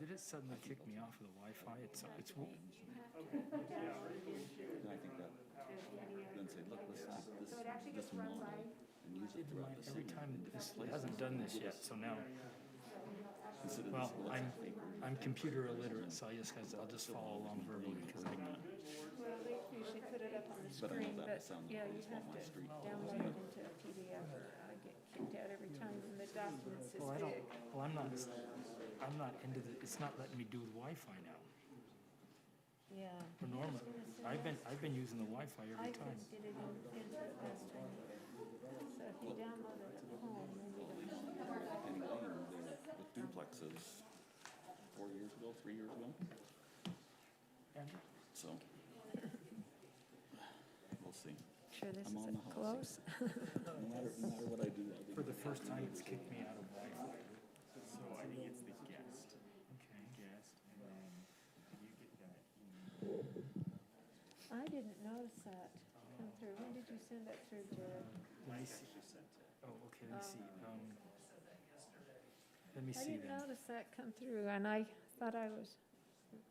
Did it suddenly kick me off of the Wi-Fi? It's And I think that, then say, look, let's take So it actually gets this run model by, and use it throughout the every city. time in different this places. hasn't done this yet, so now, Instead of well, this, well, let's fake one. I'm computer illiterate, so I'll just follow along verbally because I well, they usually put it up on the But I know screen, that but sounds yeah, like you it's have on my to street. download it into a PDF or I get kicked out every time when the document's this well, I don't. big. Well, I'm not into the. It's not letting me do the Wi-Fi now. Yeah. For normal, I've been using the Wi-Fi I every time. couldn't get it into it last time either. So if you download it at home, then you don't have to. Penny Lane, with duplexes 4 years ago, 3 years ago. And So we'll see. Sure this I'm on isn't the hot close. No matter what I do, I'll be for the first time, it's kicked me out of Wi-Fi. So I think it's the guest, Okay. and then you get that. I didn't notice that come through. When did you send that through, Jared? Let me see. Oh, okay. Let me see. Let me I see didn't then. notice that come through, and I thought I was, Okay,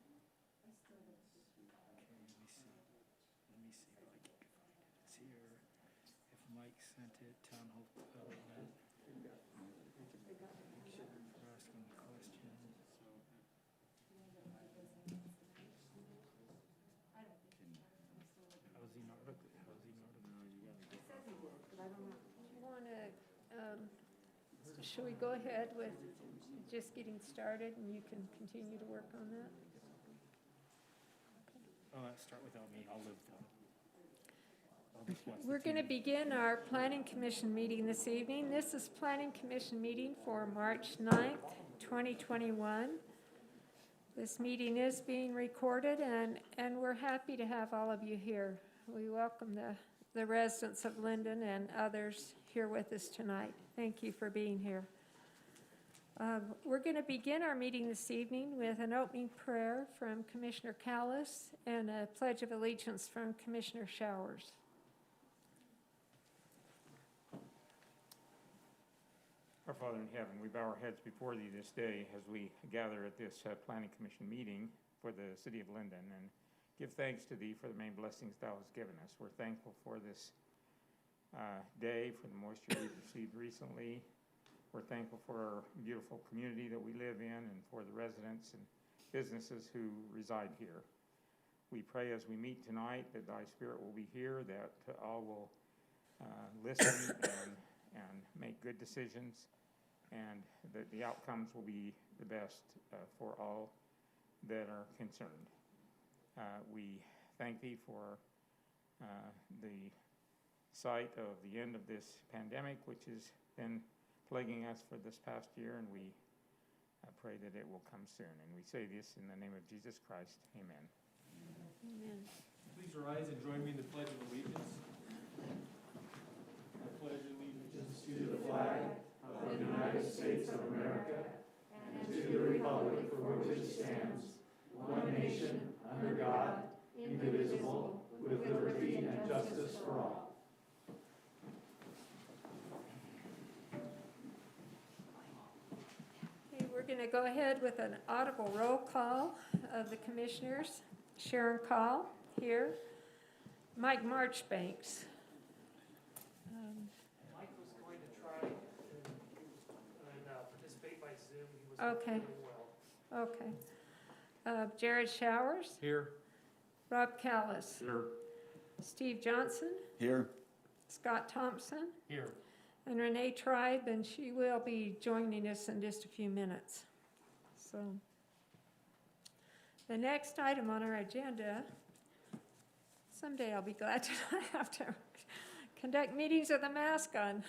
let me see. Let me see if I can find it. It's here. If Mike sent it, town hall element. For asking the question. Housing article. you want to, shall we go ahead with just getting started, and you can continue to work on that? Start without me. I'll live though. I'll just watch the We're going to TV. begin our Planning Commission meeting this evening. This is Planning Commission meeting for March 9th, 2021. This meeting is being recorded, and we're happy to have all of you here. We welcome the residents of Lindon and others here with us tonight. Thank you for being here. We're going to begin our meeting this evening with an opening prayer from Commissioner Kallus and a pledge of allegiance from Commissioner Showers. Our Father in heaven, we bow our heads before thee this day as we gather at this Planning Commission meeting for the city of Lindon and give thanks to thee for the many blessings thou hast given us. We're thankful for this day, for the moisture we've received recently. We're thankful for our beautiful community that we live in and for the residents and businesses who reside here. We pray as we meet tonight that thy spirit will be here, that all will listen and make good decisions, and that the outcomes will be the best for all that are concerned. We thank thee for the sight of the end of this pandemic, which has been plaguing us for this past year, and we pray that it will come soon. And we say this in the name of Jesus Christ. Amen. Amen. Please rise and join me in the Pledge of Allegiance. I pledge allegiance to the flag of the United States of America and to the republic for which it stands, one nation, under God, indivisible, with liberty and justice for all. Okay, we're going to go ahead with an audible roll call of the commissioners. Sharon Call, here. Mike Marchbanks. Mike was going to try and participate by Zoom. He was not Okay. doing well. Okay. Jared Showers. Here. Rob Kallus. Here. Steve Johnson. Here. Scott Thompson. Here. And Renee Tribe, and she will be joining us in just a few minutes. So, the next item on our agenda, someday I'll be glad to not have to conduct meetings with a mask on.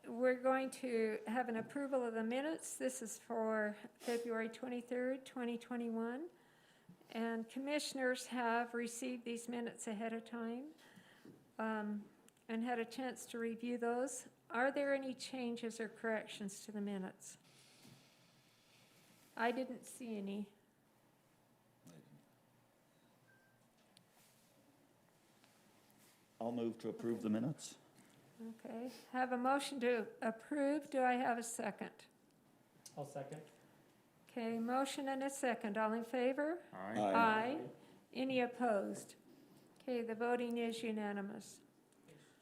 We're going to have an approval of the minutes. This is for February 23rd, 2021. And commissioners have received these minutes ahead of time and had a chance to review those. Are there any changes or corrections to the minutes? I didn't see any. I'll move to approve the minutes. Okay, have a motion to approve. Do I have a second? I'll second. Okay, motion and a second. All in favor? Aye. Aye. Any opposed? Okay, the voting is unanimous.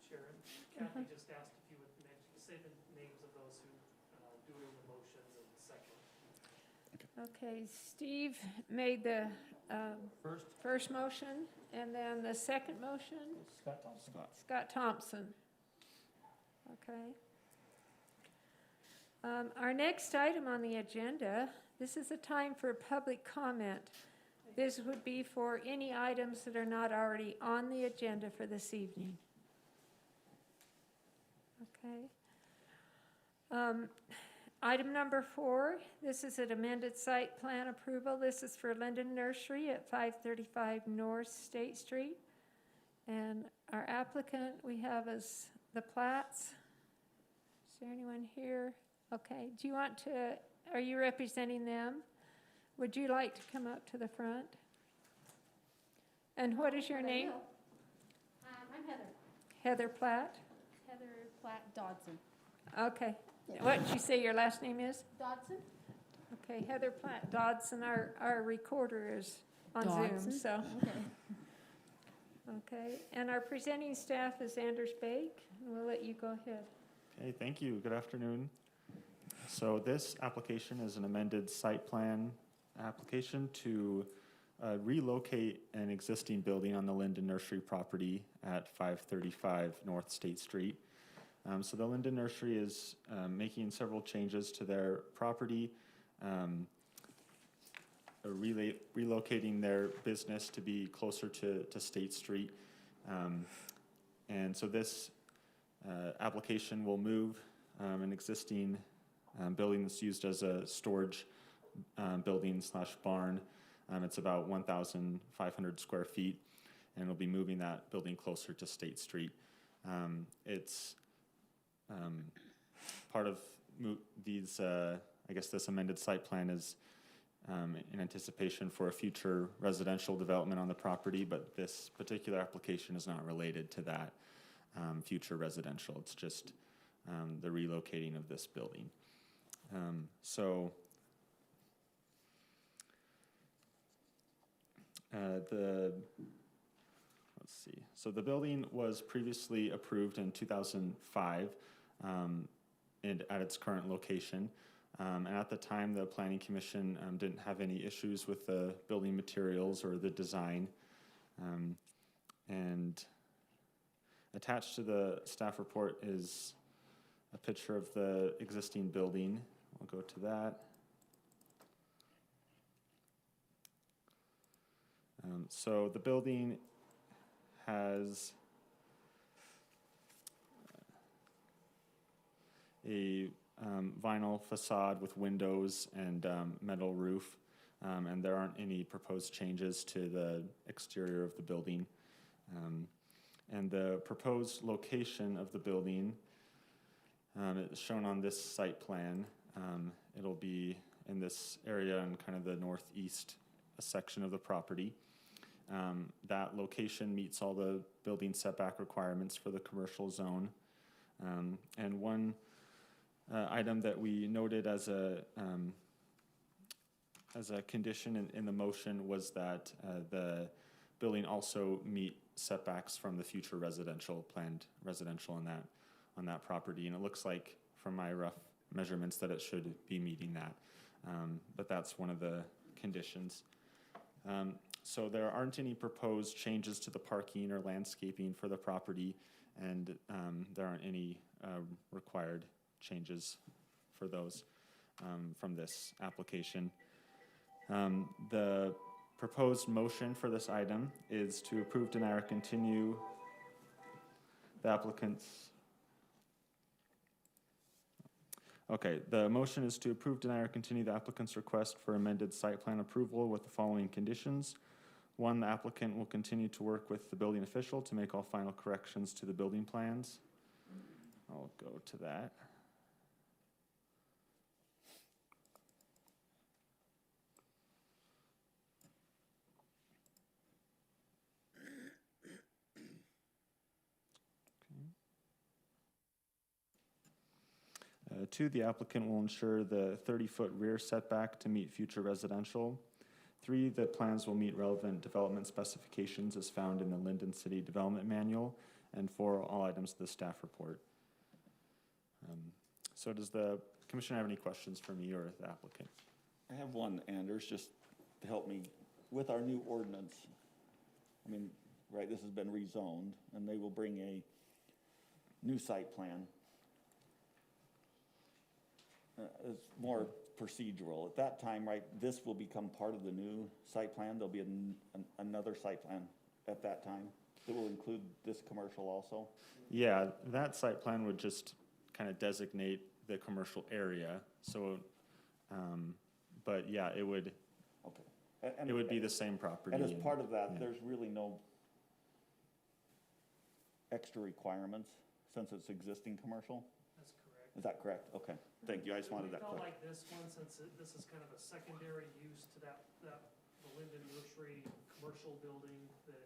Sharon, Kathy just asked if you would say the names of those who doing the motions and the second. Okay, Steve made the first motion, and then the second motion, Scott Thompson. Scott Thompson. Okay. Our next item on the agenda, this is a time for public comment. This would be for any items that are not already on the agenda for this evening. Okay. Item number 4, this is an amended site plan approval. This is for Lindon Nursery at 535 North State Street. And our applicant we have is the Platts. Is there anyone here? Okay, do you want to, are you representing them? Would you like to come up to the front? And what is your name? I'm Heather. Heather Platt? Heather Platt Dodson. Okay. What did you say your last name is? Dodson? Okay, Heather Platt Dodson, our recorder is on Zoom, Dodson? so. Okay. Okay, and our presenting staff is Anders Bake, and we'll let you go ahead. Okay, thank you. Good afternoon. So this application is an amended site plan application to relocate an existing building on the Lindon Nursery property at 535 North State Street. So the Lindon Nursery is making several changes to their property, relocating their business to be closer to State Street. And so this application will move an existing building that's used as a storage building / barn. It's about 1,500 square feet, and we'll be moving that building closer to State Street. It's part of these, I guess this amended site plan is in anticipation for a future residential development on the property, but this particular application is not related to that future residential. It's just the relocating of this building. So the building was previously approved in 2005 and at its current location. And at the time, the Planning Commission didn't have any issues with the building materials or the design. And attached to the staff report is a picture of the existing building. We'll go to that. So the building has a vinyl facade with windows and metal roof, and there aren't any proposed changes to the exterior of the building. And the proposed location of the building is shown on this site plan. It'll be in this area in kind of the northeast section of the property. That location meets all the building setback requirements for the commercial zone. And one item that we noted as a condition in the motion was that the building also meet setbacks from the future planned residential on that property. And it looks like from my rough measurements that it should be meeting that. But that's one of the conditions. So there aren't any proposed changes to the parking or landscaping for the property, and there aren't any required changes for those from this application. The proposed motion for this item is to approve, deny, or continue the applicant's. Okay, the motion is to approve, deny, or continue the applicant's request for amended site plan approval with the following conditions. 1, the applicant will continue to work with the building official to make all final corrections to the building plans. I'll go to that. 2, the applicant will ensure the 30-foot rear setback to meet future residential. 3, the plans will meet relevant development specifications as found in the Lindon City Development Manual. And 4, all items of the staff report. So does the commission have any questions for me or the applicant? I have one, Anders, just to help me with our new ordinance. I mean, right, this has been rezoned, and they will bring a new site plan. It's more procedural. At that time, right, this will become part of the new site plan. There'll be another site plan at that time that will include this commercial also. Yeah, that site plan would just kind of designate the commercial area. So, but yeah, it would be the same property. And as part of that, yeah. there's really no extra requirements since it's existing commercial? That's correct. Is that correct? Okay, thank you. I just wanted that We felt clear. like this one, since this is kind of a secondary use to the Lindon Nursery commercial building, that,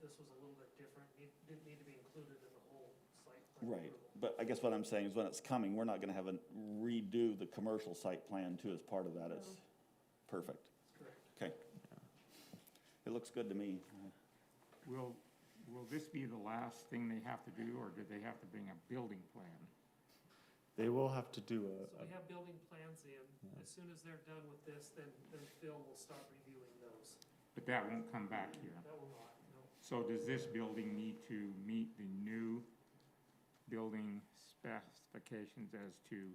this was a little bit different. It didn't need to be included in the whole site plan Right, approval. but I guess what I'm saying is when it's coming, we're not gonna have a redo the commercial site plan too as part of that. It's perfect. That's correct. Okay. It looks good to me. Will this be the last thing they have to do, or do they have to bring a building plan? They will have to do So we have building plans in. As soon as they're done with this, then Phil will start reviewing those. But that won't come back here. That will not, no. So does this building need to meet the new building specifications as to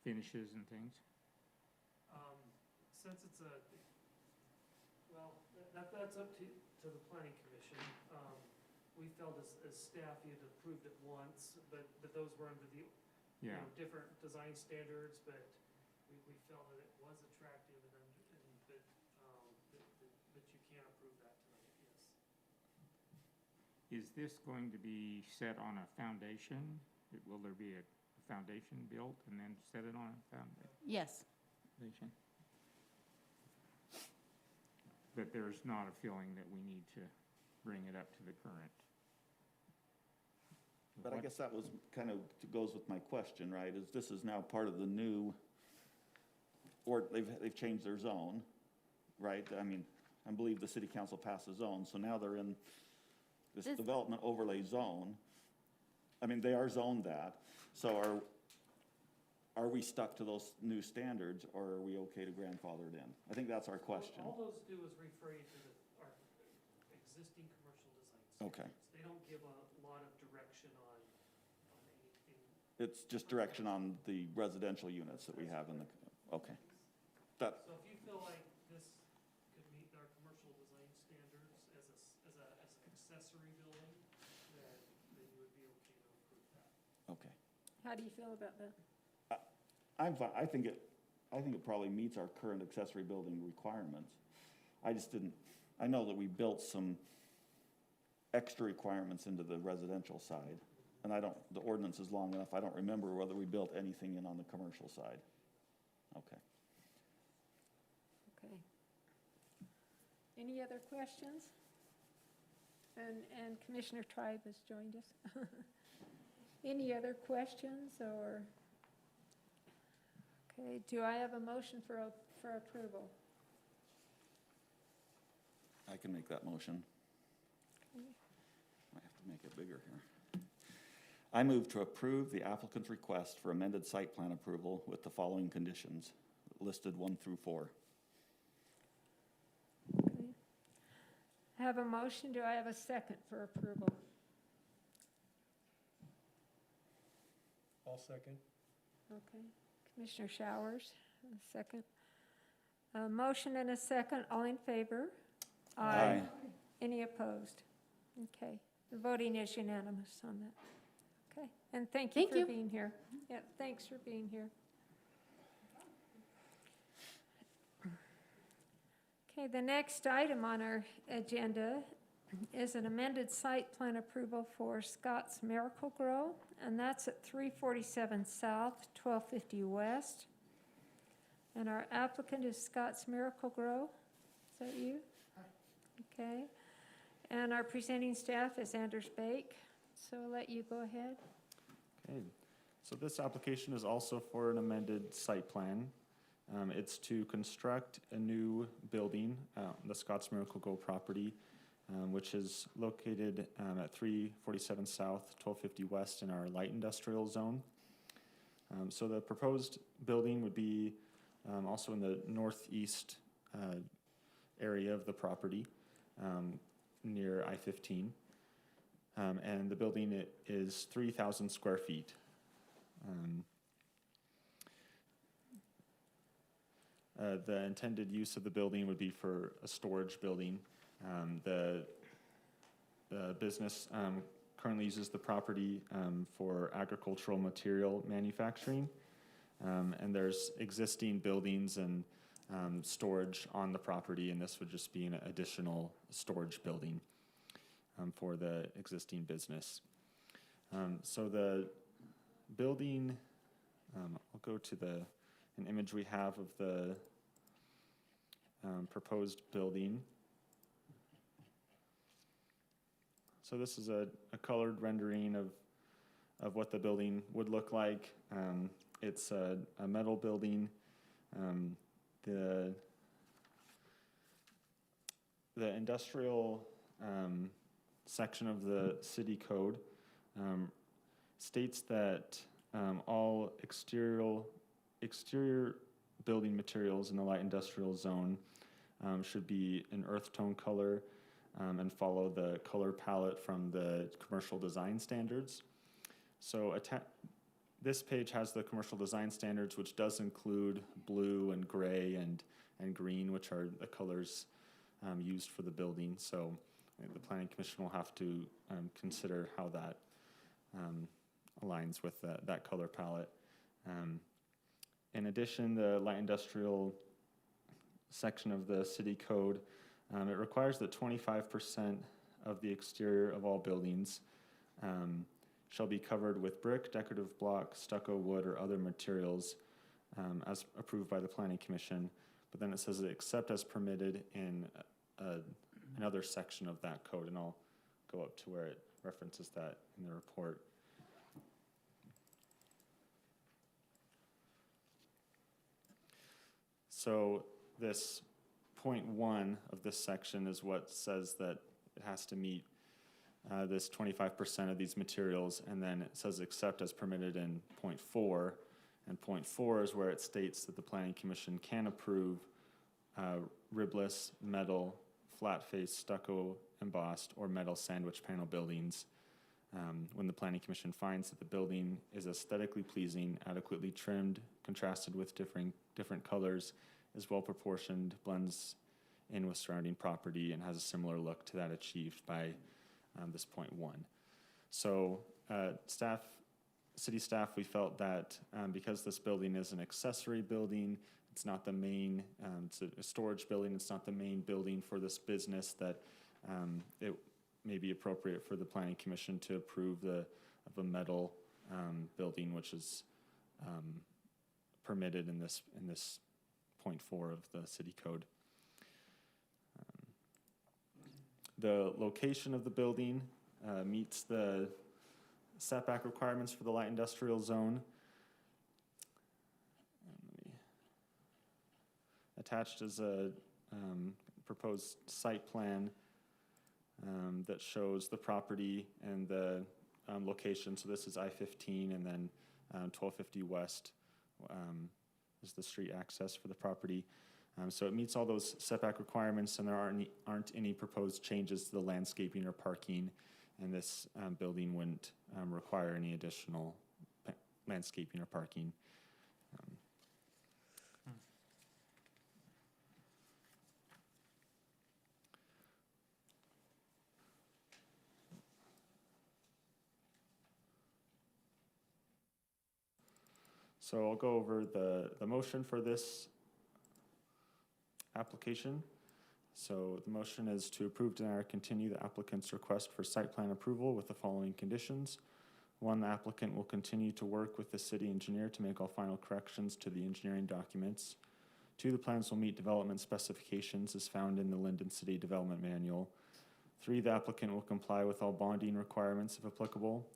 finishes and things? Since it's that's up to the planning commission. We felt as staff, you'd approved it once, but those were under the, different design standards, but we felt that it was attractive but you can't approve that tonight, yes. Is this going to be set on a foundation? Will there be a foundation built and then set it on a Yes. foundation? But there's not a feeling that we need to bring it up to the current. But I guess that was kind of, goes with my question, right, is this is now part of the new, or they've changed their zone, right? I mean, I believe the city council passed a zone, so now they're in this development overlay zone. I mean, they are zoned that, so are we stuck to those new standards, or are we okay to grandfather it in? I think that's our question. All those do is refer you to our existing commercial design standards. Okay. They don't give a lot of direction on anything. It's just direction on the residential units that we have in the, okay. That, So if you feel like this could meet our commercial design standards as an accessory building, then you would be okay to approve that. okay. How do you feel about that? I'm fine. I think it probably meets our current accessory building requirements. I just didn't, I know that we built some extra requirements into the residential side. And the ordinance is long enough, I don't remember whether we built anything in on the commercial side. Okay. Okay. Any other questions? And Commissioner Tribe has joined us. Any other questions or? Okay, do I have a motion for approval? I can make that motion. Okay. Might have to make it bigger here. I move to approve the applicant's request for amended site plan approval with the following conditions, listed 1 through 4. Okay. I have a motion, do I have a second for approval? I'll second. Okay, Commissioner Showers, a second. A motion and a second, all in favor? Aye. Any opposed? Okay, the voting is unanimous on that. Okay, and thank you Thank for you. being here. Yeah, thanks for being here. Okay, the next item on our agenda is an amended site plan approval for Scott's Miracle Grow, and that's at 347 South, 1250 West. And our applicant is Scott's Miracle Grow. Is that you? Okay. And our presenting staff is Anders Bake. So I'll let you go ahead. Okay. So this application is also for an amended site plan. It's to construct a new building on the Scotts Miracle-Gro property, which is located at 347 South, 1250 West in our light industrial zone. So the proposed building would be also in the northeast area of the property, near I-15. And the building is 3,000 square feet. The intended use of the building would be for a storage building. The business currently uses the property for agricultural material manufacturing, and there's existing buildings and storage on the property, and this would just be an additional storage building for the existing business. So the building, I'll go to an image we have of the proposed building. So this is a colored rendering of what the building would look like. It's a metal building. The industrial section of the city code states that all exterior building materials in the light industrial zone should be an earth tone color and follow the color palette from the commercial design standards. So this page has the commercial design standards, which does include blue and gray and green, which are the colors used for the building. So the Planning Commission will have to consider how that aligns with that color palette. In addition, the light industrial section of the city code, it requires that 25% of the exterior of all buildings shall be covered with brick, decorative block, stucco, wood, or other materials as approved by the Planning Commission. But then it says except as permitted in another section of that code, and I'll go up to where it references that in the report. So this point 1 of this section is what says that it has to meet this 25% of these materials, and then it says except as permitted in point 4, and point 4 is where it states that the Planning Commission can approve ribless, metal, flat face, stucco, embossed, or metal sandwich panel buildings when the Planning Commission finds that the building is aesthetically pleasing, adequately trimmed, contrasted with different colors, is well proportioned, blends in with surrounding property, and has a similar look to that achieved by this point 1. So city staff, we felt that because this building is an accessory building, it's not the main, it's a storage building, it's not the main building for this business, that it may be appropriate for the Planning Commission to approve of a metal building, which is permitted in this point 4 of the city code. The location of the building meets the setback requirements for the light industrial zone. Attached is a proposed site plan that shows the property and the location. So this is I-15, and then 1250 West is the street access for the property. So it meets all those setback requirements, and there aren't any proposed changes to the landscaping or parking, and this building wouldn't require any additional landscaping or parking. So I'll go over the motion for this application. So the motion is to approve, deny, or continue the applicant's request for site plan approval with the following conditions. 1, the applicant will continue to work with the city engineer to make all final corrections to the engineering documents. 2, the plans will meet development specifications as found in the Lindon City Development Manual. 3, the applicant will comply with all bonding requirements if applicable.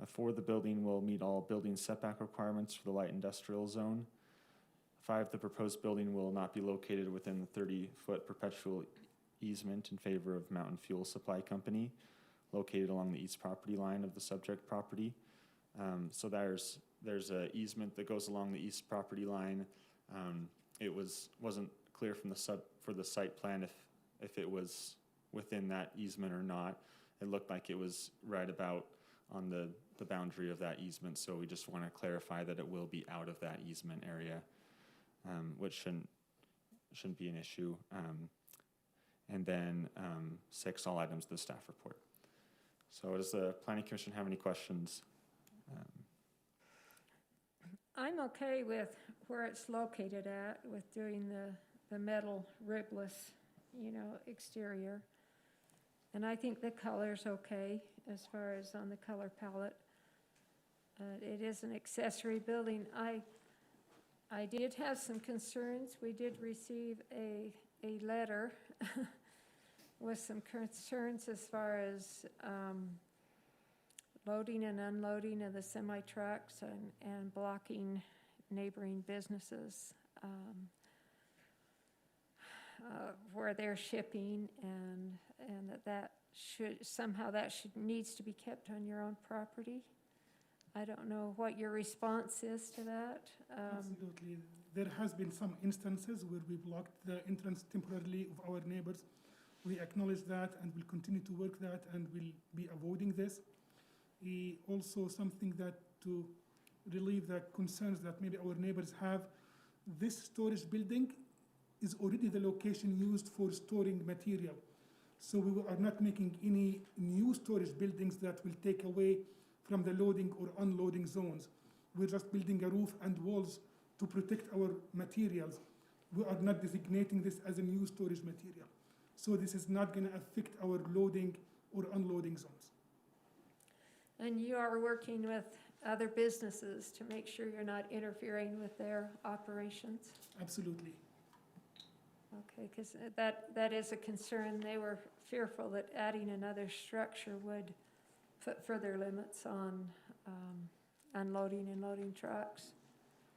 4, the building will meet all building setback requirements for the light industrial zone. 5, the proposed building will not be located within the 30-foot perpetual easement in favor of Mountain Fuel Supply Company, located along the east property line of the subject property. So there's an easement that goes along the east property line. It wasn't clear from for the site plan if it was within that easement or not. It looked like it was right about on the boundary of that easement, so we just want to clarify that it will be out of that easement area, which shouldn't be an issue. And then 6, all items of the staff report. So does the Planning Commission have any questions? I'm okay with where it's located at, with doing the metal ribless, exterior. And I think the color's okay as far as on the color palette. It is an accessory building. I did have some concerns. We did receive a letter with some concerns as far as loading and unloading of the semi-trucks and blocking neighboring businesses where they're shipping, and that needs to be kept on your own property. I don't know what your response is to that. Absolutely. There has been some instances where we blocked the entrance temporarily of our neighbors. We acknowledge that and will continue to work that and will be avoiding this. Also something that to relieve the concerns that maybe our neighbors have, this storage building is already the location used for storing material. So we are not making any new storage buildings that will take away from the loading or unloading zones. We're just building a roof and walls to protect our materials. We are not designating this as a new storage material. So this is not going to affect our loading or unloading zones. And you are working with other businesses to make sure you're not interfering with their operations? Absolutely. Okay, because that is a concern. They were fearful that adding another structure would put further limits on unloading and loading trucks.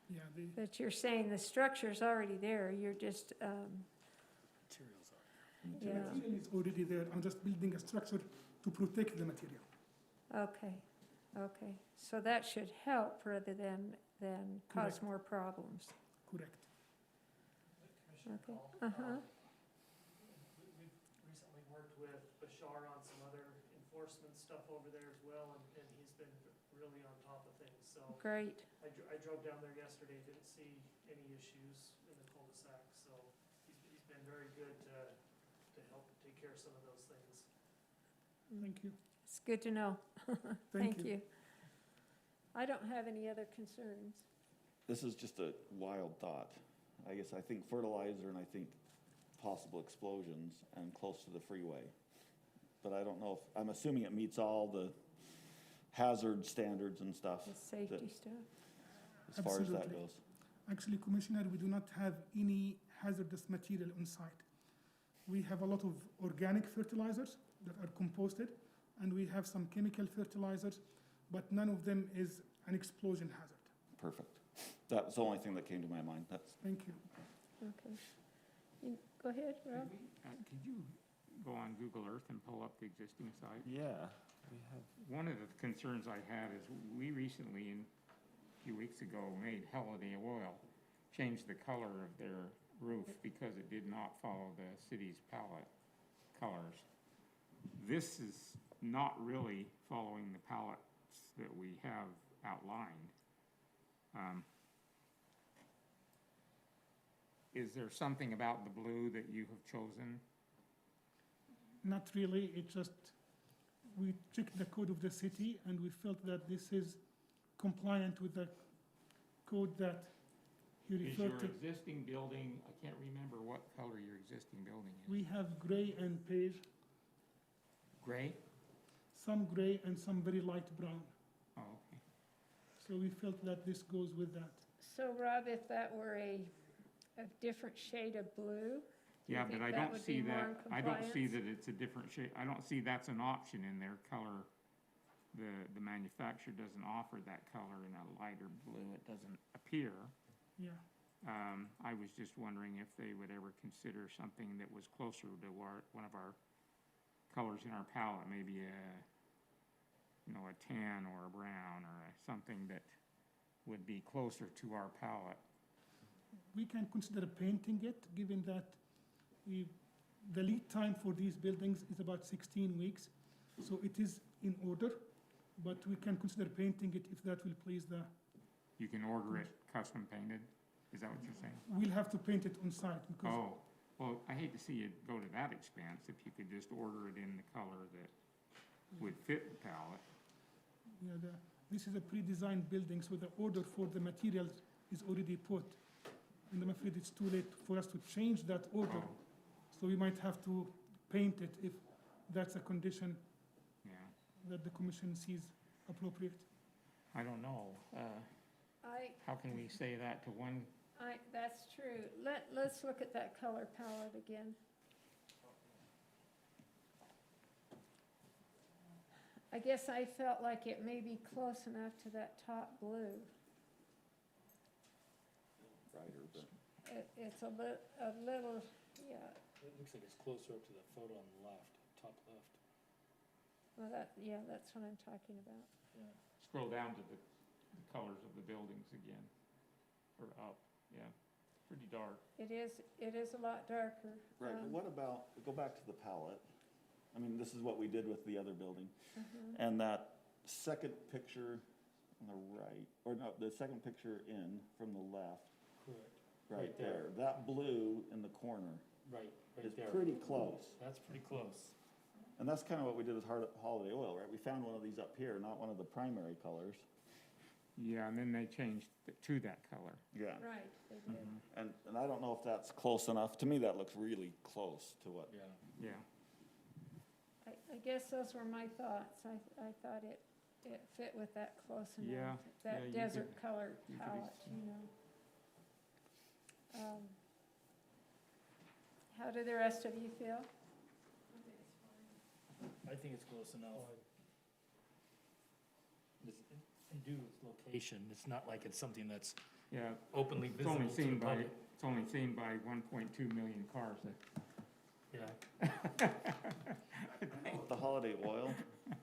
Yeah, But you're saying the structure's already there, you're just, Materials are. the yeah, material is already there. I'm just building a structure to protect the material. okay. So that should help rather than cause Correct. more problems. Correct. Commissioner Okay. Call. Uh-huh. We've recently worked with Bashar on some other enforcement stuff over there as well, and he's been really on top of things. So Great. I drove down there yesterday, didn't see any issues in the cul-de-sac, so he's been very good to help take care of some of those things. Thank you. It's good to know. Thank Thank you. I don't have any other concerns. This is just a wild thought. I guess I think fertilizer and I think possible explosions and close to the freeway. But I don't know if, I'm assuming it meets all the hazard standards and stuff. The safety stuff. As far as that Absolutely. goes. Actually, Commissioner, we do not have any hazardous material on site. We have a lot of organic fertilizers that are composted, and we have some chemical fertilizers, but none of them is an explosion hazard. Perfect. That was the only thing that came to my mind. That's Thank you. Okay. Go ahead, Rob. Could you go on Google Earth and pull up the existing site? Yeah, we have. One of the concerns I had is we recently, a few weeks ago, made Holiday Oil change the color of their roof because it did not follow the city's palette colors. This is not really following the palettes that we have outlined. Is there something about the blue that you have chosen? Not really, it just, we checked the code of the city and we felt that this is compliant with the code that you Is your referred to. existing building, I can't remember what color your existing building is. We have gray and beige, Gray? some gray and some very light brown. Oh, okay. So we felt that this goes with that. So Rob, if that were a different shade of blue, do you Yeah, think but I that don't would see be more that, in I don't see compliance? that it's a different shade, I don't see that's an option in their color the manufacturer doesn't offer that color in a lighter blue, it doesn't appear. Yeah. I was just wondering if they would ever consider something that was closer to one of our colors in our palette, maybe a tan or a brown or something that would be closer to our palette. We can consider painting it, given that the lead time for these buildings is about 16 weeks. So it is in order, but we can consider painting it if that will please the, You can order it custom painted? Is that what you're saying? we'll have to paint it on site because Oh, well, I hate to see you go to that expense if you could just order it in the color that would fit the palette. yeah, this is a pre-designed building, so the order for the materials is already put. And I'm afraid it's too late for us to change that order. Oh, So we might have to paint it if that's a condition yeah, that the commission sees appropriate. I don't know. How can we say that to one? That's true. Let's look at that color palette again. I guess I felt like it may be close enough to that top blue. Brighter, but It's a little, yeah, It looks like it's closer up to the photo on the left, top left. well, that's what I'm talking about. Yeah. Scroll down to the colors of the buildings again, or up, yeah, pretty dark. It is a lot darker. right, but what about, go back to the palette. I mean, this is what we did with the other building. And that second picture on the right, or no, the second picture in from the left, Correct. right Right there. there. That blue in the corner Right is there. pretty close. That's pretty close. And that's kind of what we did with Holiday Oil, right? We found one of these up here, not one of the primary colors. Yeah, and then they changed it to that color. Yeah. Right, they did. And I don't know if that's close enough. To me, that looks really close to what. Yeah. Yeah, I guess those were my thoughts. I thought it fit with that close enough. Yeah, That yeah, you desert could- color you could palette, How do the rest of you feel? I think it's close enough. It's in due to its location, it's not like it's something that's yeah. openly It's visible only to the seen by, public. it's only seen by 1.2 million cars. Yeah, The Holiday Oil,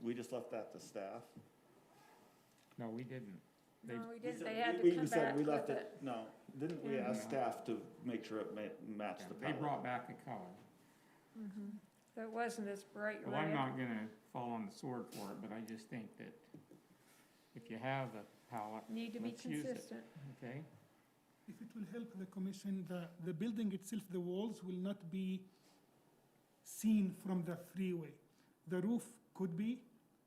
we just left that to staff. No, we didn't. They- No, we We didn't. said- They had to we come said back we with left it. No, didn't we Yeah. ask staff to make sure it matched the They palette? brought back a color. That wasn't as bright Well, I'm red. not gonna fall on the sword for it, but I just think that if you have a palette, Need to be let's use it. consistent. okay? If it will help the commission, the building itself, the walls will not be seen from the freeway. The roof could be,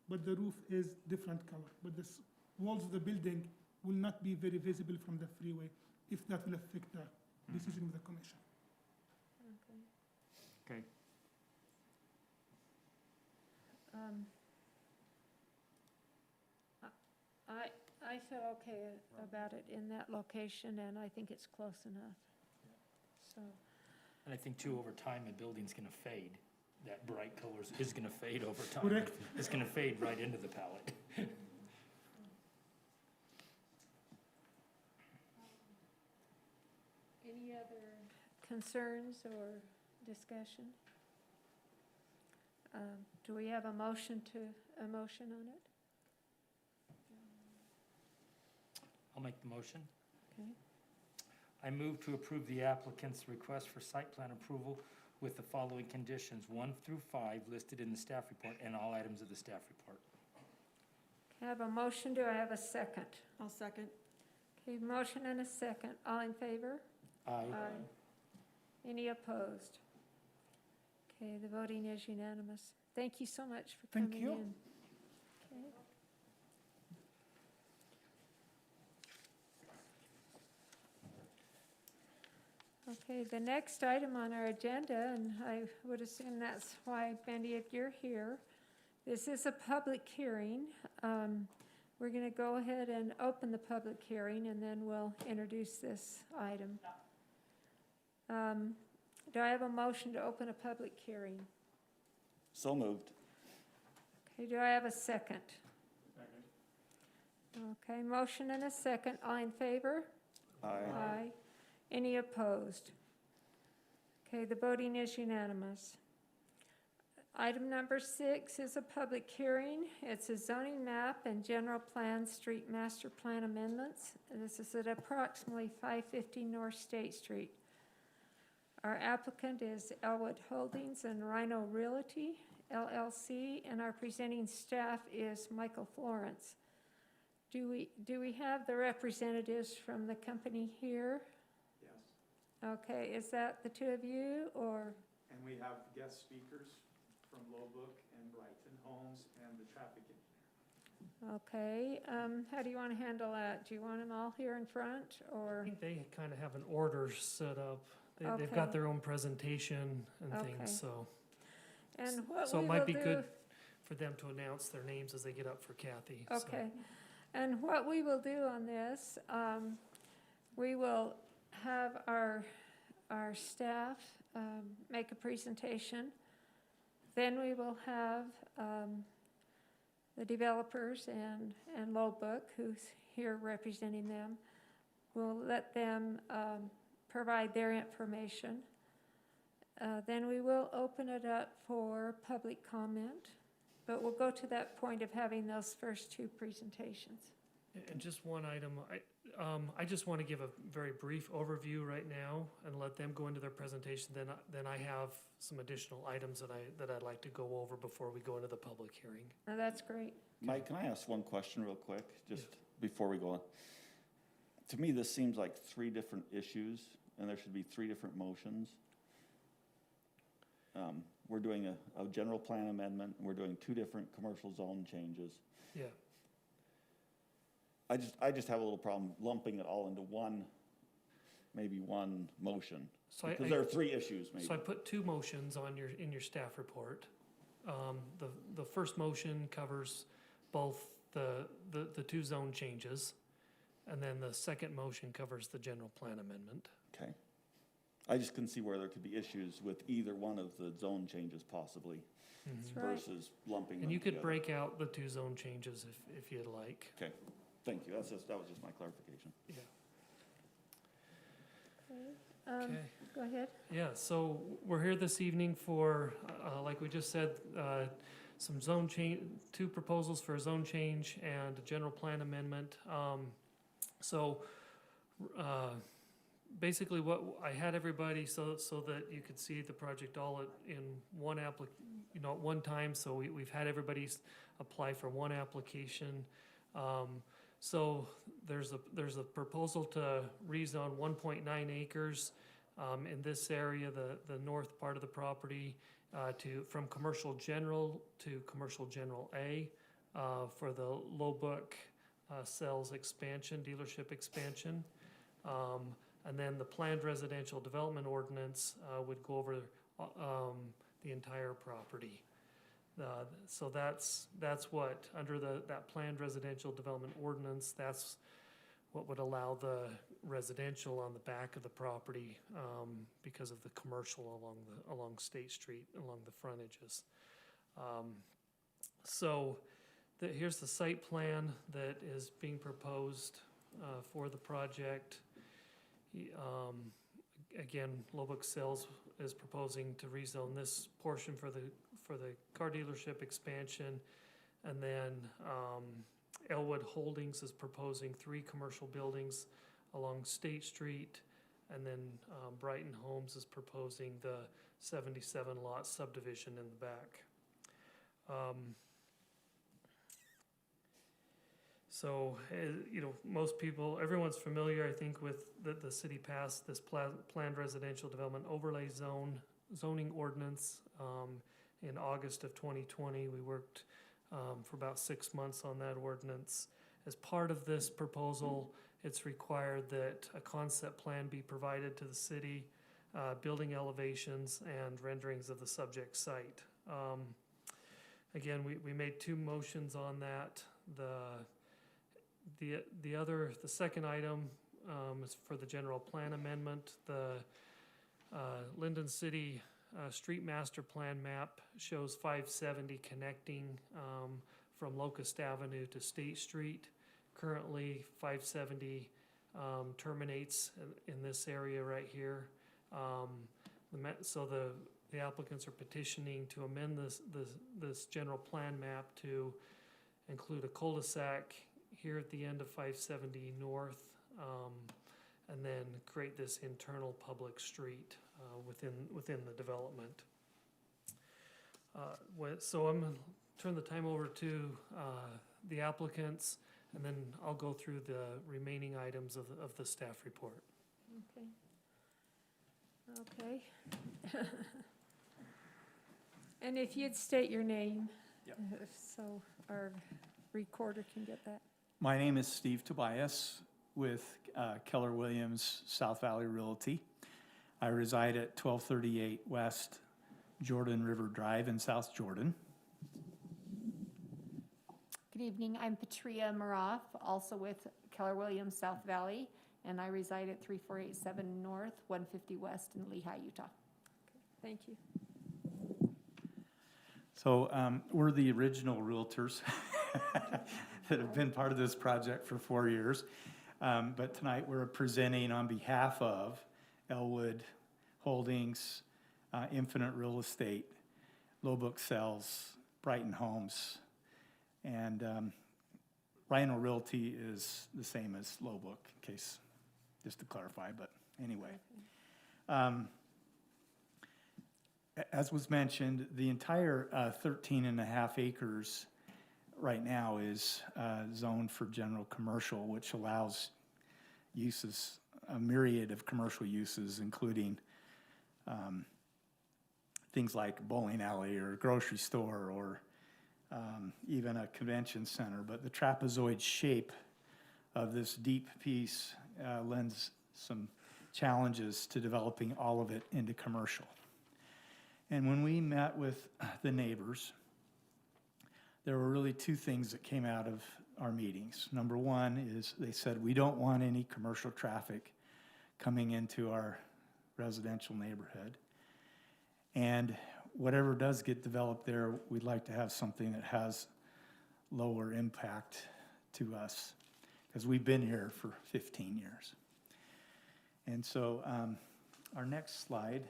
but the roof is different color. But the walls of the building will not be very visible from the freeway, if that will affect the decision of the commission. Okay. Okay, I feel okay about it in that location, and I think it's close enough. So, and I think too, over time, the building's gonna fade. That bright colors is gonna fade over time. Correct. It's gonna fade right into the palette. any other concerns or discussion? Do we have a motion on it? I'll make the motion. Okay. I move to approve the applicant's request for site plan approval with the following conditions, 1 through 5 listed in the staff report and all items of the staff report. I have a motion. Do I have a second? I'll second. Okay, motion and a second. All in favor? Aye. Any opposed? Okay, the voting is unanimous. Thank you so much for Thank coming you. in. Okay. Okay, the next item on our agenda, and I would assume that's why many of you are here. This is a public hearing. We're going to go ahead and open the public hearing, and then we'll introduce this item. Do I have a motion to open a public hearing? So moved. Okay, do I have a second? Okay, motion and a second. All in favor? Aye. Any opposed? Okay, the voting is unanimous. Item number 6 is a public hearing. It's a zoning map and general plan street master plan amendments. This is at approximately 550 North State Street. Our applicant is Elwood Holdings and Rhino Realty, LLC, and our presenting staff is Michael Florence. Do we have the representatives from the company here? Yes, Okay, is that the two of you, or? and we have guest speakers from Lowbook and Brighton Homes and the traffic engineer. Okay, how do you want to handle that? Do you want them all here in front, I or? think they kind of have an order set up. They've Okay. got their own presentation and Okay. things, so. And what So we it will might be do. good for them to announce their names as they get up for Kathy. so. Okay, and what we will do on this, we will have our staff make a presentation. Then we will have the developers and Lowbook, who's here representing them. We'll let them provide their information. Then we will open it up for public comment, but we'll go to that point of having those first two presentations. And just one item, I just want to give a very brief overview right now and let them go into their presentation. Then I have some additional items that I'd like to go over before we go into the public hearing. Now, that's great. Mike, can I ask one question real quick, just Yes. before we go on? To me, this seems like 3 different issues, and there should be 3 different motions. We're doing a general plan amendment, and we're doing 2 different commercial zone changes. Yeah. I just have a little problem lumping it all into maybe one motion. So Because there are 3 issues, maybe. So I put 2 motions in your staff report. The first motion covers both the 2 zone changes, and then the second motion covers the general plan amendment. Okay. I just couldn't see where there could be issues with either one of the zone changes possibly That's right. versus lumping them And you could together. break out the 2 zone changes if you'd like. Okay, thank you. That was just my clarification. Yeah. Okay. Okay. Go ahead. Yeah, so we're here this evening for, like we just said, some zone change, 2 proposals for a zone change and a general plan amendment. Basically what I had everybody so that you could see the project all in one at one time. So we've had everybody apply for one application. So there's a proposal to rezone 1.9 acres in this area, the north part of the property, from commercial general to commercial general A for the Lowbook sales expansion, dealership expansion. And then the planned residential development ordinance would go over the entire property. So that's what, under that planned residential development ordinance, that's what would allow the residential on the back of the property because of the commercial along State Street, along the frontages. Here's the site plan that is being proposed for the project. Again, Lowbook Sales is proposing to rezone this portion for the car dealership expansion, and then Elwood Holdings is proposing 3 commercial buildings along State Street, and then Brighton Homes is proposing the 77 lot subdivision in the back. So, most people, everyone's familiar, I think, with the city passed this planned residential development overlay zoning ordinance in August of 2020. We worked for about 6 months on that ordinance. As part of this proposal, it's required that a concept plan be provided to the city, building elevations and renderings of the subject site. Again, we made 2 motions on that. The second item is for the general plan amendment. The Lindon City Street Master Plan map shows 570 connecting from Locust Avenue to State Street. Currently, 570 terminates in this area right here. So the applicants are petitioning to amend this general plan map to include a cul-de-sac here at the end of 570 North, and then create this internal public street within the development. So I'm gonna turn the time over to the applicants, and then I'll go through the remaining items of the staff report. Okay. And if you'd state your name, so our recorder can get that. My name is Steve Tobias with Keller Williams South Valley Realty. I reside at 1238 West Jordan River Drive in South Jordan. Good evening, I'm Patria Maroff, also with Keller Williams South Valley, and I reside at 3487 North, 150 West in Lehigh, Utah. Thank you. So we're the original realtors that have been part of this project for 4 years. But tonight we're presenting on behalf of Elwood Holdings, Infinite Real Estate, Low Book Sales, Brighton Homes, and Rhino Realty is the same as Low Book, in case, just to clarify, but anyway. As was mentioned, the entire 13 and a half acres right now is zoned for general commercial, which allows uses, a myriad of commercial uses, including things like bowling alley or grocery store or even a convention center. But the trapezoid shape of this deep piece lends some challenges to developing all of it into commercial. And when we met with the neighbors, there were really two things that came out of our meetings. Number one is they said, we don't want any commercial traffic coming into our residential neighborhood. And whatever does get developed there, we'd like to have something that has lower impact to us, because we've been here for 15 years. And so our next slide.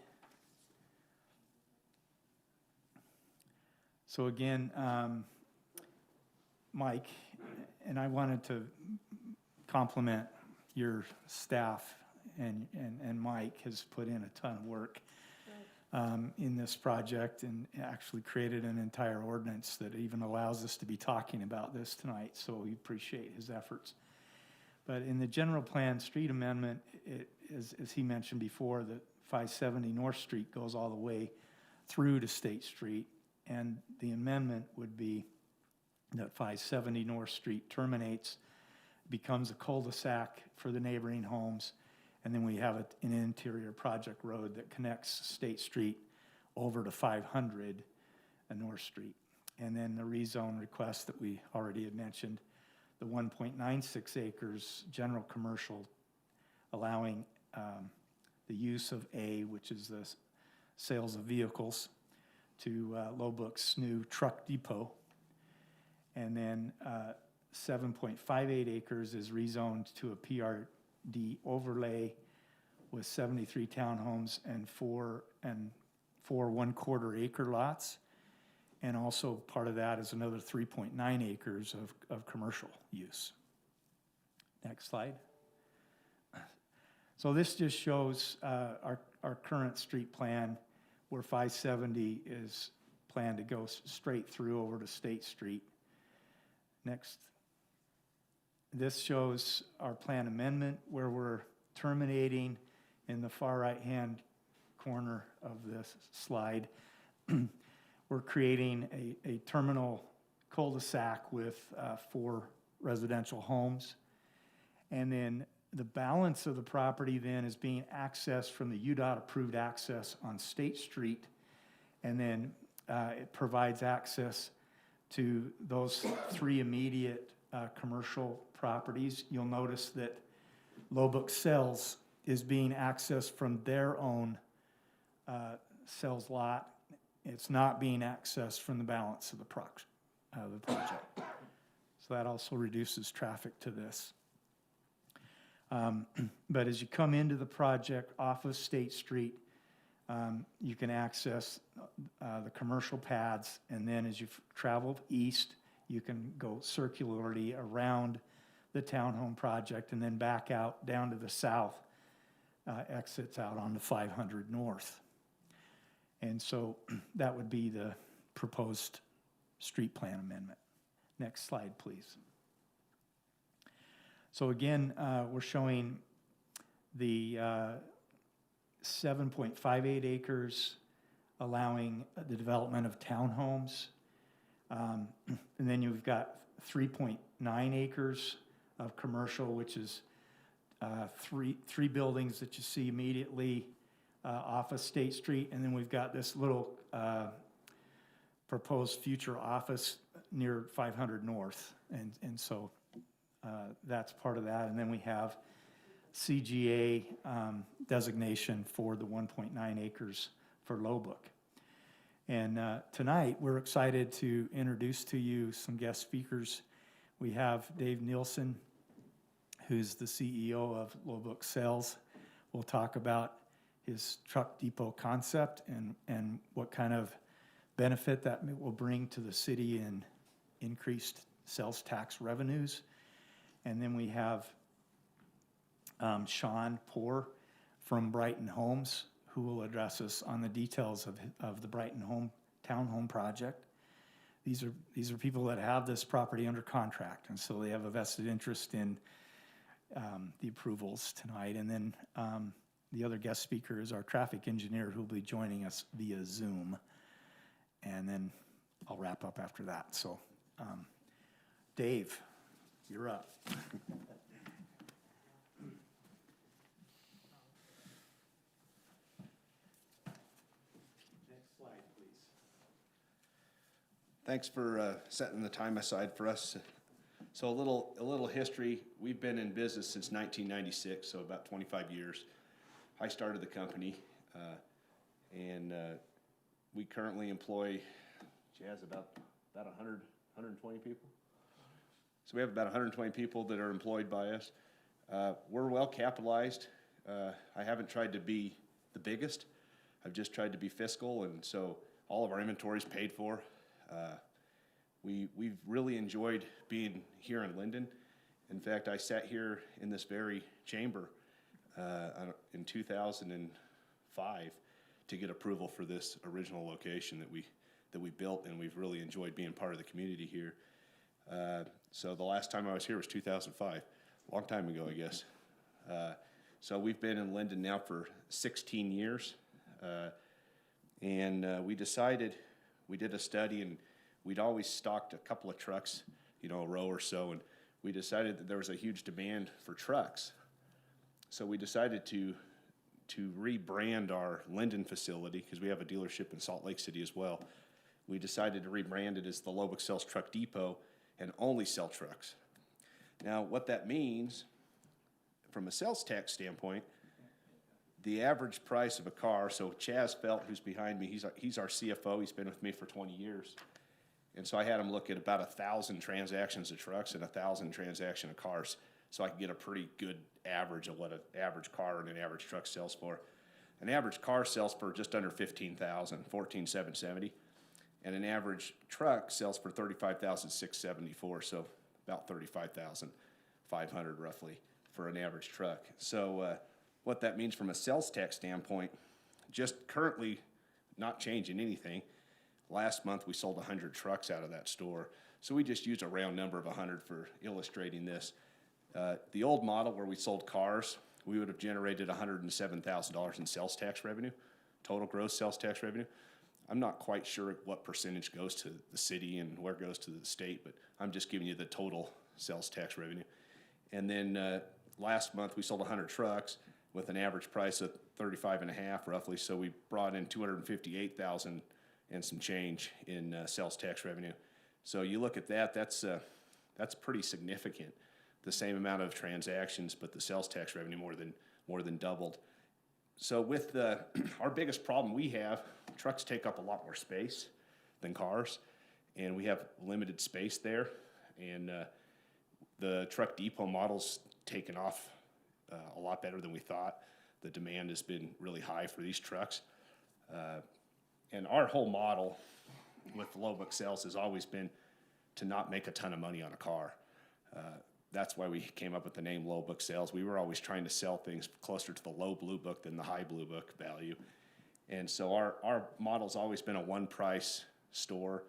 So again, Mike, and I wanted to compliment your staff, and Mike has put in a ton of work in this project and actually created an entire ordinance that even allows us to be talking about this tonight, so we appreciate his efforts. But in the general plan street amendment, as he mentioned before, the 570 North Street goes all the way through to State Street, and the amendment would be that 570 North Street terminates, becomes a cul-de-sac for the neighboring homes, and then we have an interior project road that connects State Street over to 500 North Street. And then the rezone request that we already had mentioned, the 1.96 acres general commercial, allowing the use of A, which is the sales of vehicles, to Low Book's new truck depot. And then 7.58 acres is rezoned to a PRD overlay with 73 townhomes and four 1/4 acre lots. And also part of that is another 3.9 acres of commercial use. Next slide. So this just shows our current street plan, where 570 is planned to go straight through over to State Street. Next. This shows our plan amendment, where we're terminating in the far right-hand corner of this slide. We're creating a terminal cul-de-sac with 4 residential homes. And then the balance of the property then is being accessed from the Udot approved access on State Street. And then it provides access to those 3 immediate commercial properties. You'll notice that Low Book Sales is being accessed from their own sales lot. It's not being accessed from the balance of the project. So that also reduces traffic to this. But as you come into the project off of State Street, you can access the commercial paths, and then as you travel east, you can go circularly around the townhome project and then back out down to the south, exits out onto 500 North. And so that would be the proposed street plan amendment. Next slide, please. So again, we're showing the 7.58 acres allowing the development of townhomes. And then you've got 3.9 acres of commercial, which is three buildings that you see immediately off of State Street. And then we've got this little proposed future office near 500 North. And so that's part of that. And then we have CGA designation for the 1.9 acres for Lowbrook. And tonight, we're excited to introduce to you some guest speakers. We have Dave Nielsen, who's the CEO of Lowbrook Sales. We'll talk about his truck depot concept and what kind of benefit that will bring to the city in increased sales tax revenues. And then we have Sean Poor from Brighton Homes, who will address us on the details of the Brighton townhome project. These are people that have this property under contract, and so they have a vested interest in the approvals tonight. And then the other guest speaker is our traffic engineer, who will be joining us via Zoom. And then I'll wrap up after that. So, Dave, you're up. Thanks for setting the time aside for us. So a little history. We've been in business since 1996, so about 25 years. I started the company, and we currently employ, about 100, 120 people. So we have about 120 people that are employed by us. We're well capitalized. I haven't tried to be the biggest. I've just tried to be fiscal, and so all of our inventory is paid for. We've really enjoyed being here in Lindon. In fact, I sat here in this very chamber in 2005 to get approval for this original location that we built, and we've really enjoyed being part of the community here. So the last time I was here was 2005, a long time ago, I guess. So we've been in Lindon now for 16 years, and we did a study, and we'd always stocked a couple of trucks, a row or so, and we decided that there was a huge demand for trucks. So we decided to rebrand our Lindon facility, because we have a dealership in Salt Lake City as well. We decided to rebrand it as the Lowbrook Sales Truck Depot and only sell trucks. Now, what that means, from a sales tax standpoint, the average price of a car, so Chaz Felt, who's behind me, he's our CFO, he's been with me for 20 years. And so I had him look at about 1,000 transactions of trucks and 1,000 transactions of cars, so I could get a pretty good average of what an average car and an average truck sells for. An average car sells for just under $15,000, $14,770, and an average truck sells for $35,674, so about $35,500 roughly for an average truck. So what that means from a sales tax standpoint, just currently not changing anything. Last month we sold 100 trucks out of that store, so we just used a round number of 100 for illustrating this. The old model where we sold cars, we would have generated $107,000 in sales tax revenue, total gross sales tax revenue. I'm not quite sure what percentage goes to the city and where it goes to the state, but I'm just giving you the total sales tax revenue. And then last month we sold 100 trucks with an average price of $35.5 roughly, so we brought in $258,000 and some change in sales tax revenue. So you look at that, that's pretty significant. The same amount of transactions, but the sales tax revenue more than doubled. So with our biggest problem we have, trucks take up a lot more space than cars, and we have limited space there. And the truck depot model's taken off a lot better than we thought. The demand has been really high for these trucks. And our whole model with low book sales has always been to not make a ton of money on a car. That's why we came up with the name low book sales. We were always trying to sell things closer to the low blue book than the high blue book value. And so our model's always been a one price store.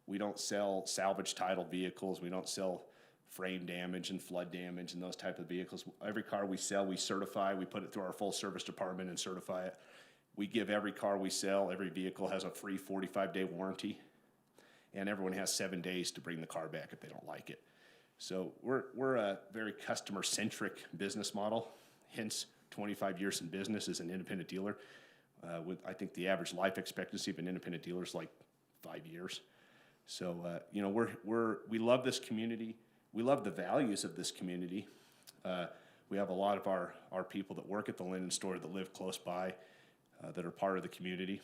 We don't sell salvage title vehicles. We don't sell frame damage and flood damage and those type of vehicles. Every car we sell, we certify. We put it through our full service department and certify it. We give every car we sell, every vehicle has a free 45-day warranty. And everyone has 7 days to bring the car back if they don't like it. So we're a very customer-centric business model, hence 25 years in business as an independent dealer. With I think the average life expectancy of an independent dealer is like 5 years. So you know, we love this community. We love the values of this community. We have a lot of our people that work at the Lindon store that live close by, that are part of the community.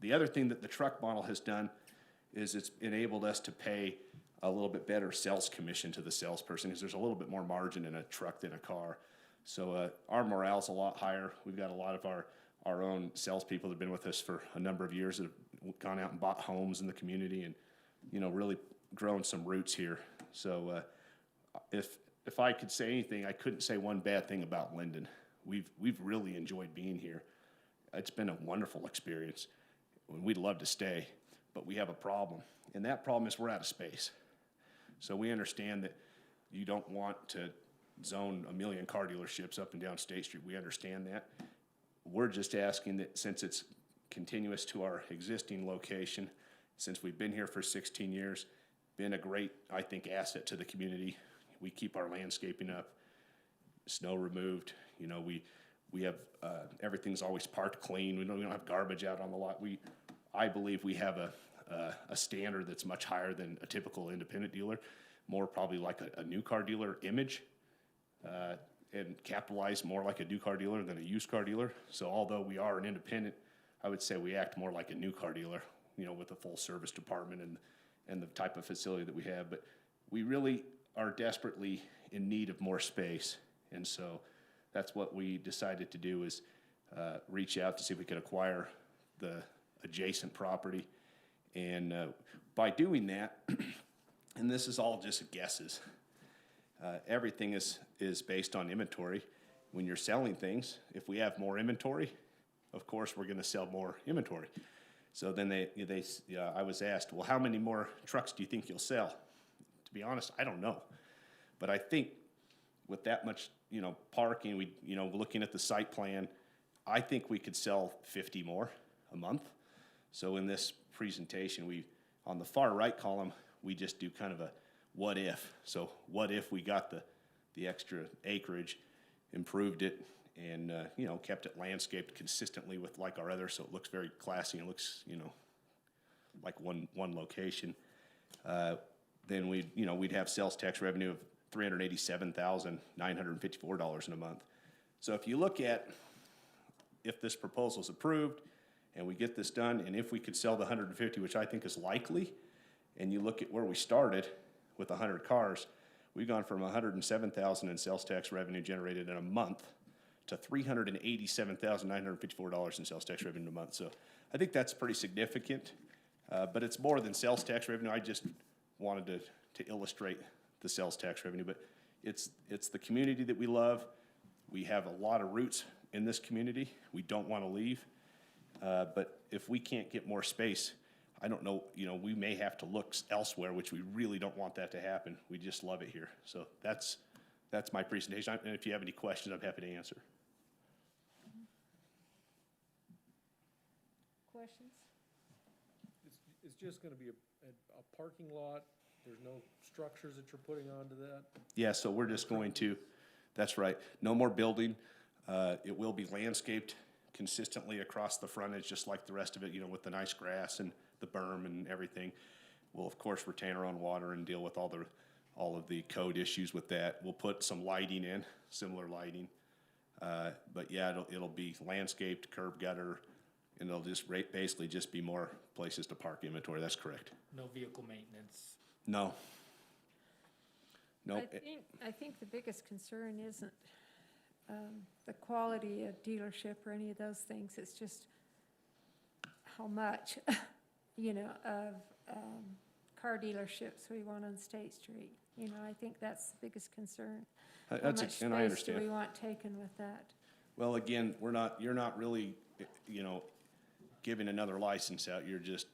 The other thing that the truck model has done is it's enabled us to pay a little bit better sales commission to the salesperson because there's a little bit more margin in a truck than a car. So our morale's a lot higher. We've got a lot of our own salespeople that have been with us for a number of years that have gone out and bought homes in the community and, you know, really grown some roots here. So if I could say anything, I couldn't say one bad thing about Lindon. We've really enjoyed being here. It's been a wonderful experience. We'd love to stay, but we have a problem. And that problem is we're out of space. So we understand that you don't want to zone 1 million car dealerships up and down State Street. We understand that. We're just asking that since it's continuous to our existing location, since we've been here for 16 years, been a great, I think, asset to the community. We keep our landscaping up, snow removed. You know, we have, everything's always parked clean. We don't have garbage out on the lot. I believe we have a standard that's much higher than a typical independent dealer, more probably like a new car dealer image, and capitalize more like a new car dealer than a used car dealer. So although we are an independent, I would say we act more like a new car dealer, you know, with a full service department and the type of facility that we have. But we really are desperately in need of more space. And so that's what we decided to do is reach out to see if we could acquire the adjacent property. And by doing that, and this is all just guesses, everything is based on inventory. When you're selling things, if we have more inventory, of course we're going to sell more inventory. So then I was asked, well, how many more trucks do you think you'll sell? To be honest, I don't know. But I think with that much, you know, parking, looking at the site plan, I think we could sell 50 more a month. So in this presentation, on the far right column, we just do kind of a what if. So what if we got the extra acreage, improved it, and kept it landscaped consistently with like our others, so it looks very classy and looks, like one location. Then we'd have sales tax revenue of $387,954 in a month. So if you look at if this proposal is approved and we get this done, and if we could sell the 150, which I think is likely, and you look at where we started with 100 cars, we've gone from $107,000 in sales tax revenue generated in a month to $387,954 in sales tax revenue in a month. So I think that's pretty significant, but it's more than sales tax revenue. I just wanted to illustrate the sales tax revenue, but it's the community that we love. We have a lot of roots in this community. We don't want to leave, but if we can't get more space, I don't know, we may have to look elsewhere, which we really don't want that to happen. We just love it here. So that's my presentation. And if you have any questions, I'm happy to answer. Questions? It's just gonna be a parking lot. There's no structures that you're putting onto that? Yeah, so we're just going to, that's right, no more building. It will be landscaped consistently across the frontage, just like the rest of it, with the nice grass and the berm and everything. We'll of course retain our own water and deal with all of the code issues with that. We'll put some lighting in, similar lighting. But yeah, it'll be landscaped, curb gutter, and it'll just basically just be more places to park inventory. That's correct. No vehicle maintenance. No. Nope. I think the biggest concern isn't the quality of dealership or any of those things. It's just how much, of car dealerships we want on State Street. I think that's the biggest concern. How much And I space do understand. we want taken with that? Well, again, you're not really, giving another license out. You're just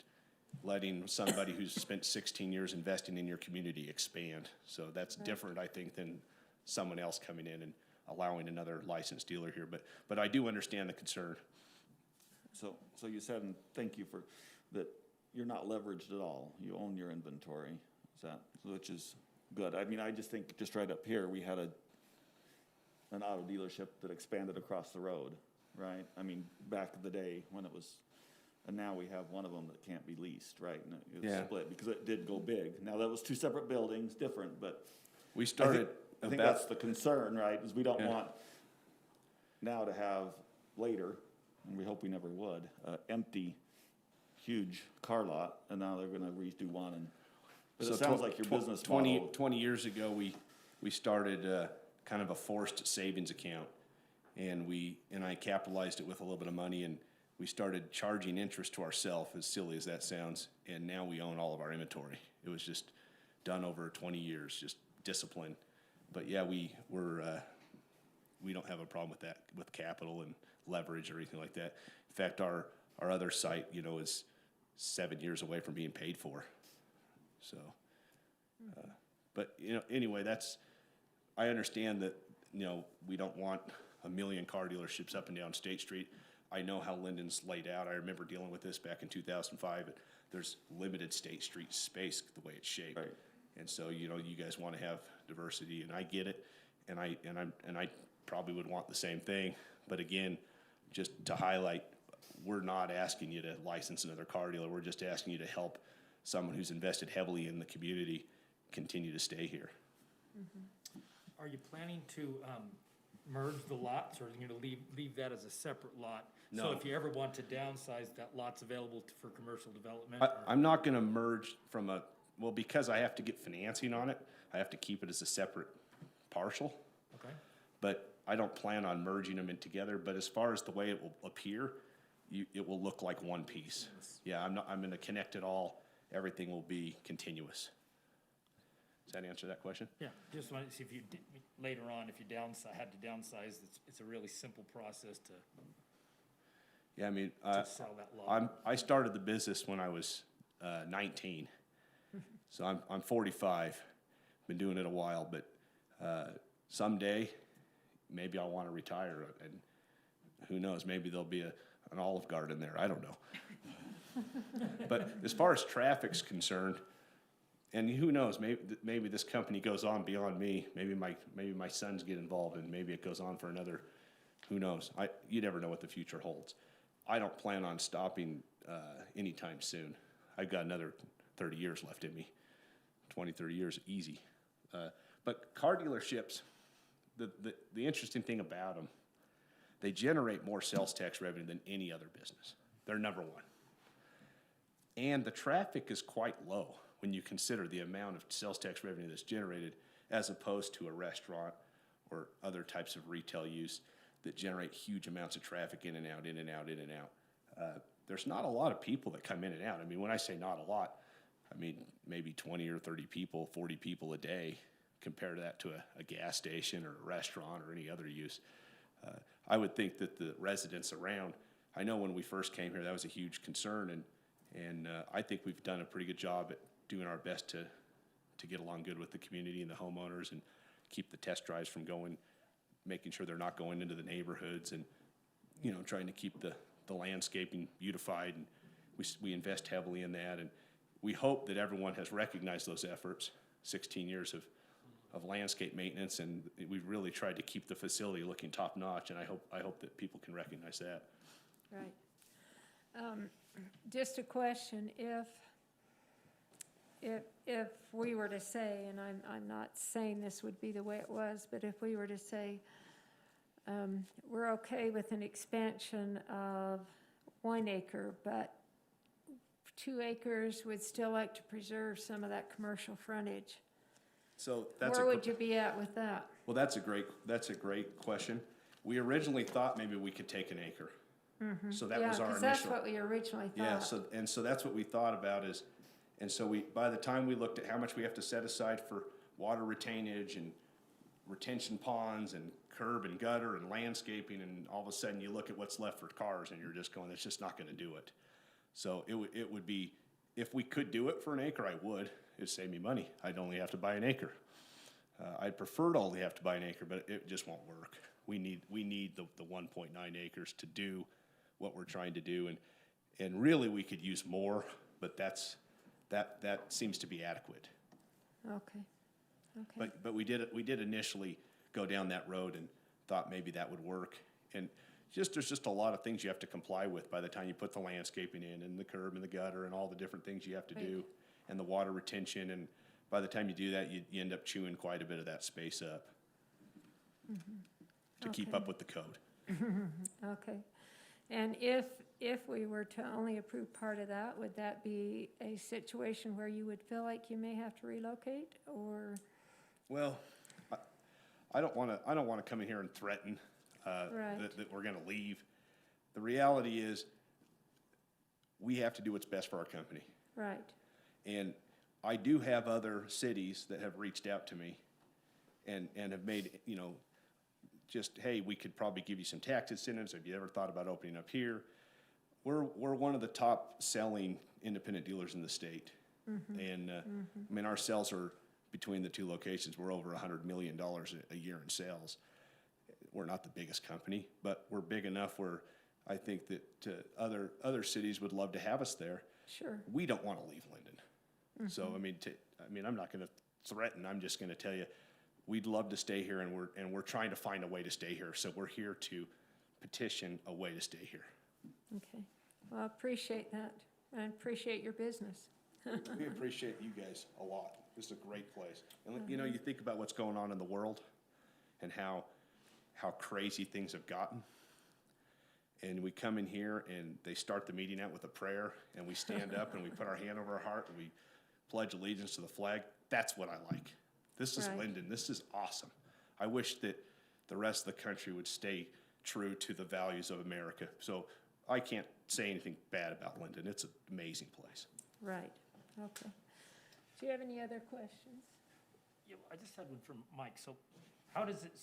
letting somebody who's spent 16 years investing in your community expand. So that's different, I think, than someone else coming in and allowing another licensed dealer here. But I do understand the concern. So you said, and thank you for, that you're not leveraged at all. You own your inventory, which is good. I mean, I just think, just right up here, we had an auto dealership that expanded across the road, right? I mean, back in the day when it was, and now we have one of them that can't be leased, right? And it was split because it did go big. Now, that was two separate buildings, different, but We started I think that's the concern, right? Is we don't want now to have later, and we hope we never would, empty, huge car lot, and now they're gonna redo one and, but it sounds like your business model. 20 years ago, we started kind of a forced savings account, and I capitalized it with a little bit of money, and we started charging interest to ourselves, as silly as that sounds, and now we own all of our inventory. It was just done over 20 years, just discipline. But yeah, we don't have a problem with that, with capital and leverage or anything like that. In fact, our other site, is 7 years away from being paid for. So, but anyway, I understand that, we don't want a million car dealerships up and down State Street. I know how Lindon's laid out. I remember dealing with this back in 2005. There's limited State Street space the way it's shaped. Right. And so, you guys want to have diversity, and I get it. And I probably would want the same thing. But again, just to highlight, we're not asking you to license another car dealer. We're just asking you to help someone who's invested heavily in the community continue to stay here. Are you planning to merge the lots, or are you going to leave that as a separate lot? No. So if you ever want to downsize, that lot's available for commercial development? I'm not going to merge because I have to get financing on it. I have to keep it as a separate parcel. Okay. But I don't plan on merging them in together. But as far as the way it will appear, it will look like one piece. Yeah, I'm going to connect it all. Everything will be continuous. Does that answer that question? Yeah, just wanted to see if you did, later on, if you had to downsize, it's a really simple process to Yeah, I mean, sell that lot. I started the business when I was 19, so I'm 45. Been doing it a while, but someday maybe I'll want to retire, and who knows? Maybe there'll be an Olive Garden there. I don't know. But as far as traffic's concerned, and who knows? Maybe this company goes on beyond me. Maybe my sons get involved, and maybe it goes on for another. Who knows? You never know what the future holds. I don't plan on stopping anytime soon. I've got another 30 years left in me. 20, 30 years, easy. But car dealerships, the interesting thing about them, they generate more sales tax revenue than any other business. They're number one. And the traffic is quite low when you consider the amount of sales tax revenue that's generated as opposed to a restaurant or other types of retail use that generate huge amounts of traffic in and out, in and out, in and out. There's not a lot of people that come in and out. I mean, when I say not a lot, I mean maybe 20 or 30 people, 40 people a day. Compare that to a gas station or a restaurant or any other use. I would think that the residents around, I know when we first came here, that was a huge concern, and I think we've done a pretty good job at doing our best to get along good with the community and the homeowners and keep the test drives from going, making sure they're not going into the neighborhoods and, trying to keep the landscaping beautified. And we invest heavily in that, and we hope that everyone has recognized those efforts, 16 years of landscape maintenance, and we've really tried to keep the facility looking top notch, and I hope that people can recognize that. Right. Just a question, if we were to say, and I'm not saying this would be the way it was, but if we were to say, we're okay with an expansion of 1 acre, but 2 acres would still like to preserve some of that commercial frontage. So that's Where would you be at with that? well, that's a great question. We originally thought maybe we could take an acre. So that was our Yeah, 'cause that's initial. what we originally thought. Yeah, so that's what we thought about is, and so by the time we looked at how much we have to set aside for water retainage and retention ponds and curb and gutter and landscaping, and all of a sudden you look at what's left for cars and you're just going, it's just not gonna do it. So it would be, if we could do it for an acre, I would. It'd save me money. I'd only have to buy an acre. I'd prefer to only have to buy an acre, but it just won't work. We need the 1.9 acres to do what we're trying to do, and really we could use more, but that seems to be adequate. Okay, okay. But we did initially go down that road and thought maybe that would work. And there's just a lot of things you have to comply with by the time you put the landscaping in and the curb and the gutter and all the different things you have to do, and the water retention, and by the time you do that, you end up chewing quite a bit of that space up to keep Okay. up with the code. Okay. And if we were to only approve part of that, would that be a situation where you would feel like you may have to relocate, or? Well, I don't wanna come in here and threaten, Right. that we're gonna leave. The reality is, we have to do what's best for our company. Right, And I do have other cities that have reached out to me and have made, just, hey, we could probably give you some tax incentives. Have you ever thought about opening up here? We're one of the top selling independent dealers in the state. And, I mean, our sales are, between the two locations, we're over $100 million a year in sales. We're not the biggest company, but we're big enough where I think that other cities would love to have us there. sure. We don't want to leave Lindon. So, I mean, I'm not going to threaten. I'm just going to tell you, we'd love to stay here, and we're trying to find a way to stay here. So we're here to petition a way to stay here. Okay. Well, I appreciate that. I appreciate your business. We appreciate you guys a lot. This is a great place. And, you think about what's going on in the world and how crazy things have gotten. And we come in here and they start the meeting out with a prayer, and we stand up and we put our hand over our heart and we pledge allegiance to the flag. That's what I like. This is Right. Lindon. This is awesome. I wish that the rest of the country would stay true to the values of America. So I can't say anything bad about Lindon. It's an amazing place. Right, okay. Do you have any other questions? Yeah, I just had one from Mike. So how does it,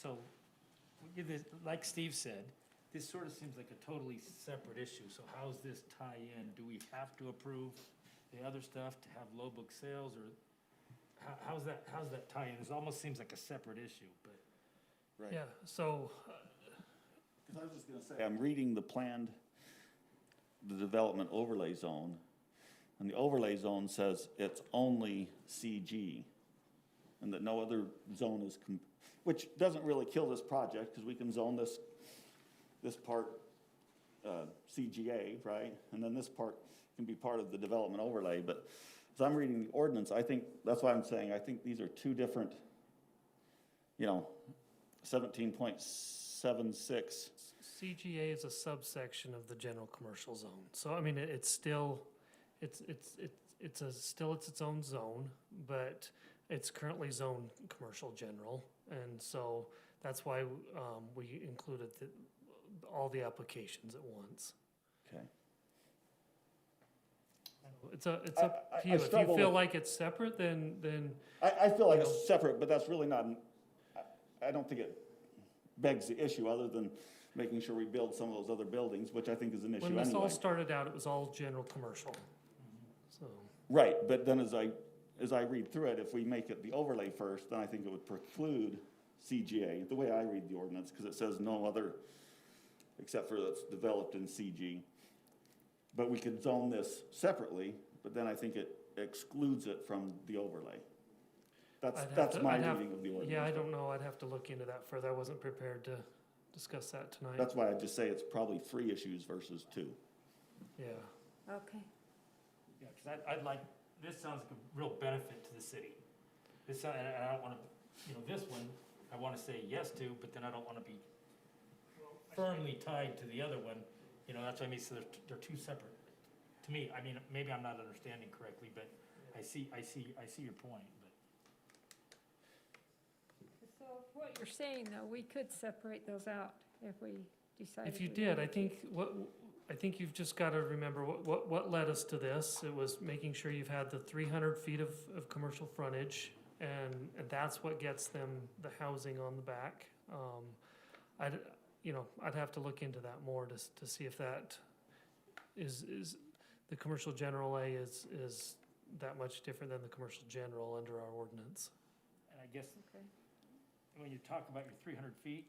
like Steve said, this sort of seems like a totally separate issue. So how's this tie in? Do we have to approve the other stuff to have low book sales, or how's that tie in? It almost seems like a separate issue, but. Right. Yeah, so, Because I was just gonna say, I'm reading the development overlay zone, and the overlay zone says it's only CG, and that no other zone is, which doesn't really kill this project, because we can zone this part CGA, right? And then this part can be part of the development overlay, but as I'm reading the ordinance, I think, that's why I'm saying, I think these are two different, 17.76. CGA is a subsection of the general commercial zone. So, I mean, it's still, it's its own zone, but it's currently zoned commercial general. And so that's why, we included all the applications at once. Okay. It's up to you. If you struggle feel with- like it's separate, then, I feel like it's separate, but that's really not, I don't think it begs the issue, other than making sure we build some of those other buildings, which I think is an issue when this all anyway. started out, it was all general commercial. So, Right, but then as I read through it, if we make it the overlay first, then I think it would preclude CGA, the way I read the ordinance, because it says no other, except for that's developed in CG. But we could zone this separately, but then I think it excludes it from the overlay. That's my reading of the ordinance. yeah, I don't know. I'd have to look into that further. I wasn't prepared to discuss that tonight. That's why I just say it's probably 3 issues versus 2. Yeah. Okay, Yeah, because I'd like, this sounds like a real benefit to the city. And I don't want to, this one, I want to say yes to, but then I don't want to be firmly tied to the other one. That's what I mean, so they're two separate. To me, I mean, maybe I'm not understanding correctly, but I see your point, but. So what you're saying, though, we could separate those out if we decided. If you we did, I wanted to. think you've just gotta remember what led us to this. It was making sure you've had the 300 feet of commercial frontage, and that's what gets them the housing on the back. I'd have to look into that more to see if that is the commercial general A is that much different than the commercial general under our ordinance. And I guess Okay. when you talk about your 300 feet,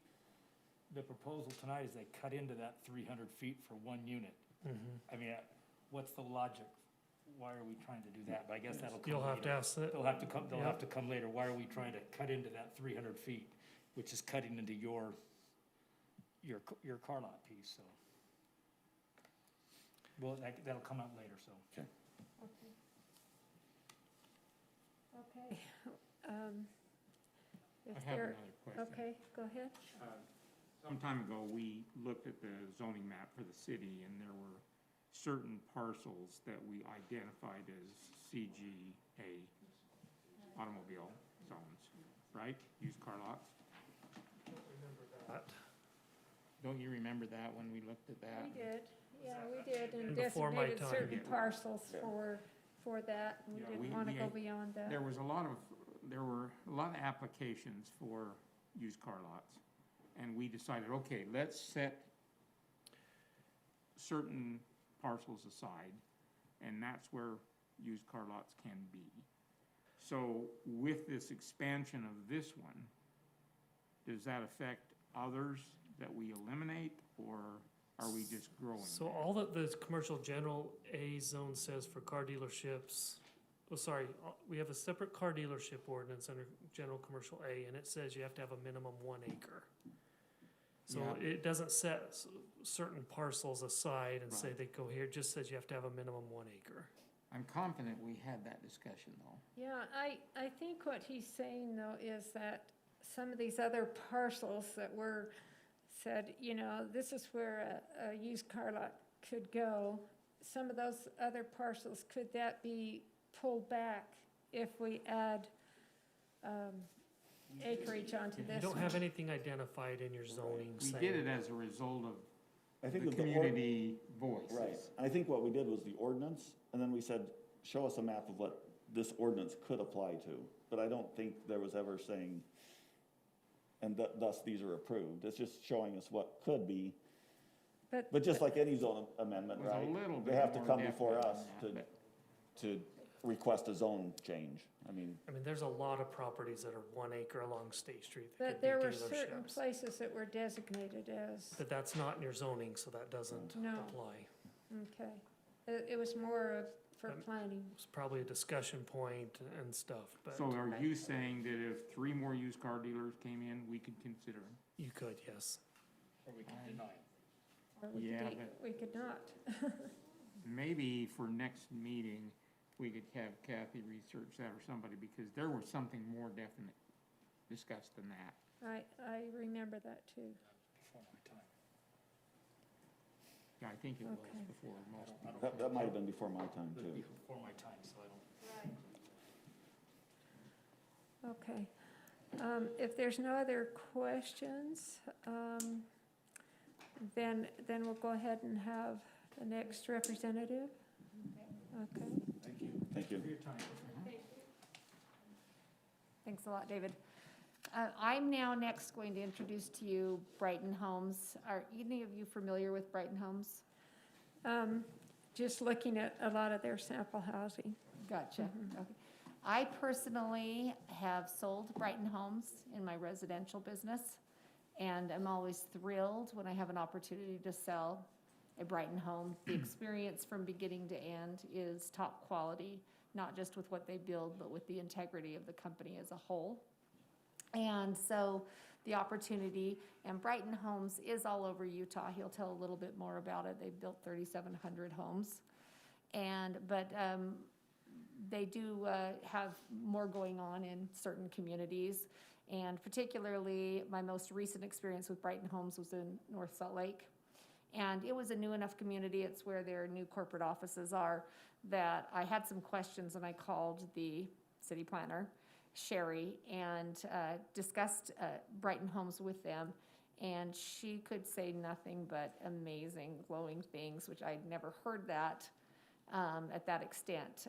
the proposal tonight is they cut into that 300 feet for one unit. I mean, what's the logic? Why are we trying to do that? But I guess that'll come You'll have to later. ask that. They'll have to come later. Why are we trying to cut into that 300 feet, which is cutting into your car lot piece, so. Well, that'll come out later, so. Okay. Okay. If I have there, another question. okay, go ahead. Some time ago, we looked at the zoning map for the city, and there were certain parcels that we identified as CGA automobile zones, right? Used car lots. Don't you remember that when we looked at that? We did, yeah, we did, and And before my designated time. certain Yeah. parcels for that. We Yeah, didn't we- want to we go had- beyond that. There were a lot of applications for used car lots. And we decided, okay, let's set certain parcels aside, and that's where used car lots can be. So with this expansion of this one, does that affect others that we eliminate, or are we just growing? So all that the commercial general A zone says for car dealerships, we have a separate car dealership ordinance under general commercial A, and it says you have to have a minimum 1 acre. So Yeah. it doesn't set certain parcels aside and say Right. they go here, it just says you have to have a minimum 1 acre. I'm confident we had that discussion, though. Yeah, I think what he's saying, though, is that some of these other parcels that were said, this is where a used car lot could go. Some of those other parcels, could that be pulled back if we add acreage onto You this don't one? have anything identified in your zoning We saying. did it as a result of I think the with the community voices. Right, and I think what we did was the ordinance, and then we said, show us a map of what this ordinance could apply to. But I don't think there was ever saying, and thus these are approved. It's just showing us what could be. But just like any zone amendment, It was a right? little They bit have to more come before definite us than that, to request a zone change. I mean, There's a lot of properties that are 1 acre along State Street that But could be there were certain dealerships. places that were designated as, But that's not in your zoning, so that doesn't No. apply. okay. It was more for planning. It's probably a discussion point and stuff, but So are you saying that if 3 more used car dealers came in, we could consider them? you could, yes. Or we can deny it. Or we could Yeah, de- but- we could not. Maybe for next meeting, we could have Kathy research that or somebody, because there was something more definite discussed than that. I remember that too. Before my time. Yeah, I think it was Okay. before most I people. don't- that might have been before my time It would be too. before my time, so I don't. Okay. If there's no other questions, then we'll go ahead and have the next representative. Okay. Thank you. For your time. Thanks a lot, David. I'm now next going to introduce to you Brighton Homes. Are any of you familiar with Brighton Homes? Just looking at a lot of their sample housing. Gotcha. Okay. I personally have sold Brighton Homes in my residential business, and I'm always thrilled when I have an opportunity to sell a Brighton home. The experience from beginning to end is top quality, not just with what they build, but with the integrity of the company as a whole. And so the opportunity, and Brighton Homes is all over Utah. He'll tell a little bit more about it. They've built 3,700 homes. But they do have more going on in certain communities. And particularly, my most recent experience with Brighton Homes was in North Salt Lake. And it was a new enough community, it's where their new corporate offices are, that I had some questions and I called the city planner. Sherry, and discussed Brighton Homes with them. And she could say nothing but amazing, glowing things, which I'd never heard that at that extent.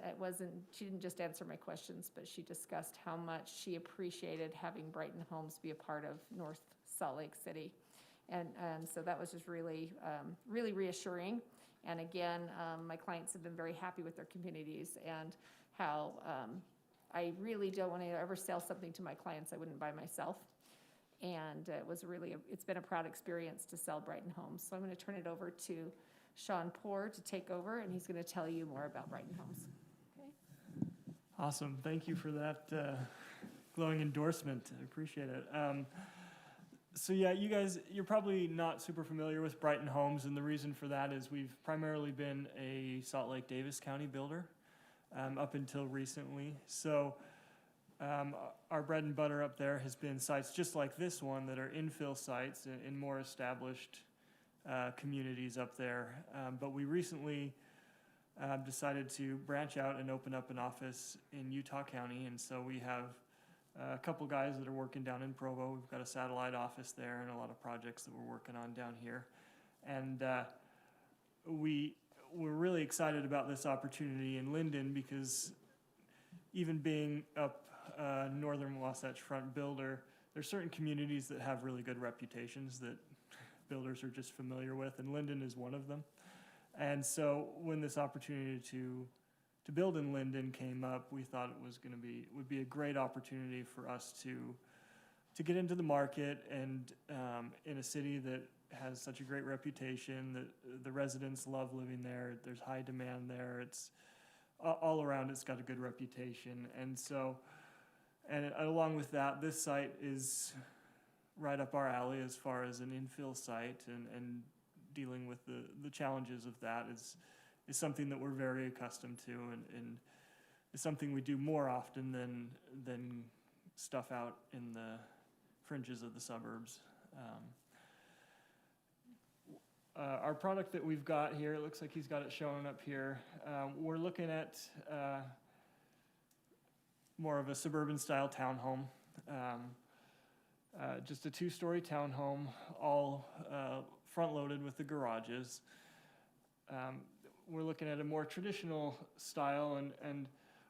She didn't just answer my questions, but she discussed how much she appreciated having Brighton Homes be a part of North Salt Lake City. And so that was just really, really reassuring. And again, my clients have been very happy with their communities, and how I really don't want to ever sell something to my clients I wouldn't buy myself. And it's been a proud experience to sell Brighton Homes. So I'm going to turn it over to Sean Poor to take over, and he's going to tell you more about Brighton Homes. Okay? Awesome. Thank you for that glowing endorsement. I appreciate it. So yeah, you guys, you're probably not super familiar with Brighton Homes, and the reason for that is we've primarily been a Salt Lake Davis County builder up until recently. So our bread and butter up there has been sites just like this one that are infill sites in more established communities up there. But we recently decided to branch out and open up an office in Utah County, and so we have a couple guys that are working down in Provo. We've got a satellite office there and a lot of projects that we're working on down here. And we're really excited about this opportunity in Lindon, because even being up northern Wasatch Front builder, there's certain communities that have really good reputations that builders are just familiar with, and Lindon is one of them. And so when this opportunity to build in Lindon came up, we thought would be a great opportunity for us to get into the market, and in a city that has such a great reputation, that the residents love living there. There's high demand there. It's all around, it's got a good reputation. And so, and along with that, this site is right up our alley as far as an infill site, and dealing with the challenges of that is something that we're very accustomed to, and is something we do more often than stuff out in the fringes of the suburbs. Our product that we've got here, it looks like he's got it showing up here. We're looking at more of a suburban style townhome. Just a 2-story townhome, all front-loaded with the garages. We're looking at a more traditional style, and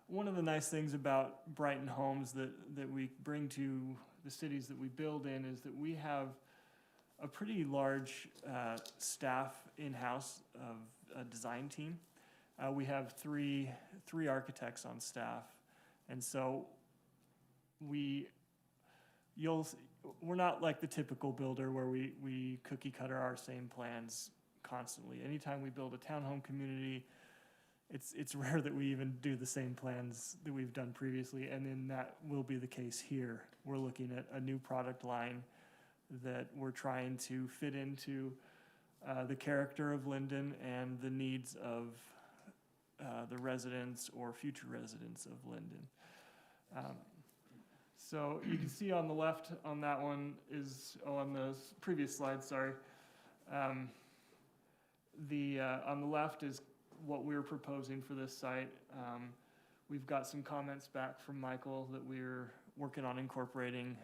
one of the nice things about Brighton Homes that we bring to the cities that we build in is that we have a pretty large staff in-house of a design team. We have three architects on staff, and so we're not like the typical builder where we cookie cutter our same plans constantly. Anytime we build a townhome community, it's rare that we even do the same plans that we've done previously, and then that will be the case here. We're looking at a new product line that we're trying to fit into the character of Lindon and the needs of the residents or future residents of Lindon. So you can see on the left on that one is, on the previous slide, sorry. On the left is what we're proposing for this site. We've got some comments back from Michael that we're working on incorporating.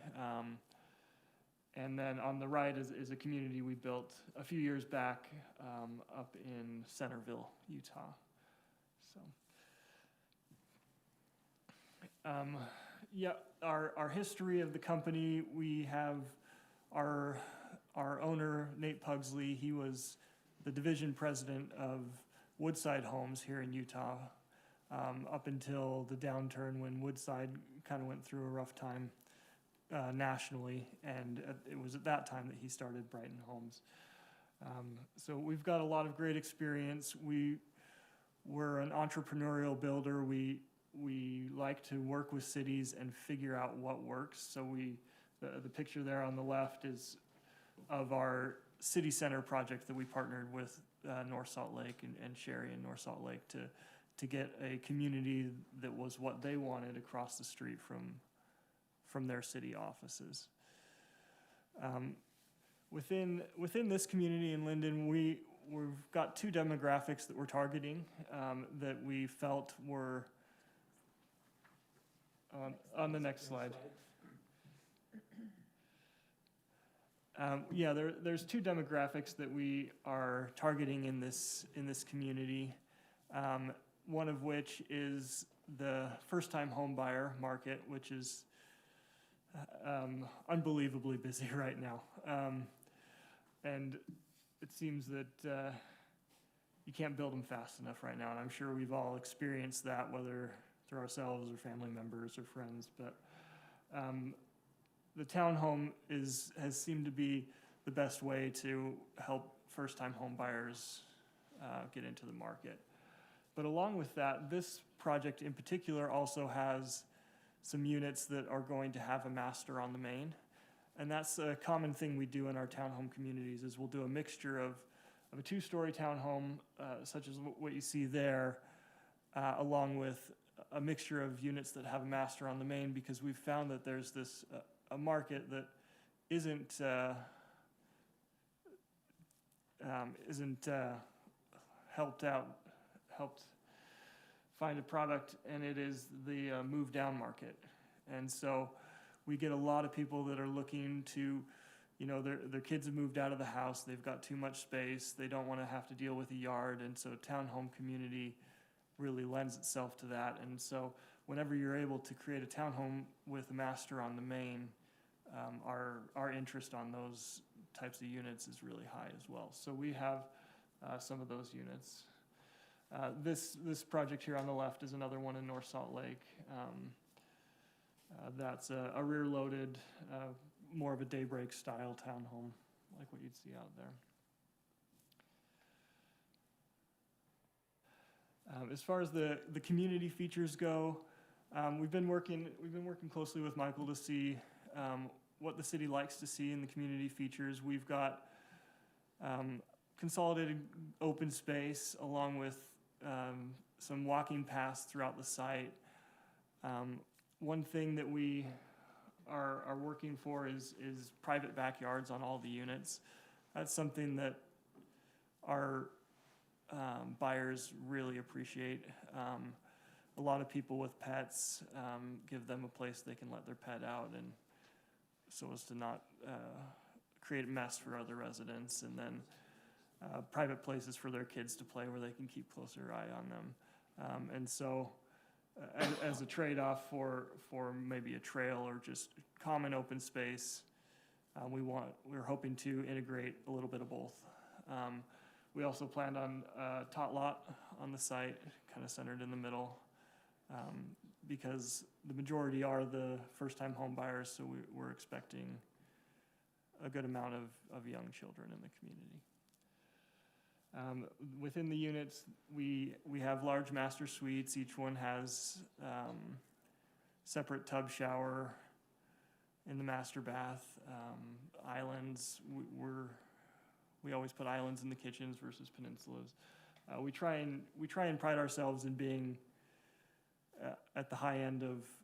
And then on the right is a community we built a few years back up in Centerville, Utah. So, yeah, our history of the company, we have our owner, Nate Pugsley. He was the division president of Woodside Homes here in Utah up until the downturn when Woodside kind of went through a rough time nationally, and it was at that time that he started Brighton Homes. So we've got a lot of great experience. We're an entrepreneurial builder. We like to work with cities and figure out what works. So the picture there on the left is of our city center project that we partnered with North Salt Lake and Sherry in North Salt Lake to get a community that was what they wanted across the street from their city offices. Within this community in Lindon, we've got 2 demographics that we're targeting that we felt were On the next slide. Yeah, there's two demographics that we are targeting in this community. One of which is the first-time home buyer market, which is unbelievably busy right now. And it seems that you can't build them fast enough right now, and I'm sure we've all experienced that, whether through ourselves or family members or friends. But the townhome has seemed to be the best way to help first-time home buyers get into the market. But along with that, this project in particular also has some units that are going to have a master on the main. And that's a common thing we do in our townhome communities, is we'll do a mixture of a two-story townhome, such as what you see there, along with a mixture of units that have a master on the main, because we've found that there's this a market that isn't helped find a product, and it is the move down market. And so we get a lot of people that are looking to, their kids have moved out of the house, they've got too much space, they don't want to have to deal with a yard, and so townhome community really lends itself to that. And so whenever you're able to create a townhome with a master on the main, our interest on those types of units is really high as well. So we have some of those units. This project here on the left is another one in North Salt Lake. That's a rear-loaded, more of a daybreak style townhome, like what you'd see out there. As far as the community features go, we've been working closely with Michael to see what the city likes to see in the community features. We've got consolidated open space along with some walking paths throughout the site. One thing that we are working for is private backyards on all the units. That's something that our buyers really appreciate. A lot of people with pets give them a place they can let their pet out, and so as to not create a mess for other residents, and then private places for their kids to play where they can keep closer eye on them. And so as a trade-off for maybe a trail or just common open space, we're hoping to integrate a little bit of both. We also planned on a tot lot on the site, kind of centered in the middle, because the majority are the first-time home buyers, so we're expecting a good amount of young children in the community. Within the units, we have large master suites. Each one has separate tub shower in the master bath, islands. We always put islands in the kitchens versus peninsulas. We try and pride ourselves in being at the high end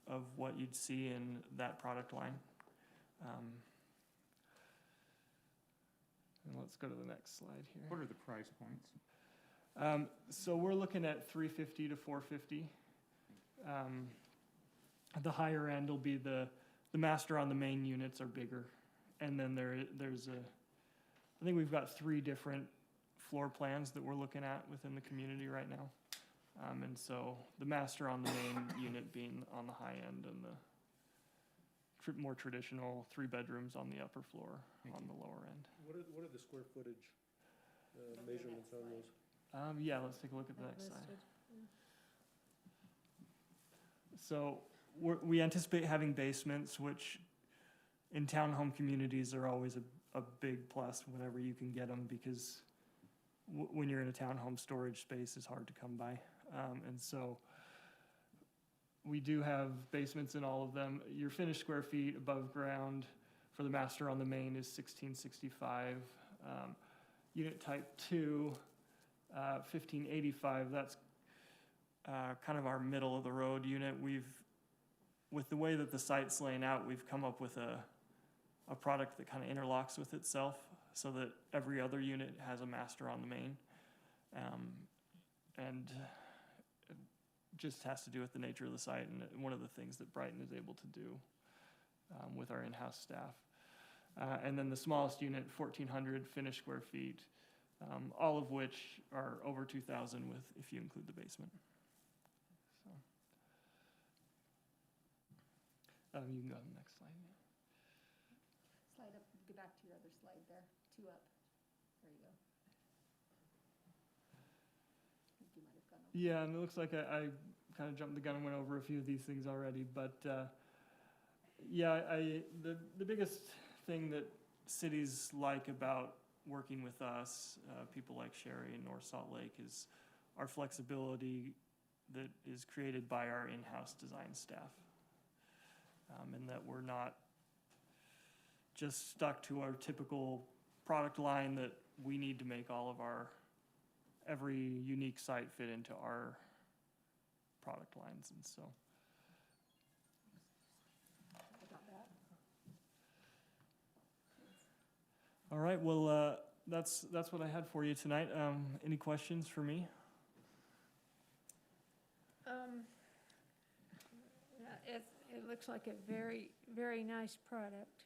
of what you'd see in that product line. And let's go to the next slide here. What are the price points? So we're looking at $350 to $450. The higher end will be the master on the main units are bigger, and then there's I think we've got 3 different floor plans that we're looking at within the community right now. And so the master on the main unit being on the high end, and the more traditional 3 bedrooms on the upper floor on the lower end. What are the square footage measurements on those? Yeah, let's take a look at the next slide. So we anticipate having basements, which in townhome communities are always a big plus whenever you can get them, because when you're in a townhome, storage space is hard to come by. And so we do have basements in all of them. Your finished square feet above ground for the master on the main is 1665. Unit type 2, 1585, that's kind of our middle of the road unit. With the way that the site's laying out, we've come up with a product that kind of interlocks with itself, so that every other unit has a master on the main. And just has to do with the nature of the site and one of the things that Brighton is able to do with our in-house staff. And then the smallest unit, 1,400 finished square feet, all of which are over 2,000 with, if you include the basement. So, you can go to the next slide. Yeah. Slide up, go back to your other slide there, 2 up. There you go. I think you might have gone over. Yeah, and it looks like I kind of jumped the gun and went over a few of these things already, but yeah, the biggest thing that cities like about working with us, people like Sherry and North Salt Lake, is our flexibility that is created by our in-house design staff. And that we're not just stuck to our typical product line that we need to make all of every unique site fit into our product lines, and so. All right, well, that's what I had for you tonight. Any questions for me? It looks like a very, very nice product.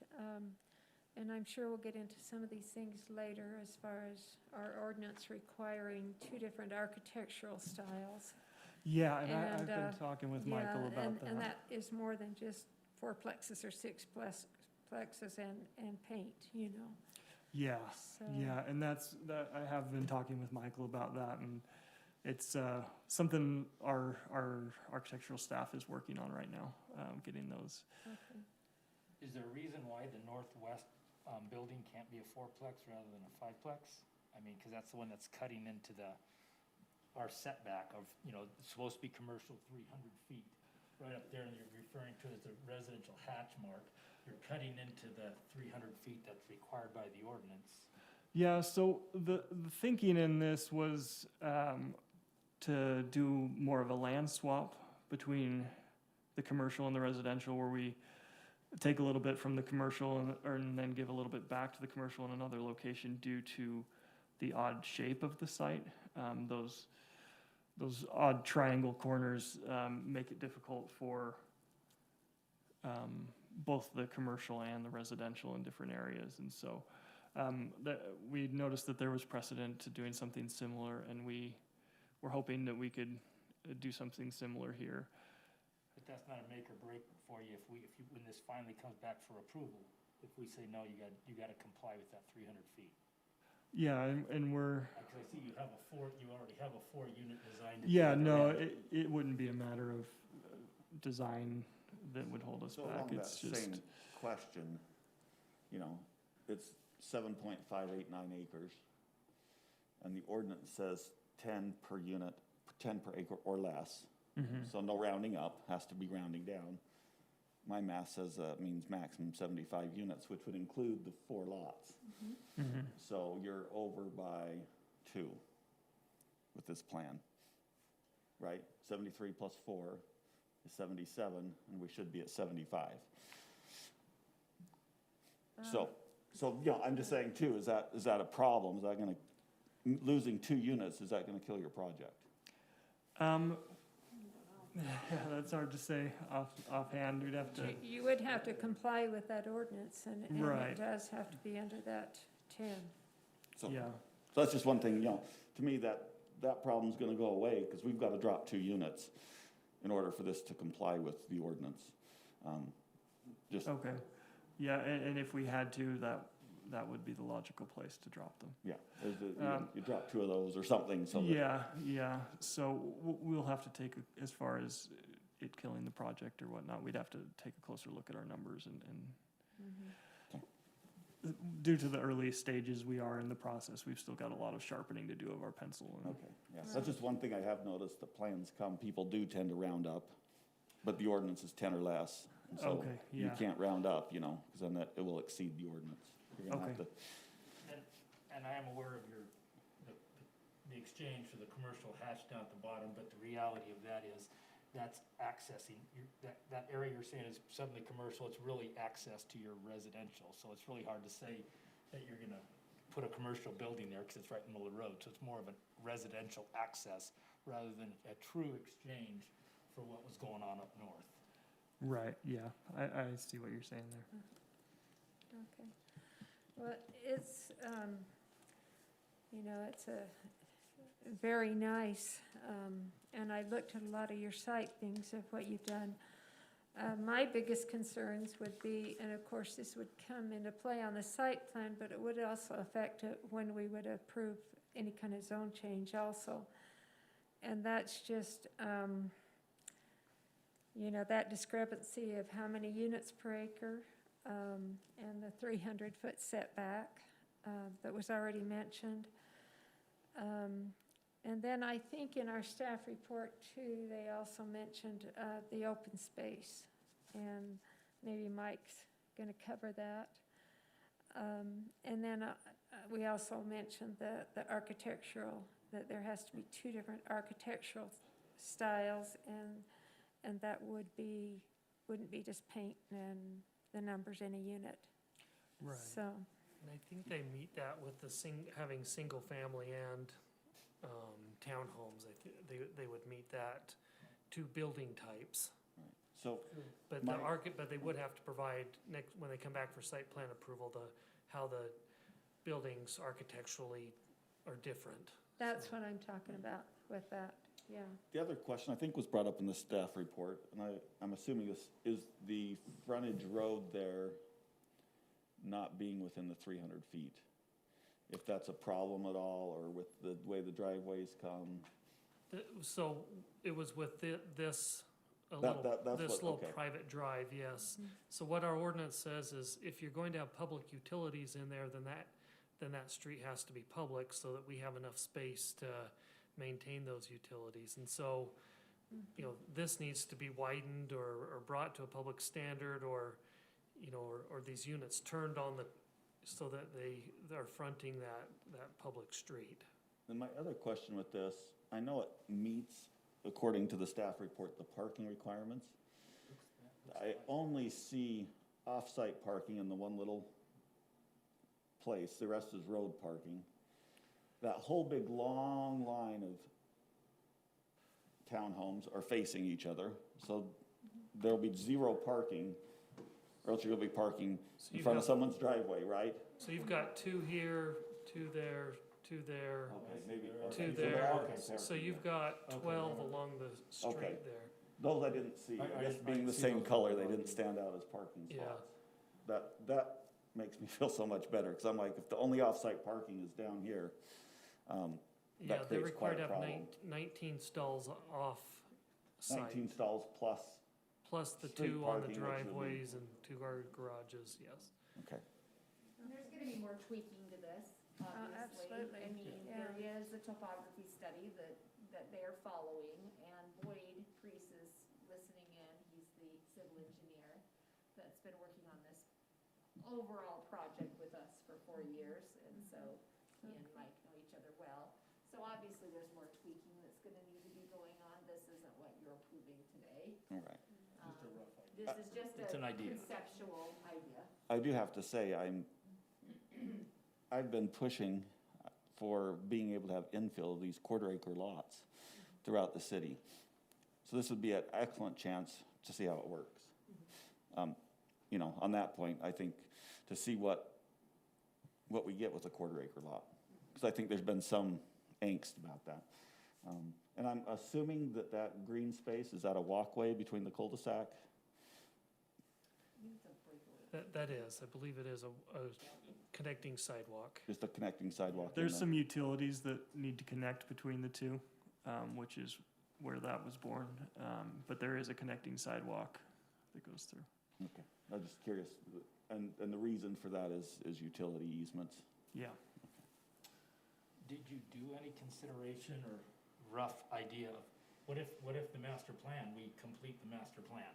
And I'm sure we'll get into some of these things later as far as our ordinance requiring 2 different architectural styles. Yeah, and I've And, been talking with Michael about that. And that is more than just 4 plexus or 6 plexus and paint, you know. Yeah, So- yeah, and that I have been talking with Michael about that, and it's something our architectural staff is working on right now, getting those. Okay. Is there a reason why the northwest building can't be a 4-plex rather than a 5-plex? I mean, because that's the one that's cutting into our setback of, it's supposed to be commercial 300 feet. Right up there, and you're referring to as a residential hatch mark. You're cutting into the 300 feet that's required by the ordinance. Yeah, so the thinking in this was to do more of a land swap between the commercial and the residential, where we take a little bit from the commercial and then give a little bit back to the commercial in another location due to the odd shape of the site. Those odd triangle corners make it difficult for both the commercial and the residential in different areas. And so we noticed that there was precedent to doing something similar, and we were hoping that we could do something similar here. But that's not a make or break for you when this finally comes back for approval. If we say, no, you got to comply with that 300 feet. Yeah, and we're. Because I see you already have a 4-unit design. Yeah, no, it wouldn't be a matter of design that would hold us So back. along that It's just. same question, it's 7.589 acres, and the ordinance says 10 per unit, 10 per acre or less. Mhm. So no rounding up, has to be rounding down. My math says means maximum 75 units, which would include the 4 lots. Mhm. So you're over by 2 with this plan, right? 73 plus 4 is 77, and we should be at 75. So I'm just saying too, is that a problem? Is that gonna, losing 2 units, is that gonna kill your project? Yeah, that's hard to say offhand. We'd have to. You would have to comply with that ordinance, and Right. it does have to be under that 10. So Yeah. So that's just one thing, to me, that problem's gonna go away, because we've gotta drop 2 units in order for this to comply with the ordinance. Okay. Yeah, and if we had to, that would be the logical place to drop them. Yeah, you drop 2 of those or something, so that. Yeah. So we'll have to take, as far as it killing the project or whatnot, we'd have to take a closer look at our numbers and due to the early stages we are in the process, we've still got a lot of sharpening to do of our pencil. Okay, yeah, that's just one thing I have noticed, the plans come, people do tend to round up, but the ordinance is 10 or less. And so Okay, you yeah. can't round up, because then it will exceed the ordinance. You're gonna have Okay. to. And I am aware of the exchange for the commercial hatch down at the bottom, but the reality of that is, that's accessing, that area you're saying is suddenly commercial, it's really access to your residential. So it's really hard to say that you're gonna put a commercial building there, because it's right in the middle of the road. So it's more of a residential access rather than a true exchange for what was going on up north. Right, yeah, I see what you're saying there. Okay. Well, it's, you know, it's a very nice, and I looked at a lot of your site things of what you've done. My biggest concerns would be, and of course this would come into play on the site plan, but it would also affect it when we would approve any kind of zone change also. And that's just, you know, that discrepancy of how many units per acre, and the 300-foot setback that was already mentioned. And then I think in our staff report too, they also mentioned the open space, and maybe Mike's going to cover that. And then we also mentioned the architectural, that there has to be 2 different architectural styles, and that wouldn't be just paint and the numbers in a unit. Right. So, And I think they meet that with the having single family and townhomes. They would meet that 2 building types. So, But but they would have to provide when they come back for site plan approval, how the buildings architecturally are different. that's what I'm talking about with that, yeah. the other question I think was brought up in the staff report, and I'm assuming this, is the frontage road there not being within the 300 feet? If that's a problem at all, or with the way the driveways come? So it was with this, That's what- okay. private drive, yes. So what our ordinance says is if you're going to have public utilities in there, then that street has to be public so that we have enough space to maintain those utilities. And so, you know, this needs to be widened or brought to a public standard, or, you know, or these units turned on so that they are fronting that public street. And my other question with this, I know it meets, according to the staff report, the parking requirements. I only see off-site parking in the one little place, the rest is road parking. That whole big long line of townhomes are facing each other, so there'll be 0 parking, or else you'll be parking in front of someone's driveway, right? So you've got 2 here, 2 there, 2 there, Okay, maybe. 2 okay, so there. they're all So you've got 12 along the Okay. street there. Those I didn't see, I guess being the same color, they didn't stand out as parking Yeah. spots. That makes me feel so much better, because I'm like, if the only off-site parking is down here, Yeah, that they're creates quite required to a have problem. 19 stalls off-site, 19 stalls plus, plus the street 2 on the parking, which would be- driveways and 2 garages, yes. okay. And there's gonna be more tweaking to this, obviously. absolutely, I mean, yeah. there is a topography study that they're following, and Boyd Priest is listening in. He's the civil engineer that's been working on this overall project with us for 4 years, and so he and Mike know each other well. So obviously, there's more tweaking that's gonna need to be going on. This isn't what you're approving today. All right. This is just It's an a idea. conceptual idea. I do have to say, I've been pushing for being able to have infill of these 1/4-acre lots throughout the city. So this would be an excellent chance to see how it works. You know, on that point, I think to see what we get with a 1/4-acre lot. Because I think there's been some angst about that. And I'm assuming that green space, is that a walkway between the cul-de-sac? That is, I believe it is a connecting sidewalk. Just a connecting sidewalk? There's in some utilities that need to connect between the 2, which is where that was born. But there is a connecting sidewalk that goes through. Okay, I was just curious, and the reason for that is utility easements? Yeah. Did you do any consideration or rough idea of, what if the master plan, we complete the master plan?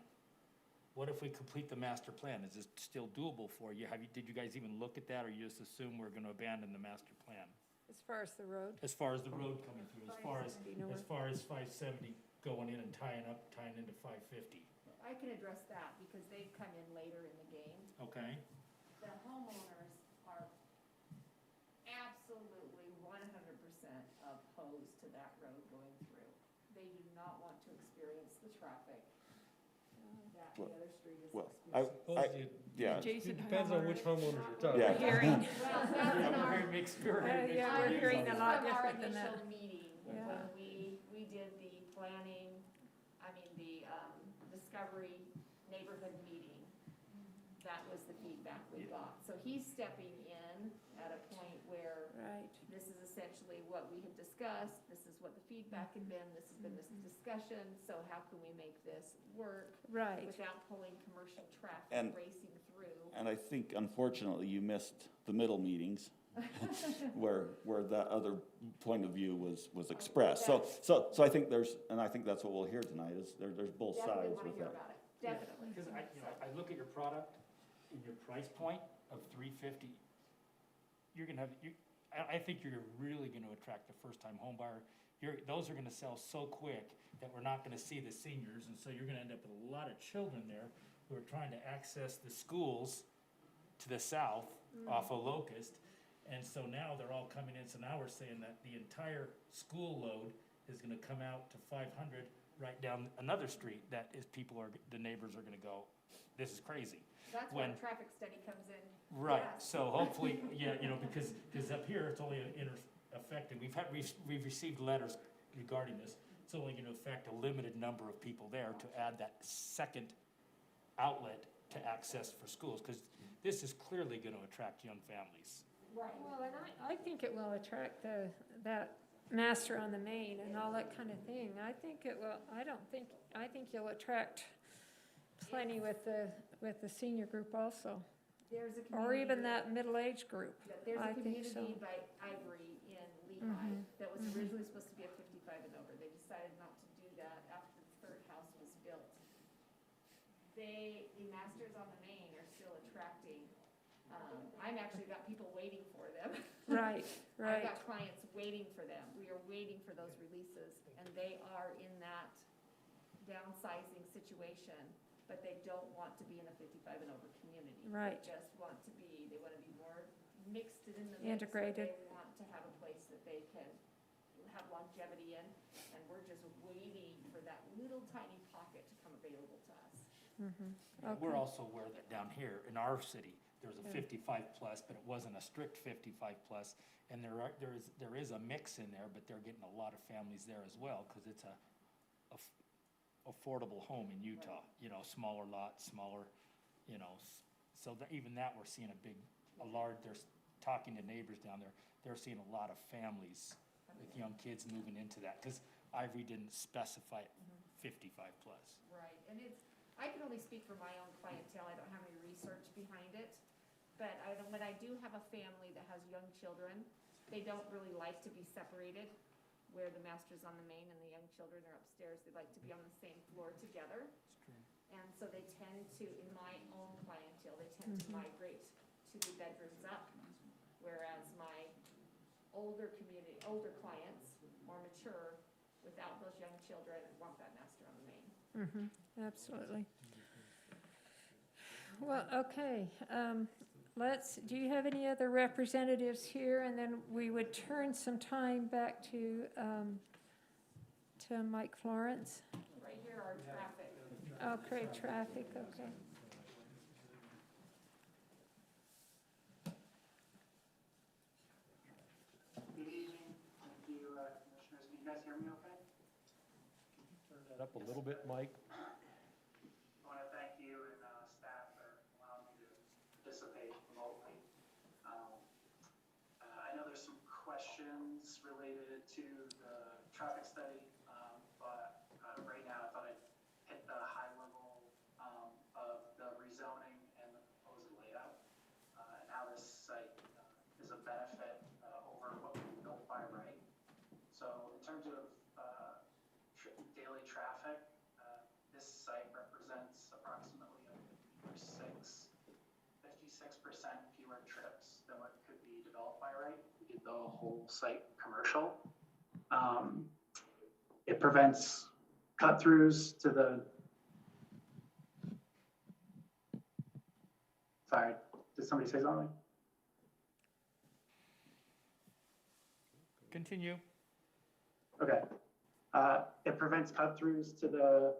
What if we complete the master plan? Is it still doable for you? Did you guys even look at that, or you just assume we're gonna abandon the master plan? As far as the road? As far as the road coming through, as far as 570 going in and tying into 550, I can address that because they've come in later in the game. okay? The homeowners are absolutely 100% opposed to that road going through. not want to experience the traffic that the Well- other street is well, experiencing. yeah, Adjacent Depends on which homeowners. homeowners you're talking Yeah. about. Hearing, Well, that's in our, Very mixed, very yeah, we're mixed hearing a lot from our different than that. initial meeting, Yeah. when we did the planning, the Discovery Neighborhood meeting, that was the feedback we got. So he's stepping in at a point where Right, this is essentially what we had discussed, this is what the feedback had been, this has been this discussion, so how can we make this work right. without pulling commercial traffic And- racing through? and I think unfortunately you missed the middle meetings where that other point of view was expressed. So I think I think that's what we'll hear tonight, is there's both Definitely sides wanna with hear that. about it, definitely. Because I look at your product and your price point of $350, you're gonna have, I think you're really gonna attract the first-time home buyer. Those are gonna sell so quick that we're not gonna see the seniors, and so you're gonna end up with a lot of children there who are trying to access the schools to the south off of Locust. And so now they're all coming in, so now we're saying that the entire school load is gonna come out to 500 right down another street, that is, the neighbors are gonna go, this is crazy. That's where when- the traffic study comes in. Right, Yes. so hopefully, yeah, because up here, it's only affected, we've received letters regarding this. It's only gonna affect a limited number of people there to add that second outlet to access for schools, because this is clearly gonna attract young families. Right. Well, and I think it will attract that master on the main and all that kind of thing. I think it will, I think you'll attract plenty with the senior group also, There's a or community. even that middle-aged group. There's I a think so. community by Ivory in Lehigh that was originally supposed to be a 55 and over. They decided not to do that after the third house was built. The masters on the main are still attracting, I'm actually got people waiting for them. Right, I've right, got clients waiting for them. We are waiting for those releases, and they are in that downsizing situation, but they don't want to be in a 55 and over community. Right. They just want to be, they want to be more mixed in the mix. but Integrated. They want to have a place that they can have longevity in, and we're just waiting for that little tiny pocket to come available to us. We're also aware that down here in our city, there's a 55 plus, but it wasn't a strict 55 plus. And there is a mix in there, but they're getting a lot of families there as well, because it's a affordable home in Utah, smaller lots, smaller, so that, even that, we're seeing they're talking to neighbors down there, they're seeing a lot of families with young kids moving into that, because Ivory didn't specify it 55 plus. Right, and I can only speak for my own clientele, I don't have any research behind it, but when I do have a family that has young children, they don't really like to be separated, where the master's on the main and the young children are upstairs, they like to be on the same floor together. And so they tend to, in my own clientele, they tend to migrate to the bedrooms up, whereas my older clients, more mature, without those young children, want that master on the main. absolutely. Well, okay, do you have any other representatives here? And then we would turn some time back to Mike Florence. Right here are traffic. Okay, traffic, okay. Good evening, thank you, Commissioners. Can you guys hear me okay? Turn that up a little bit, Mike. I want to thank you and staff for allowing me to participate remotely. I know there's some questions related to the traffic study, but right now I thought I'd hit the high level of the rezoning and the proposed layout, and how this site is a benefit over what we built by right. So in terms of daily traffic, this site represents approximately a 56% fewer trips than what could be developed by right. We did the whole site commercial. It prevents cut-throughs to the... Sorry, did somebody say something? Continue. Okay. It prevents cut-throughs to the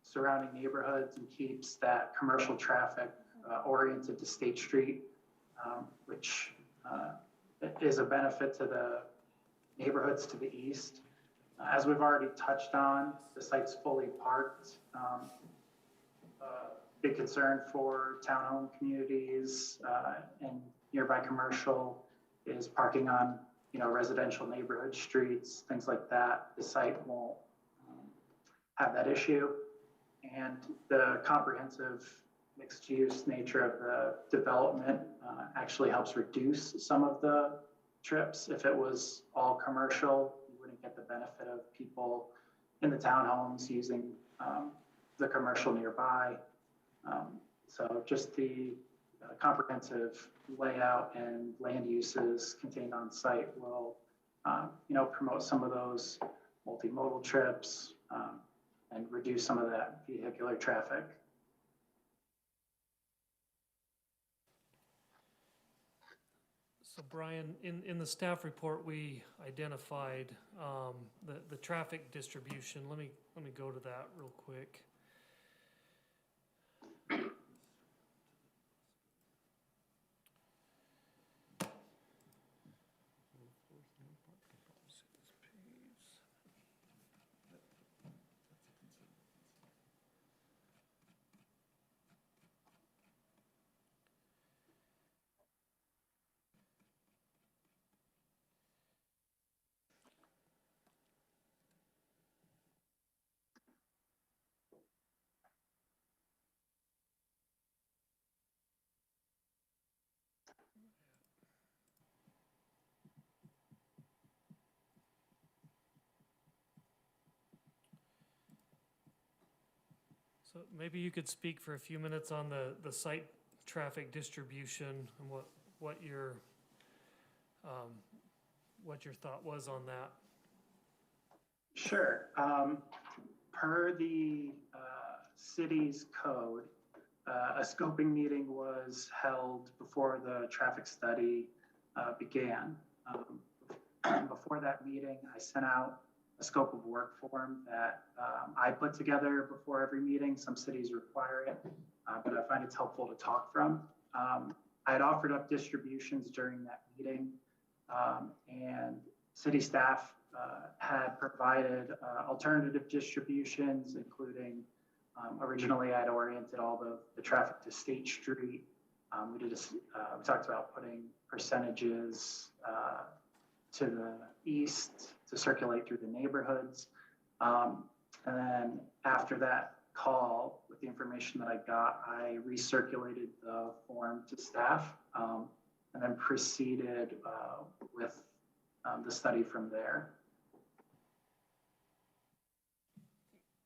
surrounding neighborhoods and keeps that commercial traffic oriented to State Street, which is a benefit to the neighborhoods to the east. As we've already touched on, the site's fully parked. Big concern for townhome communities and nearby commercial is parking on, residential neighborhood streets, things like that. The site won't have that issue. And the comprehensive mixed-use nature of the development actually helps reduce some of the trips. If it was all commercial, you wouldn't get the benefit of people in the townhomes using the commercial nearby. So just the comprehensive layout and land uses contained on site will, promote some of those multimodal trips and reduce some of that vehicular traffic. So Brian, in the staff report, we identified the traffic distribution. Let me go to that real quick. So maybe you could speak for a few minutes on the site traffic distribution and what your thought was on that. Sure. Per the city's code, a scoping meeting was held before the traffic study began. Before that meeting, I sent out a scope of work form that I put together before every meeting. Some cities require it, but I find it's helpful to talk from. I had offered up distributions during that meeting, and city staff had provided alternative distributions, including originally I'd oriented all the traffic to State Street. We talked about putting percentages to the east to circulate through the neighborhoods. And then after that call, with the information that I got, I recirculated the form to staff and then proceeded with the study from there.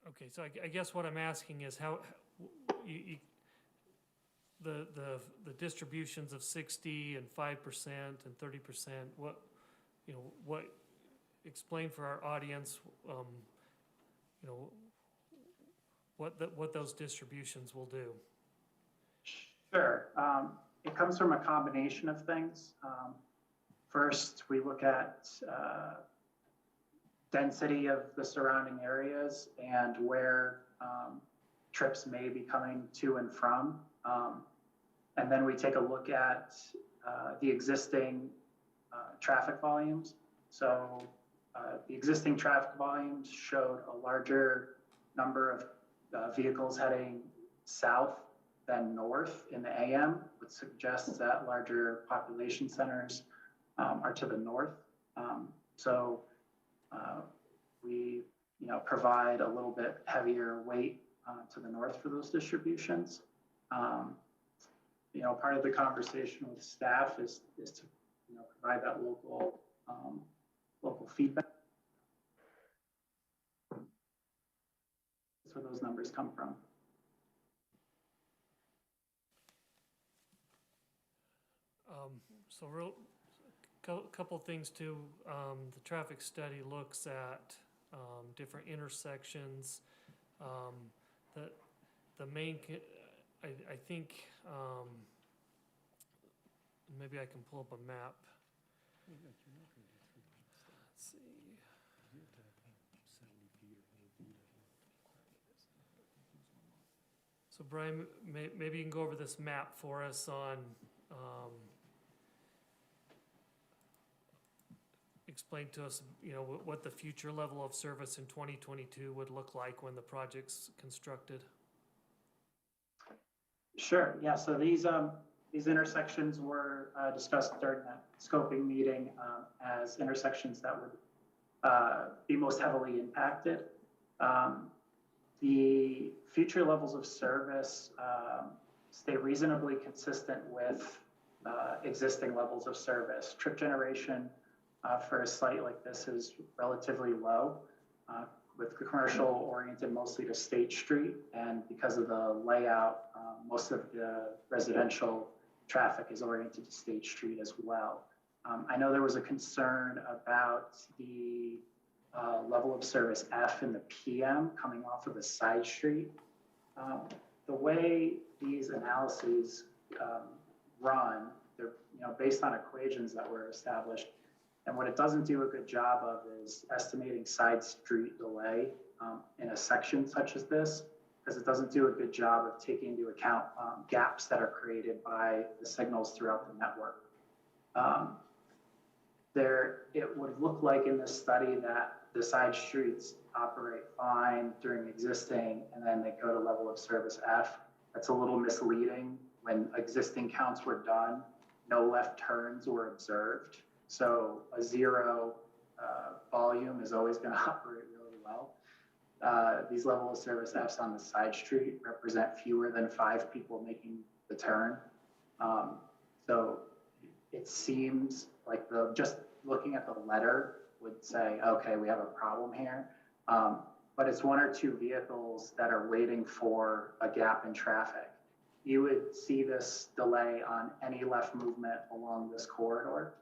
Okay, so I guess what I'm asking is how the distributions of 60 and 5% and 30%, what explain for our audience, what those distributions will do. Sure. It comes from a combination of things. First, we look at density of the surrounding areas and where trips may be coming to and from. And then we take a look at the existing traffic volumes. So the existing traffic volumes showed a larger number of vehicles heading south than north in the AM, which suggests that larger population centers are to the north. So we provide a little bit heavier weight to the north for those distributions. Part of the conversation with staff is to provide that local feedback. That's where those numbers come from. So couple things too. The traffic study looks at different intersections. The main, I think, maybe I can pull up a map. Let's see. So Brian, maybe you can go over this map for us on, explain to us, you know, what the future level of service in 2022 would look like when the project's constructed. Sure, yeah, so these intersections were discussed during that scoping meeting as intersections that would be most heavily impacted. The future levels of service stay reasonably consistent with existing levels of service. Trip generation for a site like this is relatively low, with the commercial oriented mostly to State Street, and because of the layout, most of the residential traffic is oriented to State Street as well. I know there was a concern about the level of service F in the PM coming off of the side street. The way these analyses run, they're based on equations that were established, and what it doesn't do a good job of is estimating side street delay in a section such as this, because it doesn't do a good job of taking into account gaps that are created by the signals throughout the network. It would look like in this study that the side streets operate fine during existing, and then they go to level of service F. That's a little misleading. When existing counts were done, no left turns were observed. So a zero volume is always going to operate really well. These level of service Fs on the side street represent fewer than 5 people making the turn. So it seems like just looking at the letter would say, okay, we have a problem here. But it's 1 or 2 vehicles that are waiting for a gap in traffic. You would see this delay on any left movement along this corridor,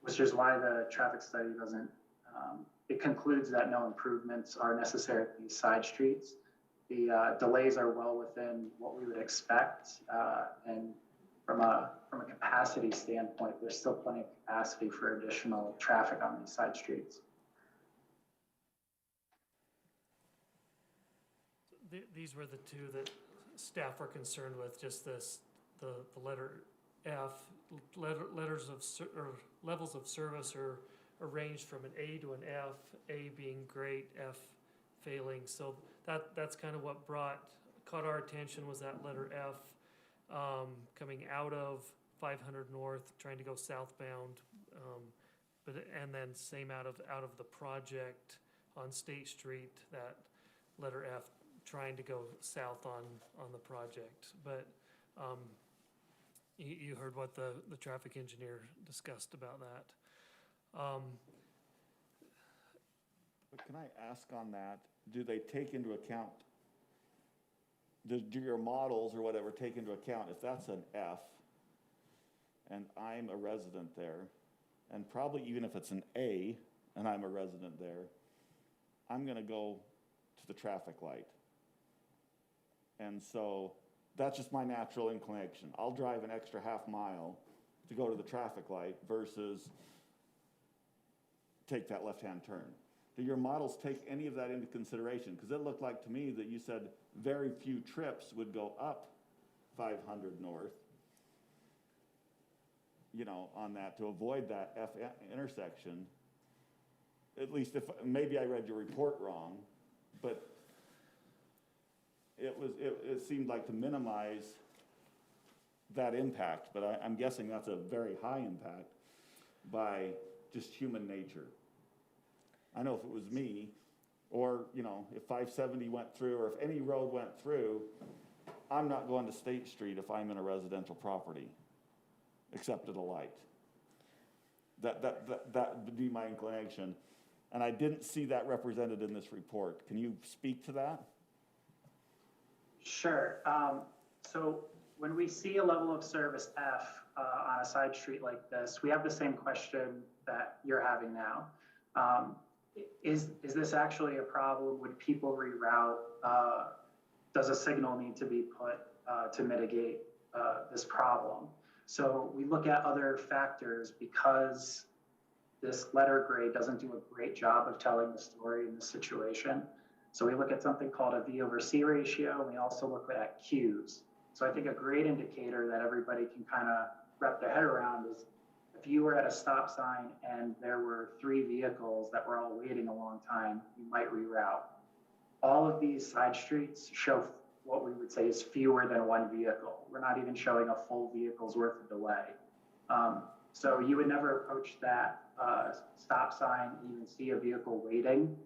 which is why the traffic study doesn't, it concludes that no improvements are necessary at these side streets. The delays are well within what we would expect, and from a capacity standpoint, there's still plenty of capacity for additional traffic on these side streets. These were the two that staff were concerned with, just this, the letter F, levels of service are ranged from an A to an F, A being great, F failing. So that's kind of what caught our attention, was that letter F coming out of 500 North, trying to go southbound, and then same out of the project on State Street, that letter F trying to go south on the project. But you heard what the traffic engineer discussed about that. But can I ask on that, do they take into account, do your models or whatever take into account if that's an F and I'm a resident there, and probably even if it's an A and I'm a resident there, I'm going to go to the traffic light. And so that's just my natural inclination. I'll drive an extra half mile to go to the traffic light versus take that left-hand turn. Do your models take any of that into consideration? Because it looked like to me that you said very few trips would go up 500 North, on that to avoid that F intersection. At least maybe I read your report wrong, but it seemed like to minimize that impact, but I'm guessing that's a very high impact by just human nature. I know if it was me, or if 570 went through, or if any road went through, I'm not going to State Street if I'm in a residential property, except at a light. That would be my inclination, and I didn't see that represented in this report. Can you speak to that? Sure. So when we see a level of service F on a side street like this, we have the same question that you're having now. Is this actually a problem? Would people reroute? Does a signal need to be put to mitigate this problem? So we look at other factors, because this letter grade doesn't do a great job of telling the story in this situation. So we look at something called a V over C ratio, and we also look at queues. So I think a great indicator that everybody can kind of wrap their head around is if you were at a stop sign and there were 3 vehicles that were all waiting a long time, you might reroute. All of these side streets show what we would say is fewer than 1 vehicle. We're not even showing a full vehicle's worth of delay. So you would never approach that stop sign and even see a vehicle waiting.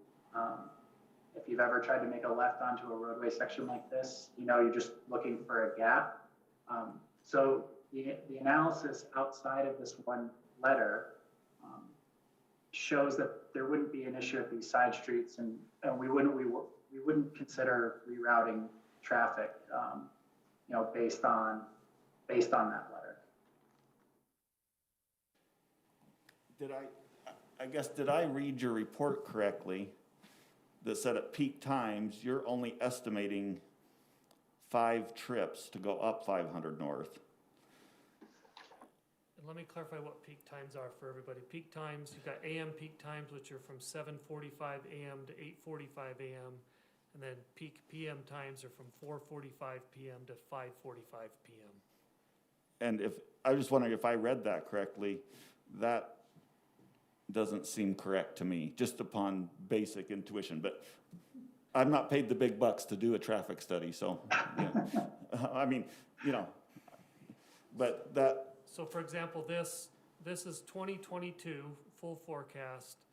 If you've ever tried to make a left onto a roadway section like this, you know, you're just looking for a gap. So the analysis outside of this one letter shows that there wouldn't be an issue at these side streets, and we wouldn't consider rerouting traffic, you know, based on that letter. Did I read your report correctly that said at peak times, you're only estimating 5 trips to go up 500 north? And let me clarify what peak times are for everybody. Peak times, you've got AM peak times, which are from 7:45 AM to 8:45 AM. And then peak PM times are from 4:45 PM to 5:45 PM. And I was just wondering if I read that correctly, that doesn't seem correct to me, just upon basic intuition. But I'm not paid the big bucks to do a traffic study, so, yeah. I mean, you know, but that. So for example, this is 2022 full forecast,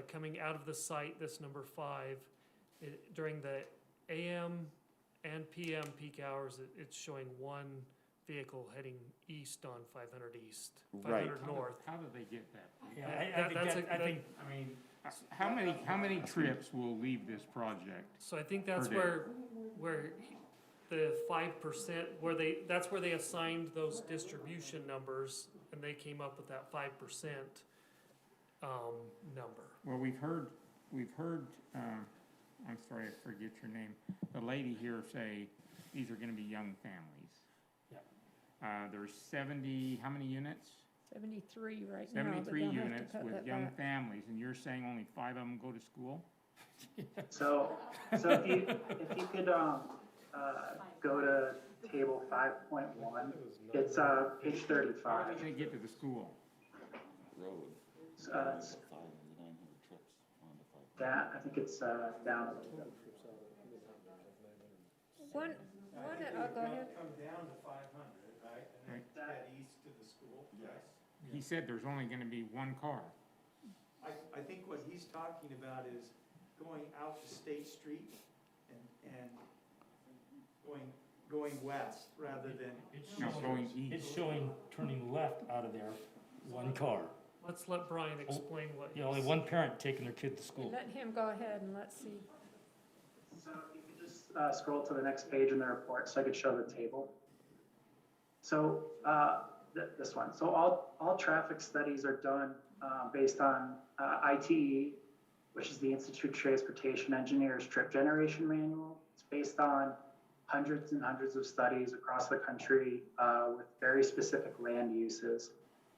coming out of the site, this number 5. During the AM and PM peak hours, it's showing 1 vehicle heading east on 500 east, 500 Right. north. How do they get that? I mean, How many trips will leave this project? So I think that's Per day. where the 5%, that's where they assigned those distribution numbers, and they came up with that 5% number. Well, we've heard, I'm sorry, I forget your name, the lady here say these are gonna be young families. There's 70, how many units? 73 right now, but 73 they'll have to units cut with that young back. families, and you're saying only 5 of them go to school? So if you could go to table 5.1, it's page 35. How do they get to the school? That, I think it's down a little bit. One, go ahead. Come down to 500, right, and then head east to the school? Yes. He said there's only gonna be 1 car. I think what he's talking about is going out to State Street and going west rather than. No, going east. it's showing turning left out of there, 1 car. Let's let Brian explain what. You know, only 1 parent taking their kid to school. Let him go ahead and let's see. So if you could just scroll to the next page in the report so I could show the table. So this one. So all traffic studies are done based on ITE, which is the Institute of Transportation Engineers Trip Generation Manual. It's based on hundreds and hundreds of studies across the country with very specific land uses.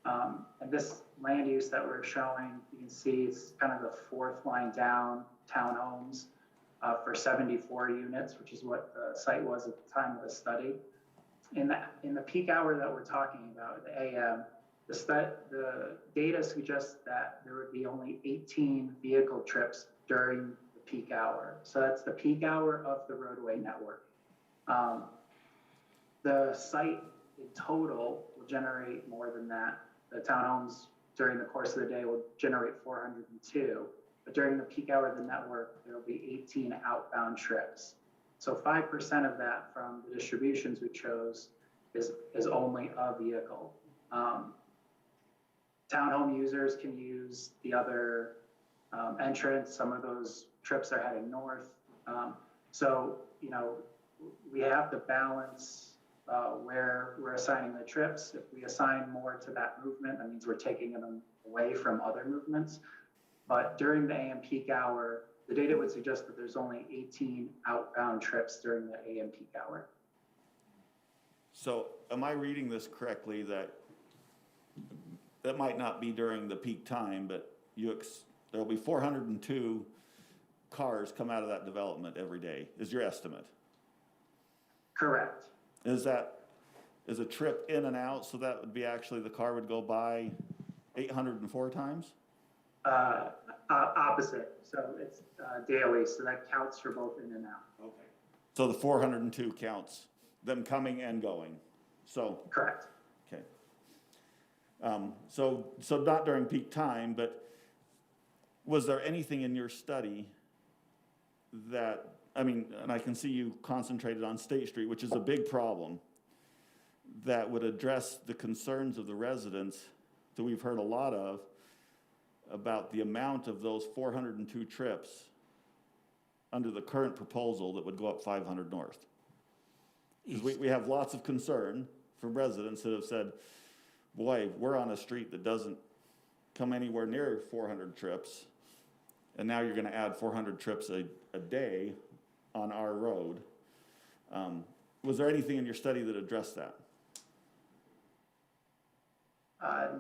And this land use that we're showing, you can see it's kind of the 4th line down, townhomes for 74 units, which is what the site was at the time of the study. In the peak hour that we're talking about, the AM, the data suggests that there would be only 18 vehicle trips during the peak hour. So that's the peak hour of the roadway network. The site in total will generate more than that. The townhomes during the course of the day will generate 402, but during the peak hour of the network, there will be 18 outbound trips. So 5% of that from the distributions we chose is only a vehicle. Townhome users can use the other entrance. Some of those trips are heading north. So, you know, we have to balance where we're assigning the trips. If we assign more to that movement, that means we're taking them away from other movements. But during the AM peak hour, the data would suggest that there's only 18 outbound trips during the AM peak hour. So am I reading this correctly that might not be during the peak time, but there'll be 402 cars come out of that development every day, is your estimate? Correct. Is a trip in and out, so that would be actually the car would go by 804 times? Opposite, so it's daily, so that counts for both in and out. Okay. So the 402 counts them coming and going, so. Correct. Okay. So not during peak time, but was there anything in your study that, I mean, and I can see you concentrated on State Street, which is a big problem, that would address the concerns of the residents that we've heard a lot of about the amount of those 402 trips under the current proposal that would go up 500 North? Because we have lots of concern from residents that have said, boy, we're on a street that doesn't come anywhere near 400 trips, and now you're gonna add 400 trips a day on our road. Was there anything in your study that addressed that?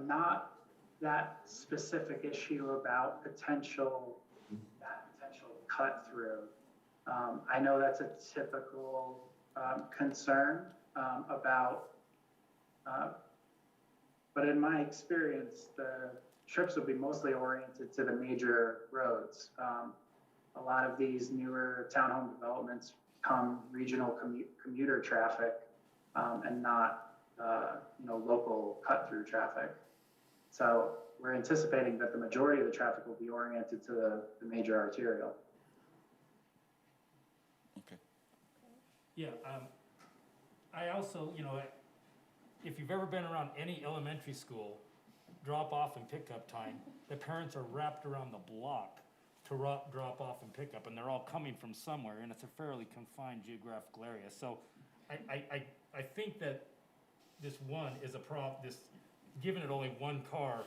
Not that specific issue about that potential cut through. I know that's a typical concern about, but in my experience, the trips will be mostly oriented to the major roads. A lot of these newer townhome developments become regional commuter traffic and not local cut-through traffic. So we're anticipating that the majority of the traffic will be oriented to the major arterial. Okay. Yeah, I also, if you've ever been around any elementary school, drop off and pickup time, the parents are wrapped around the block to drop off and pick up, and they're all coming from somewhere, and it's a fairly confined geographical area. So I think that this one is a given it only one car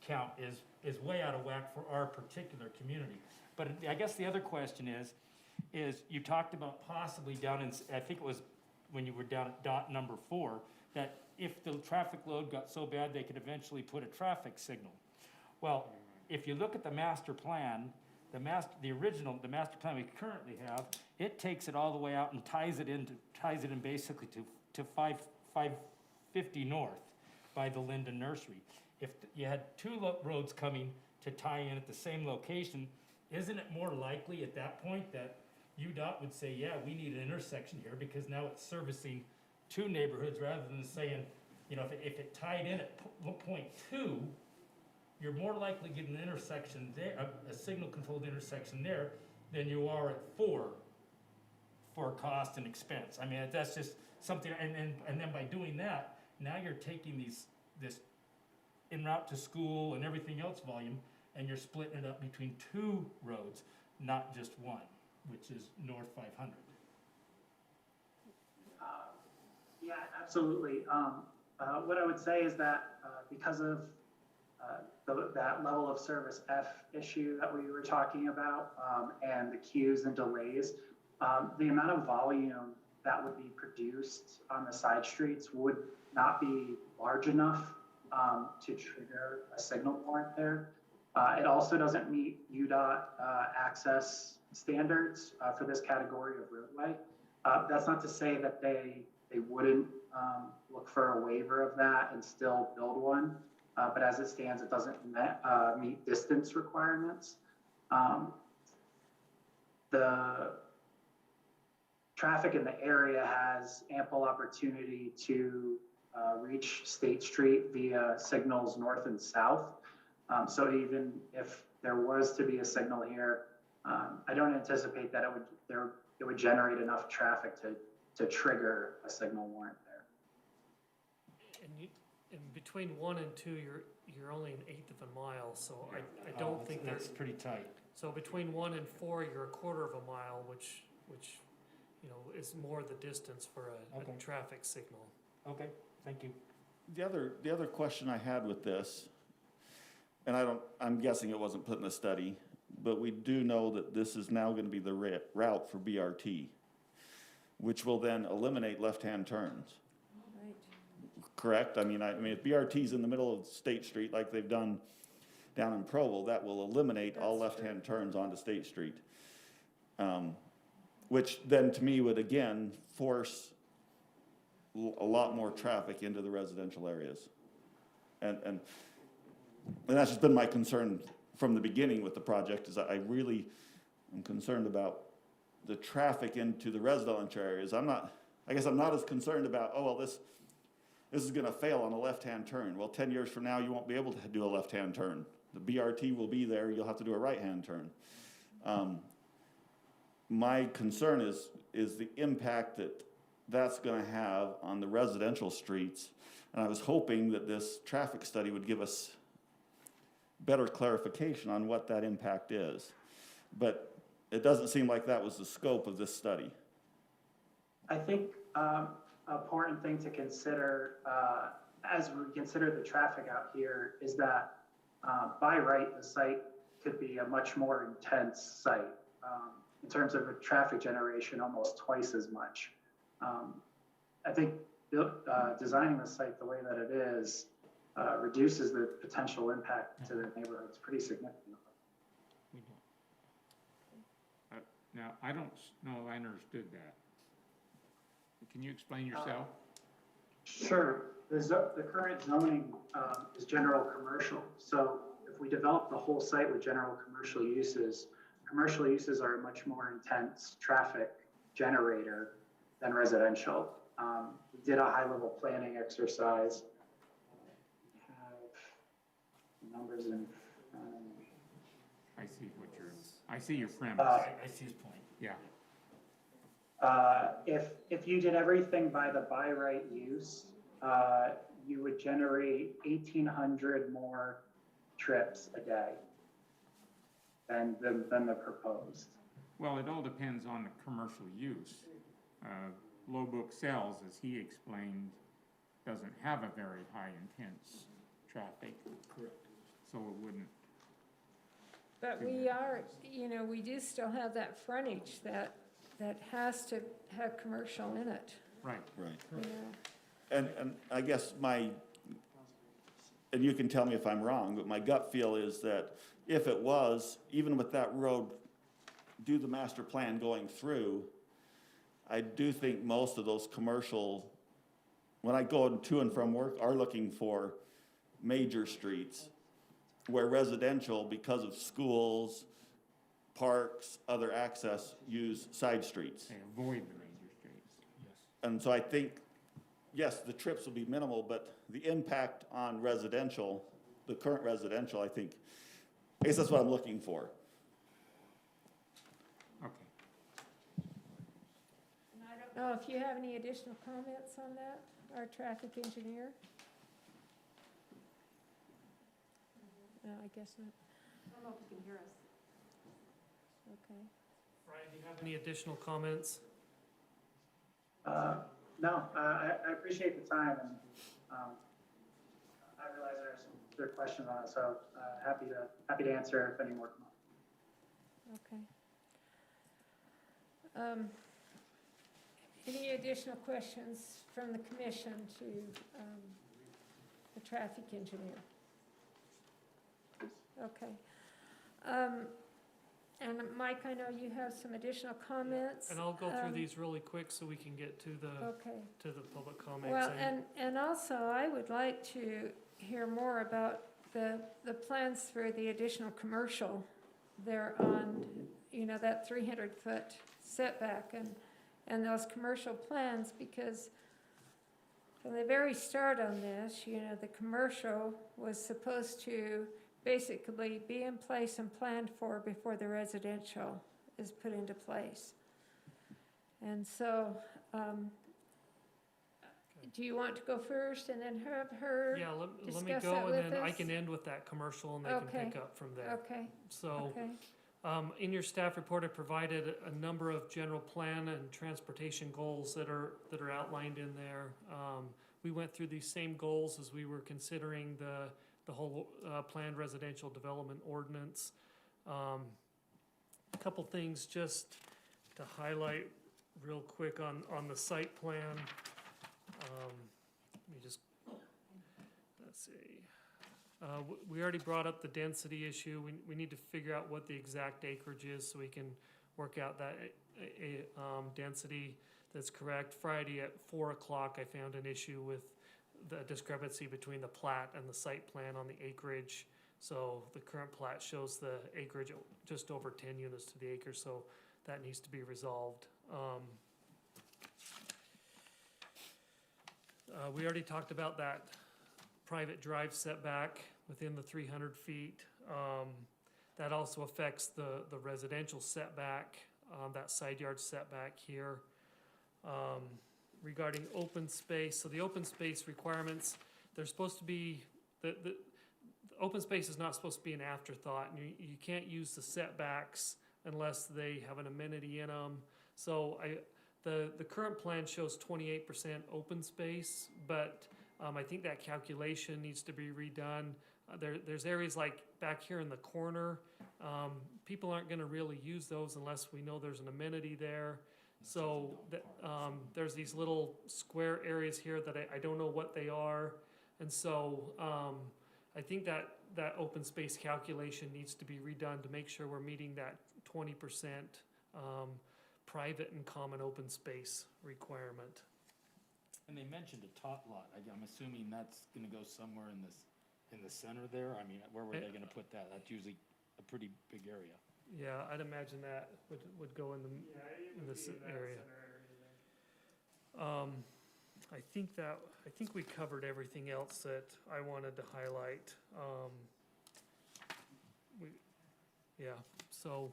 count is way out of whack for our particular community. But I guess the other question is you talked about possibly down in, I think it was when you were down at dot number 4, that if the traffic load got so bad, they could eventually put a traffic signal. Well, if you look at the master plan, the master plan we currently have, it takes it all the way out and ties it in basically to 550 North by the Lindon Nursery. If you had two roads coming to tie in at the same location, isn't it more likely at that point that Udot would say, yeah, we need an intersection here because now it's servicing two neighborhoods rather than saying, if it tied in at point 2, you're more likely to get an intersection there, a signal-controlled intersection there, than you are at 4 for cost and expense. I mean, that's just something, and then by doing that, now you're taking this en route to school and everything else volume, and you're splitting it up between 2 roads, not just one, which is North 500. Yeah, absolutely. What I would say is that because of that level of service F issue that we were talking about and the queues and delays, the amount of volume that would be produced on the side streets would not be large enough to trigger a signal warrant there. It also doesn't meet UDOT access standards for this category of roadway. That's not to say that they wouldn't look for a waiver of that and still build one, but as it stands, it doesn't meet distance requirements. The traffic in the area has ample opportunity to reach State Street via signals north and south. So even if there was to be a signal here, I don't anticipate that it would generate enough traffic to trigger a signal warrant there. And between 1 and 2, you're only an 1/8 of a mile, so I don't think that's pretty tight. So between 1 and 4, you're 1/4 of a mile, which is more the distance for a traffic signal. Okay, thank you. The other question I had with this, and I'm guessing it wasn't put in the study, but we do know that this is now going to be the route for BRT, which will then eliminate left-hand turns. Right. Correct? I mean, if BRT's in the middle of State Street like they've done down in Provo, that will eliminate all left-hand turns onto State Street. Which then to me would again force a lot more traffic into the residential areas. And that's just been my concern from the beginning with the project, is I really am concerned about the traffic into the residential areas. I guess I'm not as concerned about, oh, well, this is gonna fail on a left-hand turn. Well, 10 years from now, you won't be able to do a left-hand turn. The BRT will be there, you'll have to do a right-hand turn. My concern is the impact that's gonna have on the residential streets. And I was hoping that this traffic study would give us better clarification on what that impact is. But it doesn't seem like that was the scope of this study. I think an important thing to consider as we consider the traffic out here is that by right, the site could be a much more intense site. In terms of traffic generation, almost twice as much. I think designing the site the way that it is reduces the potential impact to the neighborhoods pretty significantly. Now, I don't know if I understood that. Can you explain yourself? Sure. The current zoning is general commercial. So if we develop the whole site with general commercial uses are a much more intense traffic generator than residential. We did a high-level planning exercise. We have numbers in front of me. I see your premise. I see his point. Yeah. If you did everything by the by right use, you would generate 1,800 more trips a day than the proposed. Well, it all depends on the commercial use. Low Book Sales, as he explained, doesn't have a very high intense traffic. Correct. So it wouldn't. But we are, we do still have that frontage that has to have commercial in it. Right. Right. And I guess and you can tell me if I'm wrong, but my gut feel is that if it was, even with that road, do the master plan going through, I do think most of those commercial, when I go to and from work, are looking for major streets, where residential, because of schools, parks, other access, use side streets. They avoid the major streets. Yes. And so I think, yes, the trips will be minimal, but the impact on residential, the current residential, I guess that's what I'm looking for. Okay. And I don't know if you have any additional comments on that, our traffic engineer? No, I guess not. I don't know if you can hear us. Okay. Ryan, do you have any additional comments? No, I appreciate the time, and I realize there are some good questions on it, so happy to answer if any more come up. Okay. Any additional questions from the commission to the traffic engineer? Okay. And Mike, I know you have some additional comments. And I'll go through these really quick so we can get to the public comments. Well, and also I would like to hear more about the plans for the additional commercial there on, that 300-foot setback and those commercial plans, because from the very start on this, the commercial was supposed to basically be in place and planned for before the residential is put into place. And so, do you want to go first and then have her Yeah, let me discuss go that and with then I us? can end with that commercial and they Okay. can pick up from there. Okay, So, okay, in your staff report, I provided a number of general plan and transportation goals that are outlined in there. We went through these same goals as we were considering the whole planned residential development ordinance. A couple things just to highlight real quick on the site plan. Let me just, let's see. We already brought up the density issue. We need to figure out what the exact acreage is so we can work out that density that's correct. Friday at 4 o'clock, I found an issue with the discrepancy between the plat and the site plan on the acreage. So the current plat shows the acreage at just over 10 units to the acre, so that needs to be resolved. We already talked about that private drive setback within the 300 feet. That also affects the residential setback, that side yard setback here. Regarding open space, so the open space requirements, they're supposed to be, the open space is not supposed to be an afterthought, and you can't use the setbacks unless they have an amenity in them. So the current plan shows 28% open space, but I think that calculation needs to be redone. There's areas like back here in the corner, people aren't gonna really use those unless we know there's an amenity there. So there's these little square areas here that I don't know what they are. And so I think that open space calculation needs to be redone to make sure we're meeting that 20% private and common open space requirement. And they mentioned a tot lot. I'm assuming that's gonna go somewhere in the center there? I mean, where were they gonna put that? That's usually a pretty big area. Yeah, I'd imagine that would go in this area. I think we covered everything else that I wanted to highlight. So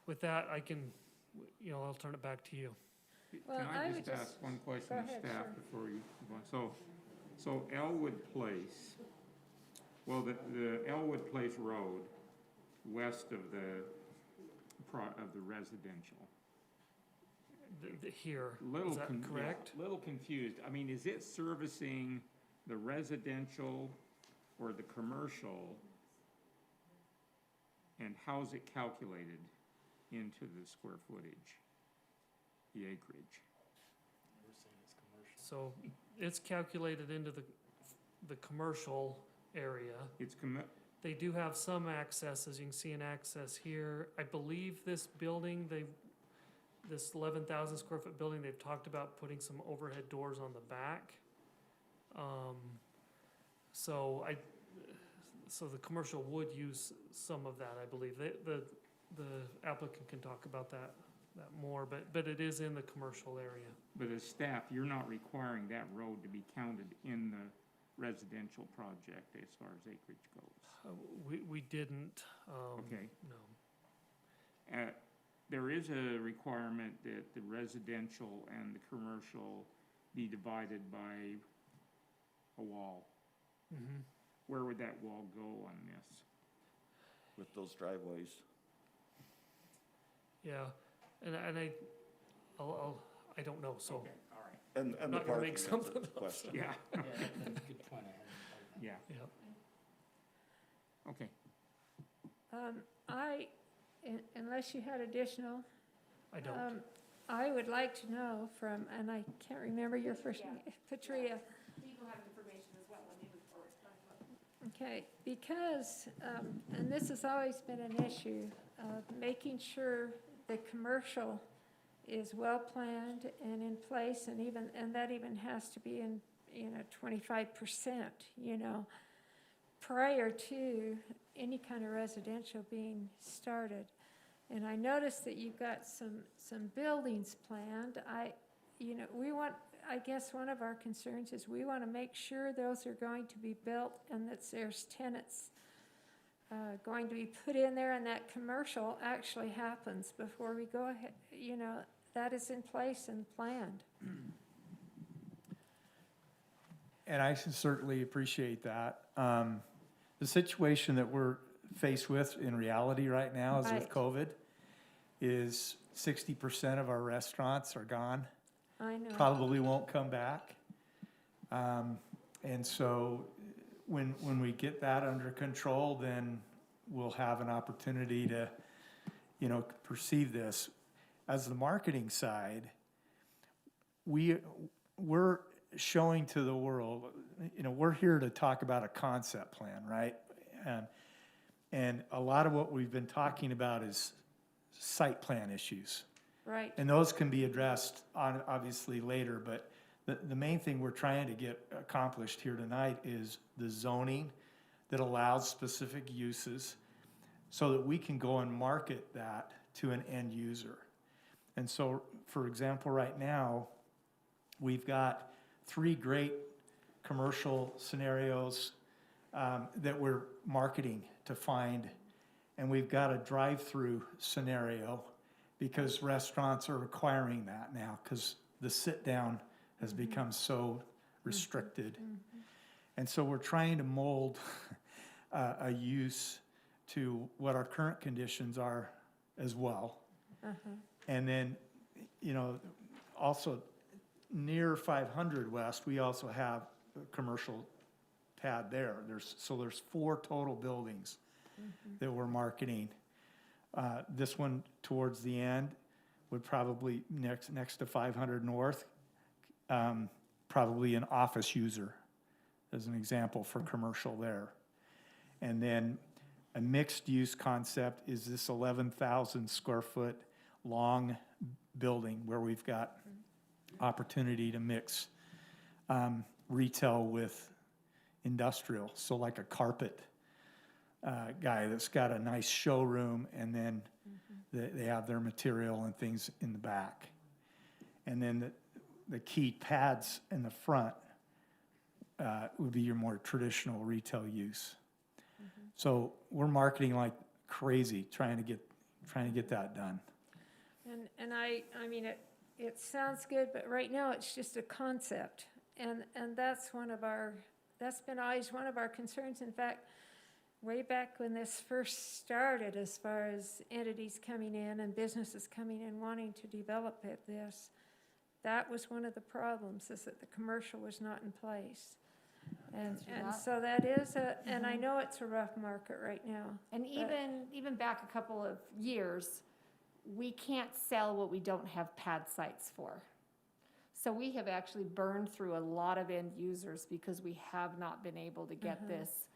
with that, I can, I'll turn it back to you. Well, Can I I would just ask one question go of ahead, staff sure. before you move on? So Elwood Place, well, the Elwood Place Road, west of the residential. Here, is that correct? Little confused. I mean, is it servicing the residential or the commercial? And how's it calculated into the square footage, the acreage? So it's calculated into the commercial area. They do have some access, as you can see, an access here. I believe this building, this 11,000 square foot building, they've talked about putting some overhead doors on the back. So the commercial would use some of that, I believe. The applicant can talk about that more, but it is in the commercial area. But as staff, you're not requiring that road to be counted in the residential project as far as acreage goes? We didn't, Okay. no. There is a requirement that the residential and the commercial be divided by a wall. Mm-hmm. Where would that wall go on this? With those driveways. Yeah, and I don't know, so. Okay, all right. And I'm the not gonna parking make is something the up. question. Yeah, Yeah, that's a good point. I hadn't thought of that. yeah, Yeah. okay. Unless you had additional, I don't. I would like to know from, and I can't remember your first name, Patria. People have information as well when you move forward. Okay, because, and this has always been an issue, making sure the commercial is well-planned and in place, and that even has to be in, 25%, prior to any kind of residential being started. And I noticed that you've got some buildings planned. I guess one of our concerns is we want to make sure those are going to be built and that there's tenants going to be put in there and that commercial actually happens before we go ahead, that is in place and planned. And I certainly appreciate that. The situation that we're faced with in reality right now is with Right. COVID, is 60% of our restaurants are gone. I know. Probably won't come back. And so when we get that under control, then we'll have an opportunity to, perceive this. As the marketing side, we're showing to the world, we're here to talk about a concept plan, right? And a lot of what we've been talking about is site plan issues. Right, And those can be addressed obviously later, but the main thing we're trying to get accomplished here tonight is the zoning that allows specific uses so that we can go and market that to an end user. And so, for example, right now, we've got 3 great commercial scenarios that we're marketing to find. And we've got a drive-through scenario because restaurants are requiring that now because the sit-down has become so restricted. And so we're trying to mold a use to what our current conditions are as well. And then, also near 500 West, we also have a commercial pad there. There's 4 total buildings that we're marketing. This one towards the end would probably next to 500 North, probably an office user as an example for commercial there. And then a mixed use concept is this 11,000 square foot long building where we've got opportunity to mix retail with industrial. So like a carpet guy that's got a nice showroom, and then they have their material and things in the back. And then the key pads in the front would be your more traditional retail use. So we're marketing like crazy, trying to get that done. and I mean, it sounds good, but right now it's just a concept. And that's been always one of our concerns. In fact, way back when this first started, as far as entities coming in and businesses coming in wanting to develop this, that was one of the problems, is that the commercial was not in place. And so that is and I know it's a rough market right now. And even back a couple of years, we can't sell what we don't have pad sites for. So we have actually burned through a lot of end users because we have not been able to get this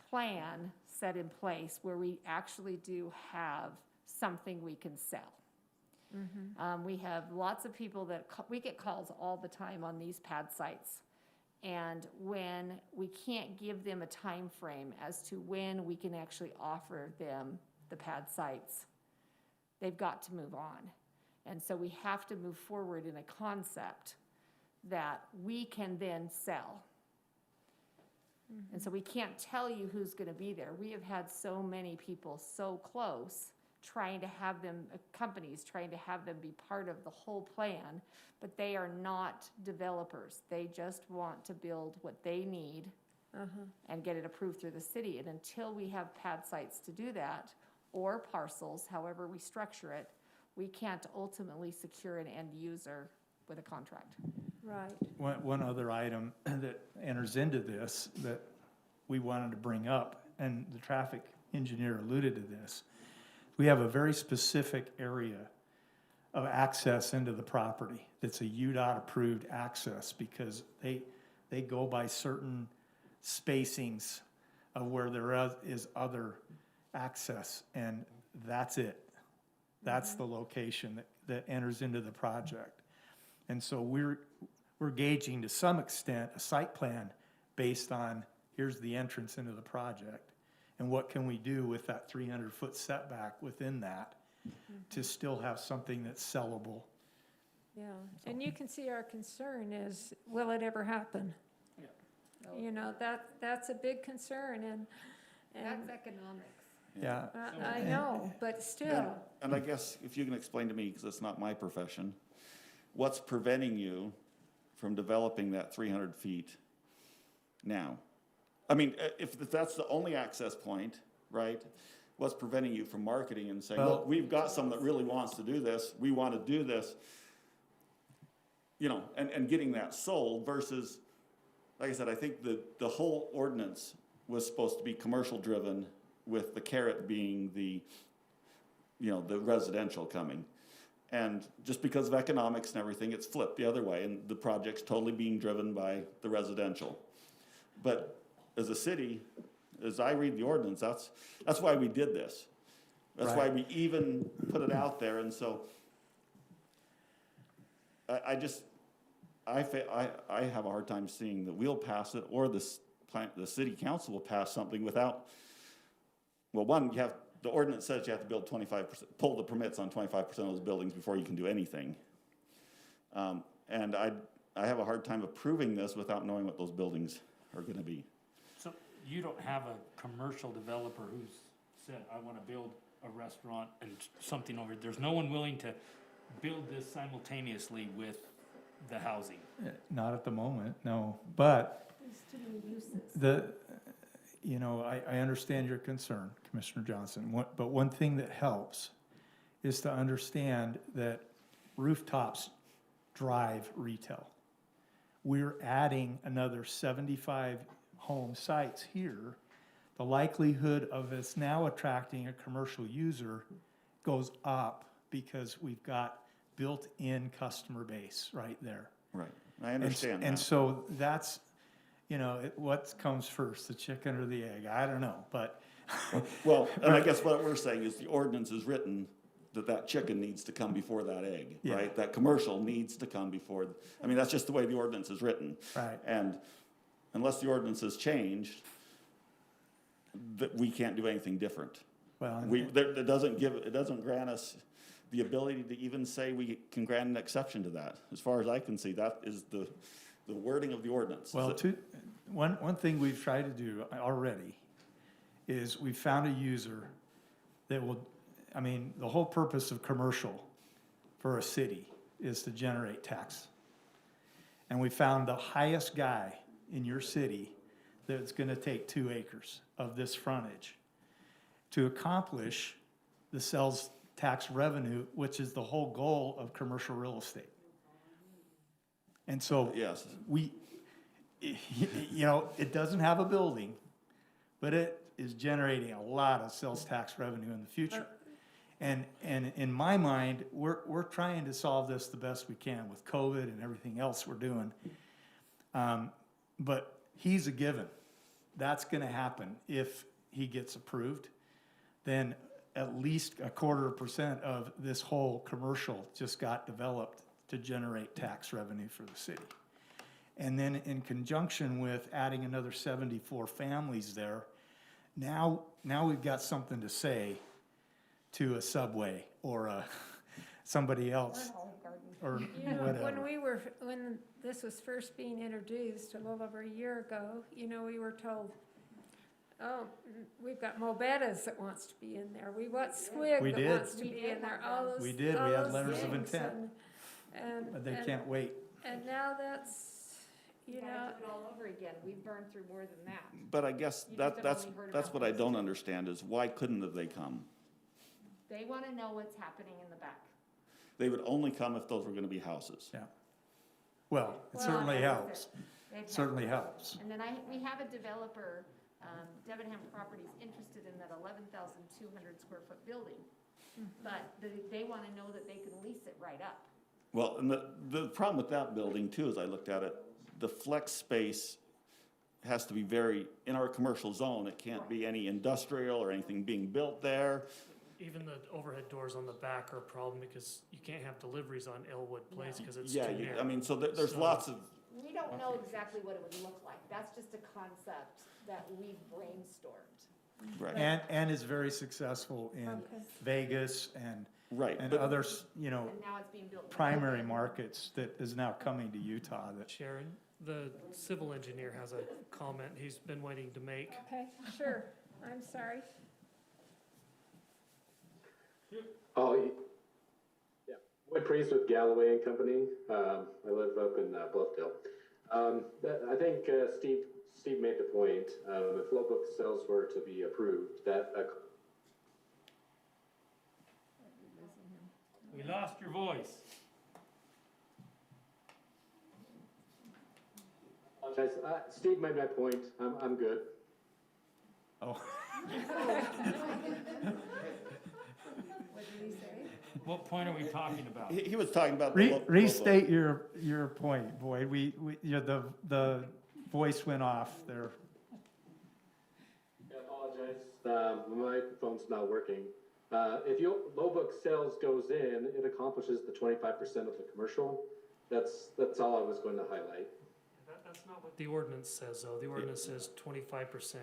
plan set in place where we actually do have something we can sell. We have lots of people that we get calls all the time on these pad sites. And when we can't give them a time frame as to when we can actually offer them the pad sites, they've got to move on. And so we have to move forward in a concept that we can then sell. And so we can't tell you who's going to be there. We have had so many people so close trying to have them, companies trying to have them be part of the whole plan, but they are not developers. They just want to build what they need and get it approved through the city. And until we have pad sites to do that, or parcels, however we structure it, we can't ultimately secure an end user with a contract. Right. One other item that enters into this that we wanted to bring up, and the traffic engineer alluded to this, we have a very specific area of access into the property that's a UDOT approved access, because they go by certain spacings of where there is other access, and that's it. That's the location that enters into the project. And so we're gauging to some extent a site plan based on here's the entrance into the project, and what can we do with that 300-foot setback within that to still have something that's sellable. Yeah, and you can see our concern is, will it ever happen? You know, that's a big concern, and That's economics. Yeah. I know, but still. And I guess if you can explain to me, because it's not my profession, what's preventing you from developing that 300 feet now? I mean, if that's the only access point, right, what's preventing you from marketing and saying, look, we've got someone that really wants to do this, we want to do this, you know, and getting that sold versus, like I said, I think the whole ordinance was supposed to be commercial driven, with the carrot being the, you know, the residential coming. And just because of economics and everything, it's flipped the other way, and the project's totally being driven by the residential. But as a city, as I read the ordinance, that's why we did this. That's why we even put it out there, and so I have a hard time seeing that we'll pass it, or the city council will pass something without, well, one, the ordinance says you have to build 25%, pull the permits on 25% of those buildings before you can do anything. And I have a hard time approving this without knowing what those buildings are gonna be. So you don't have a commercial developer who's said, I wanna build a restaurant and something over, there's no one willing to build this simultaneously with the housing? Not at the moment, no, but There's too many uses. I understand your concern, Commissioner Johnson, but one thing that helps is to understand that rooftops drive retail. We're adding another 75 home sites here. The likelihood of us now attracting a commercial user goes up because we've got built-in customer base right there. Right, I understand And that. so that's, what comes first, the chicken or the egg? I don't know, but. Well, and I guess what we're saying is the ordinance is written that chicken needs to come before that egg, Yeah. right? That commercial needs to come before, that's just the way the ordinance is written. Right. And unless the ordinance is changed, that we can't do anything different. Well, It doesn't grant us the ability to even say we can grant an exception to that. As far as I can see, that is the wording of the ordinance. Well, one thing we've tried to do already is we found a user that will, the whole purpose of commercial for a city is to generate tax. And we found the highest guy in your city that's gonna take 2 acres of this frontage to accomplish the sales tax revenue, which is the whole goal of commercial real estate. And so Yes. it doesn't have a building, but it is generating a lot of sales tax revenue in the future. And in my mind, we're trying to solve this the best we can with COVID and everything else we're doing. But he's a given. That's gonna happen if he gets approved. Then at least 0.25% of this whole commercial just got developed to generate tax revenue for the city. And then in conjunction with adding another 74 families there, now we've got something to say to a Subway or somebody else or whatever. When this was first being introduced a little over a year ago, we were told, oh, we've got Mobetta's that wants to be in there. We want Squig We that did. wants to be in there, all those. We did. all We had those letters of things, intent. and- But they and- can't wait. And now that's, You gotta do it all over again. We've burned through more than that. But I guess You just have that's only heard what about I this. don't understand is why couldn't they come? They wanna know what's happening in the back. They would only come if those were gonna be houses. Yeah. Well, it Well, certainly that's helps. it. They've Certainly had- helps. And then we have a developer, Debenham Properties, interested in that 11,200 square foot building. But they wanna know that they can lease it right up. Well, and the problem with that building too, as I looked at it, the flex space has to be in our commercial zone, it can't be any industrial or anything being built there. Even the overhead doors on the back are a problem because you can't have deliveries on Elwood Place because it's too Yeah, narrow. so there's So- lots of, We don't know exactly what it would look like. That's just a concept that we've brainstormed. right, And is very successful in Okay. Vegas and right. and but- others, And now it's being built. in primary Elwood. markets that is now coming to Utah that, Sharon, the civil engineer has a comment he's been waiting to make. okay, sure, I'm sorry. Oh, yeah. Wood Priest with Galloway and Company. I live up in Bluffdale. I think Steve made the point. If low book sales were to be approved, that We lost your voice. Steve made my point. I'm good. oh, What did he say? What point are we talking about? He was talking about. the local- restate your point, Boyd. The voice went off there. I apologize. My phone's not working. If low book sales goes in, it accomplishes the 25% of the commercial. That's all I was going to highlight. That's not what the ordinance says, though. The ordinance says 25%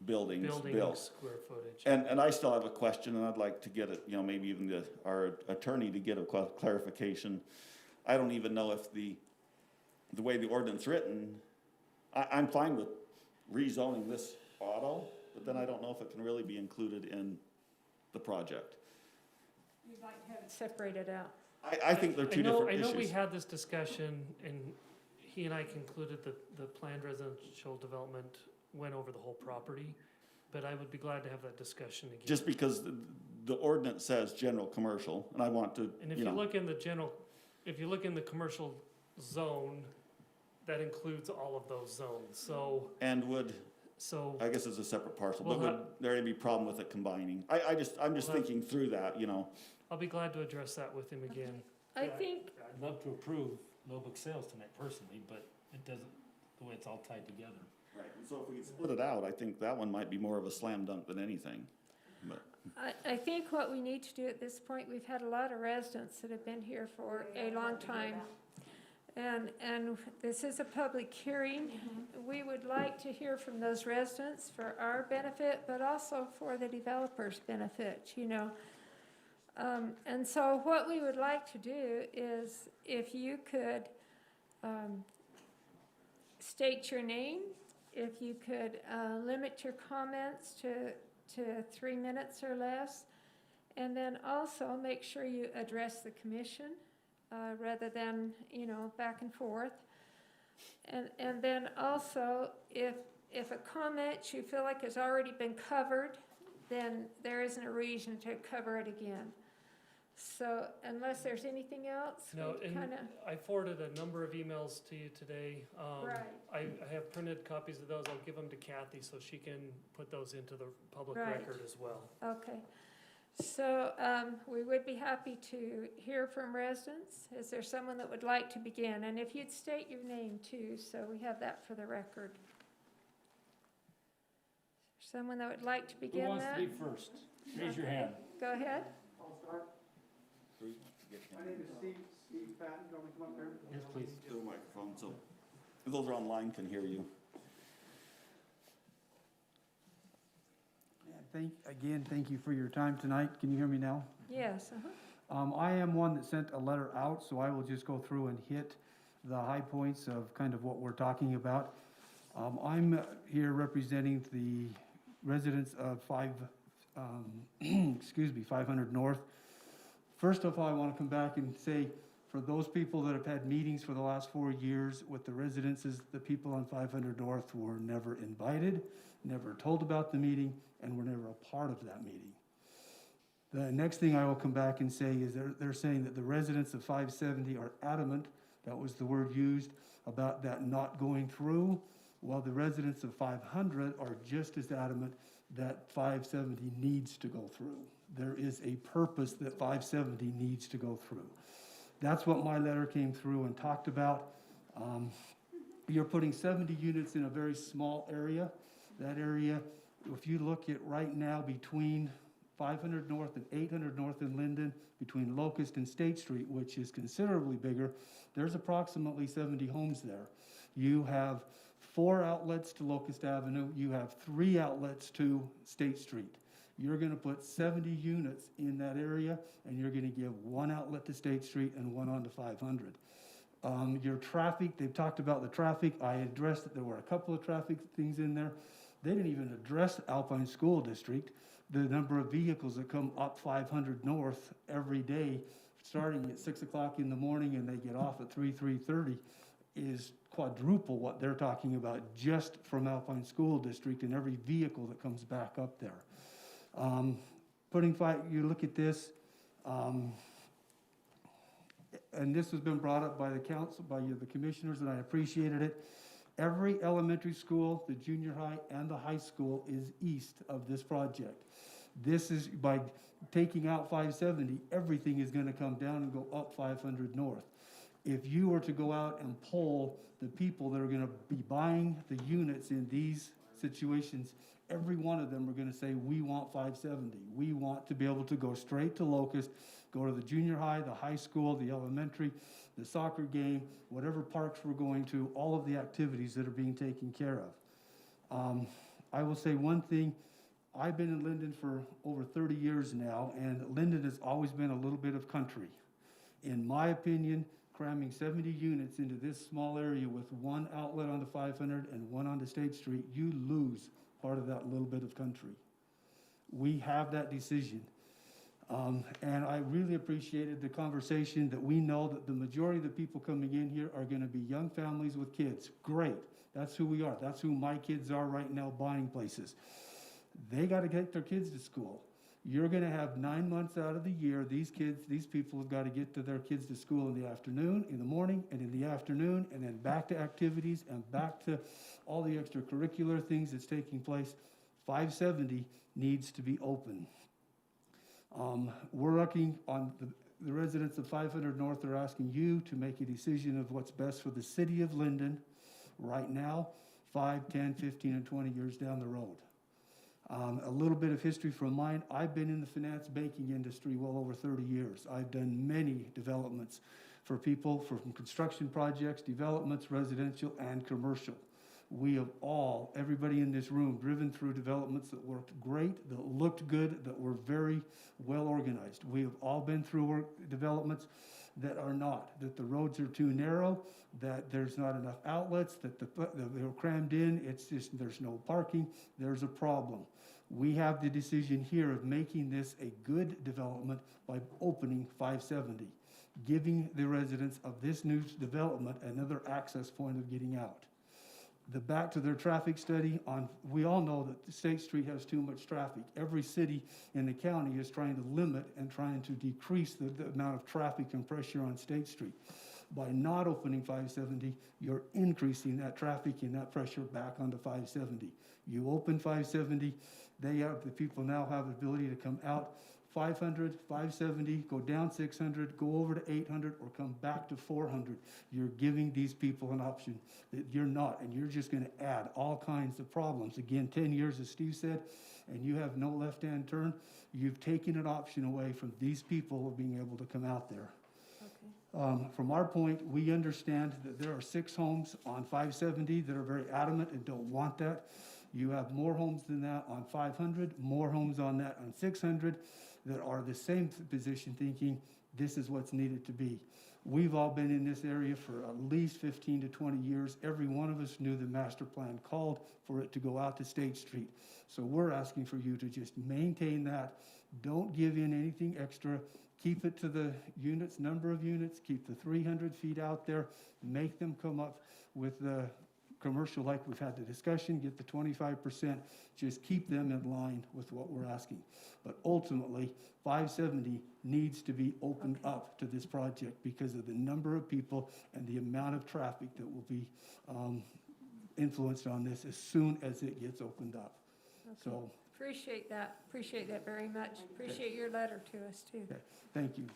buildings building built. square footage. And I still have a question, and I'd like to get it, maybe even our attorney to get a clarification. I don't even know if the way the ordinance written, I'm fine with rezoning this auto, but then I don't know if it can really be included in the project. You'd like to have it separated out. I think they're two different issues. I know we had this discussion, and he and I concluded that the planned residential development went over the whole property, but I would be glad to have that discussion again. Just because the ordinance says general commercial, and I want to, And if you look in the commercial zone, that includes all of those zones, so. And would, So. I guess it's a separate parcel, Well, but would there be a problem with it combining? I'm just thinking through that, I'll be glad to address that with him again. I think, I'd love to approve low book sales tonight personally, but it doesn't, the way it's all tied together. Right, and so if we could split it out, I think that one might be more of a slam dunk than anything. But I think what we need to do at this point, we've had a lot of residents that have been here for a long time. And this is a public hearing. We would like to hear from those residents for our benefit, but also for the developer's benefit, And so what we would like to do is if you could state your name, if you could limit your comments to 3 minutes or less, and then also make sure you address the commission rather than, back and forth. And then also, if a comment you feel like has already been covered, then there isn't a reason to cover it again. So unless there's anything else, No, we and kind of, I forwarded a number of emails to you today. Right. I have printed copies of those. I'll give them to Kathy so she can put those into the public Right. record as well. okay. So we would be happy to hear from residents. Is there someone that would like to begin? And if you'd state your name too, so we have that for the record. Someone that would like to Who begin wants that? to be first? Raise your hand. Go ahead. I'll start. My name is Steve Patton. Do you want me to come up there? Yes, please. to the microphone, so those are online can hear you. Thank you for your time tonight. Can you hear me now? Yes, I am one that sent a letter out, so I will just go through and hit the high points of kind of what we're talking about. I'm here representing the residents of 500 North. First of all, I want to come back and say, for those people that have had meetings for the last 4 years with the residences, the people on 500 North were never invited, never told about the meeting, and were never a part of that meeting. The next thing I will come back and say is they're saying that the residents of 570 are adamant, that was the word used, about that not going through, while the residents of 500 are just as adamant that 570 needs to go through. There is a purpose that 570 needs to go through. That's what my letter came through and talked about. You're putting 70 units in a very small area. That area, if you look at right now between 500 North and 800 North in Lindon, between Locust and State Street, which is considerably bigger, there's approximately 70 homes there. You have 4 outlets to Locust Avenue. You have 3 outlets to State Street. You're going to put 70 units in that area, and you're going to give 1 outlet to State Street and 1 onto 500. Your traffic, they've talked about the traffic. I addressed that there were a couple of traffic things in there. They didn't even address Alpine School District. The number of vehicles that come up 500 North every day, starting at 6 o'clock in the morning and they get off at 3:30, is quadruple what they're talking about just from Alpine School District and every vehicle that comes back up there. You look at this, and this has been brought up by the council, by the commissioners, and I appreciated it. Every elementary school, the junior high, and the high school is east of this project. This is, by taking out 570, everything is going to come down and go up 500 North. If you were to go out and poll the people that are going to be buying the units in these situations, every one of them are gonna say, we want 570. We want to be able to go straight to Locust, go to the junior high, the high school, the elementary, the soccer game, whatever parks we're going to, all of the activities that are being taken care of. I will say one thing, I've been in Lindon for over 30 years now, and Lindon has always been a little bit of country. In my opinion, cramming 70 units into this small area with one outlet on the 500 and one on the State Street, you lose part of that little bit of country. We have that decision. And I really appreciated the conversation that we know that the majority of the people coming in here are gonna be young families with kids. Great, that's who we are. That's who my kids are right now buying places. They gotta get their kids to school. You're gonna have 9 months out of the year, these people have gotta get to their kids to school in the afternoon, in the morning, and in the afternoon, and then back to activities and back to all the extracurricular things that's taking place. 570 needs to be open. We're looking on the residents of 500 North are asking you to make a decision of what's best for the city of Lindon right now, 5, 10, 15, and 20 years down the road. A little bit of history from mine. I've been in the finance banking industry well over 30 years. I've done many developments for people, from construction projects, developments, residential, and commercial. We have all, everybody in this room, driven through developments that worked great, that looked good, that were very well organized. We have all been through developments that are not, that the roads are too narrow, that there's not enough outlets, that they're crammed in, it's just, there's no parking, there's a problem. We have the decision here of making this a good development by opening 570, giving the residents of this new development another access point of getting out. Back to their traffic study on, we all know that the State Street has too much traffic. Every city in the county is trying to limit and trying to decrease the amount of traffic and pressure on State Street. By not opening 570, you're increasing that traffic and that pressure back onto 570. You open 570, the people now have the ability to come out 500, 570, go down 600, go over to 800, or come back to 400. You're giving these people an option that you're not, and you're just gonna add all kinds of problems. Again, 10 years, as Steve said, and you have no left-hand turn, you've taken an option away from these people of being able to come out there. Okay. From our point, we understand that there are 6 homes on 570 that are very adamant and don't want that. You have more homes than that on 500, more homes on that on 600 that are the same position, thinking this is what's needed to be. We've all been in this area for at least 15 to 20 years. Every one of us knew the master plan called for it to go out to State Street. So we're asking for you to just maintain that. Don't give in anything extra. Keep it to the units, number of units, keep the 300 feet out there, make them come up with the commercial like we've had the discussion, get the 25%, just keep them in line with what we're asking. But ultimately, 570 needs to be opened up to this project because of the number of people and the amount of traffic that will be influenced on this as soon as it gets opened up. Okay. So appreciate that very much. Appreciate your letter to us too. okay. Thank you.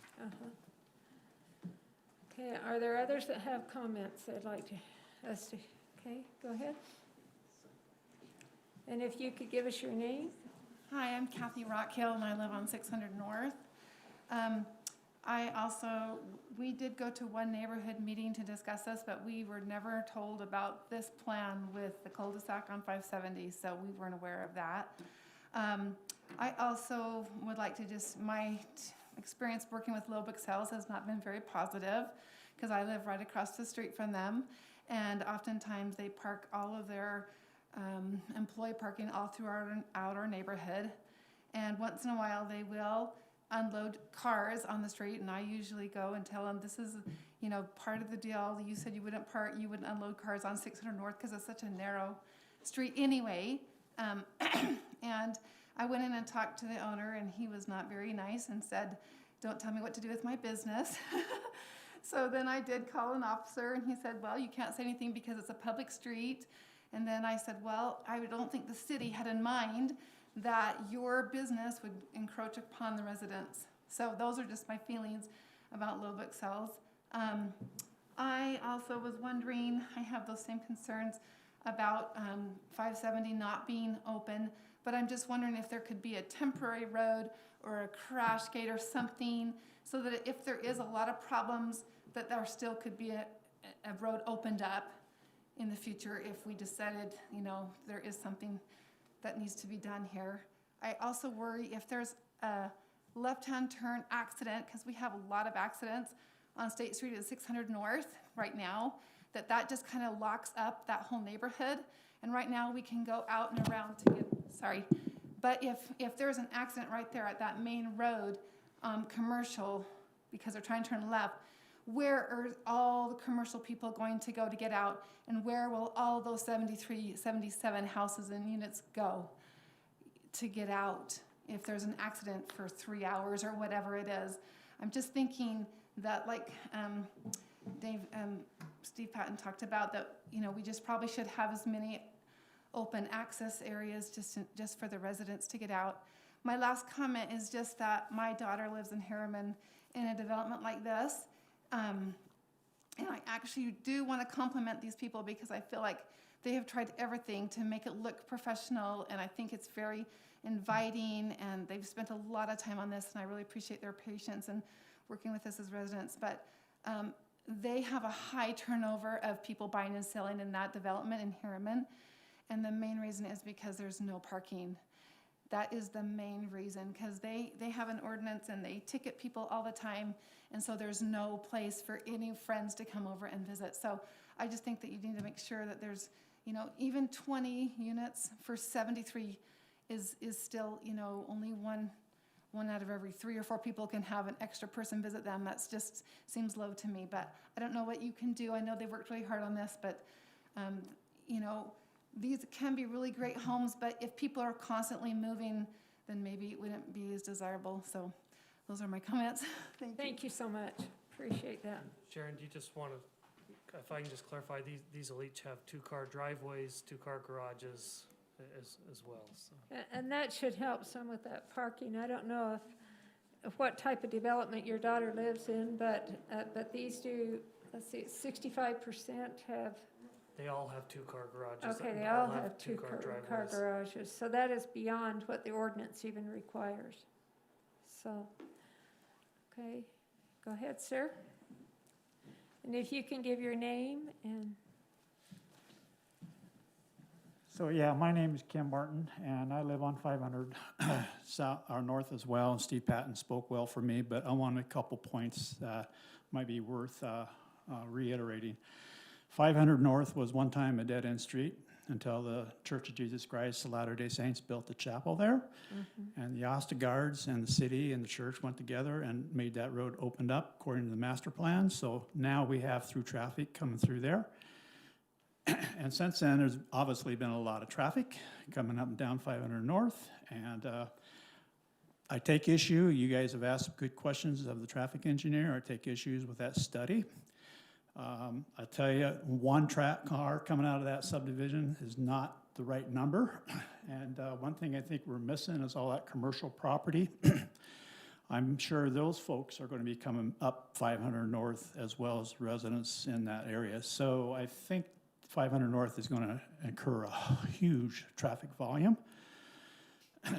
Okay, are there others that have comments they'd like us to? Okay, go ahead. And if you could give us your name. Hi, I'm Kathy Rockhill, and I live on 600 North. We did go to one neighborhood meeting to discuss this, but we were never told about this plan with the cul-de-sac on 570, so we weren't aware of that. I also would like to my experience working with Lobuk Sales has not been very positive, because I live right across the street from them. And oftentimes they park all of their employee parking all through our neighborhood. And once in a while they will unload cars on the street, and I usually go and tell them, this is, part of the deal. You said you wouldn't unload cars on 600 North because it's such a narrow street anyway. And I went in and talked to the owner, and he was not very nice and said, don't tell me what to do with my business. So then I did call an officer, and he said, well, you can't say anything because it's a public street. And then I said, well, I don't think the city had in mind that your business would encroach upon the residents. So those are just my feelings about Lobuk Sales. I also was wondering, I have those same concerns about 570 not being open, but I'm just wondering if there could be a temporary road or a crash gate or something, so that if there is a lot of problems, that there still could be a road opened up in the future if we decided, you know, there is something that needs to be done here. I also worry if there's a left-hand turn accident, because we have a lot of accidents on State Street at 600 North right now, that just kind of locks up that whole neighborhood. And right now we can go out and around to get, sorry. But if there's an accident right there at that main road, commercial, because they're trying to turn left, where are all the commercial people going to go to get out? And where will all those 73, 77 houses and units go to get out if there's an accident for 3 hours or whatever it is? I'm just thinking that, like Steve Patton talked about, that, you know, we just probably should have as many open access areas just for the residents to get out. My last comment is just that my daughter lives in Harriman in a development like this. And I actually do want to compliment these people, because I feel like they have tried everything to make it look professional, and I think it's very inviting, and they've spent a lot of time on this, and I really appreciate their patience and working with us as residents. But they have a high turnover of people buying and selling in that development in Harriman, and the main reason is because there's no parking. That is the main reason, because they have an ordinance and they ticket people all the time, and so there's no place for any friends to come over and visit. So I just think that you need to make sure that there's, you know, even 20 units for 73 is still, you know, only one out of every 3 or 4 people can have an extra person visit them. That's just seems low to me, but I don't know what you can do. I know they worked really hard on this, but you know, these can be really great homes, but if people are constantly moving, then maybe it wouldn't be as desirable. So those are my comments. Thank you so much. Appreciate that. Sharon, do you just want to, if I can just clarify, these will each have 2-car driveways, 2-car garages as well, so. And that should help some with that parking. I don't know if what type of development your daughter lives in, but these do, let's see, 65% have. They all have 2-car garages. Okay, they all have two-car car garages, so that is beyond what the ordinance even requires. So, okay, go ahead, sir. And if you can give your name and. So yeah, my name is Kim Martin, and I live on 500 south or north as well. And Steve Patton spoke well for me, but I want a couple points that might be worth reiterating. 500 North was one time a dead-end street until the Church of Jesus Christ, the Latter-day Saints, built a chapel there. Mm-hmm. And the Ostergaards and the city and the church went together and made that road opened up according to the master plan. So now we have through traffic coming through there. And since then, there's obviously been a lot of traffic coming up and down 500 North. And I take issue, you guys have asked good questions of the traffic engineer. I take issues with that study. I tell you, one car coming out of that subdivision is not the right number. And one thing I think we're missing is all that commercial property. I'm sure those folks are going to be coming up 500 North as well as residents in that area. So I think 500 North is going to incur a huge traffic volume.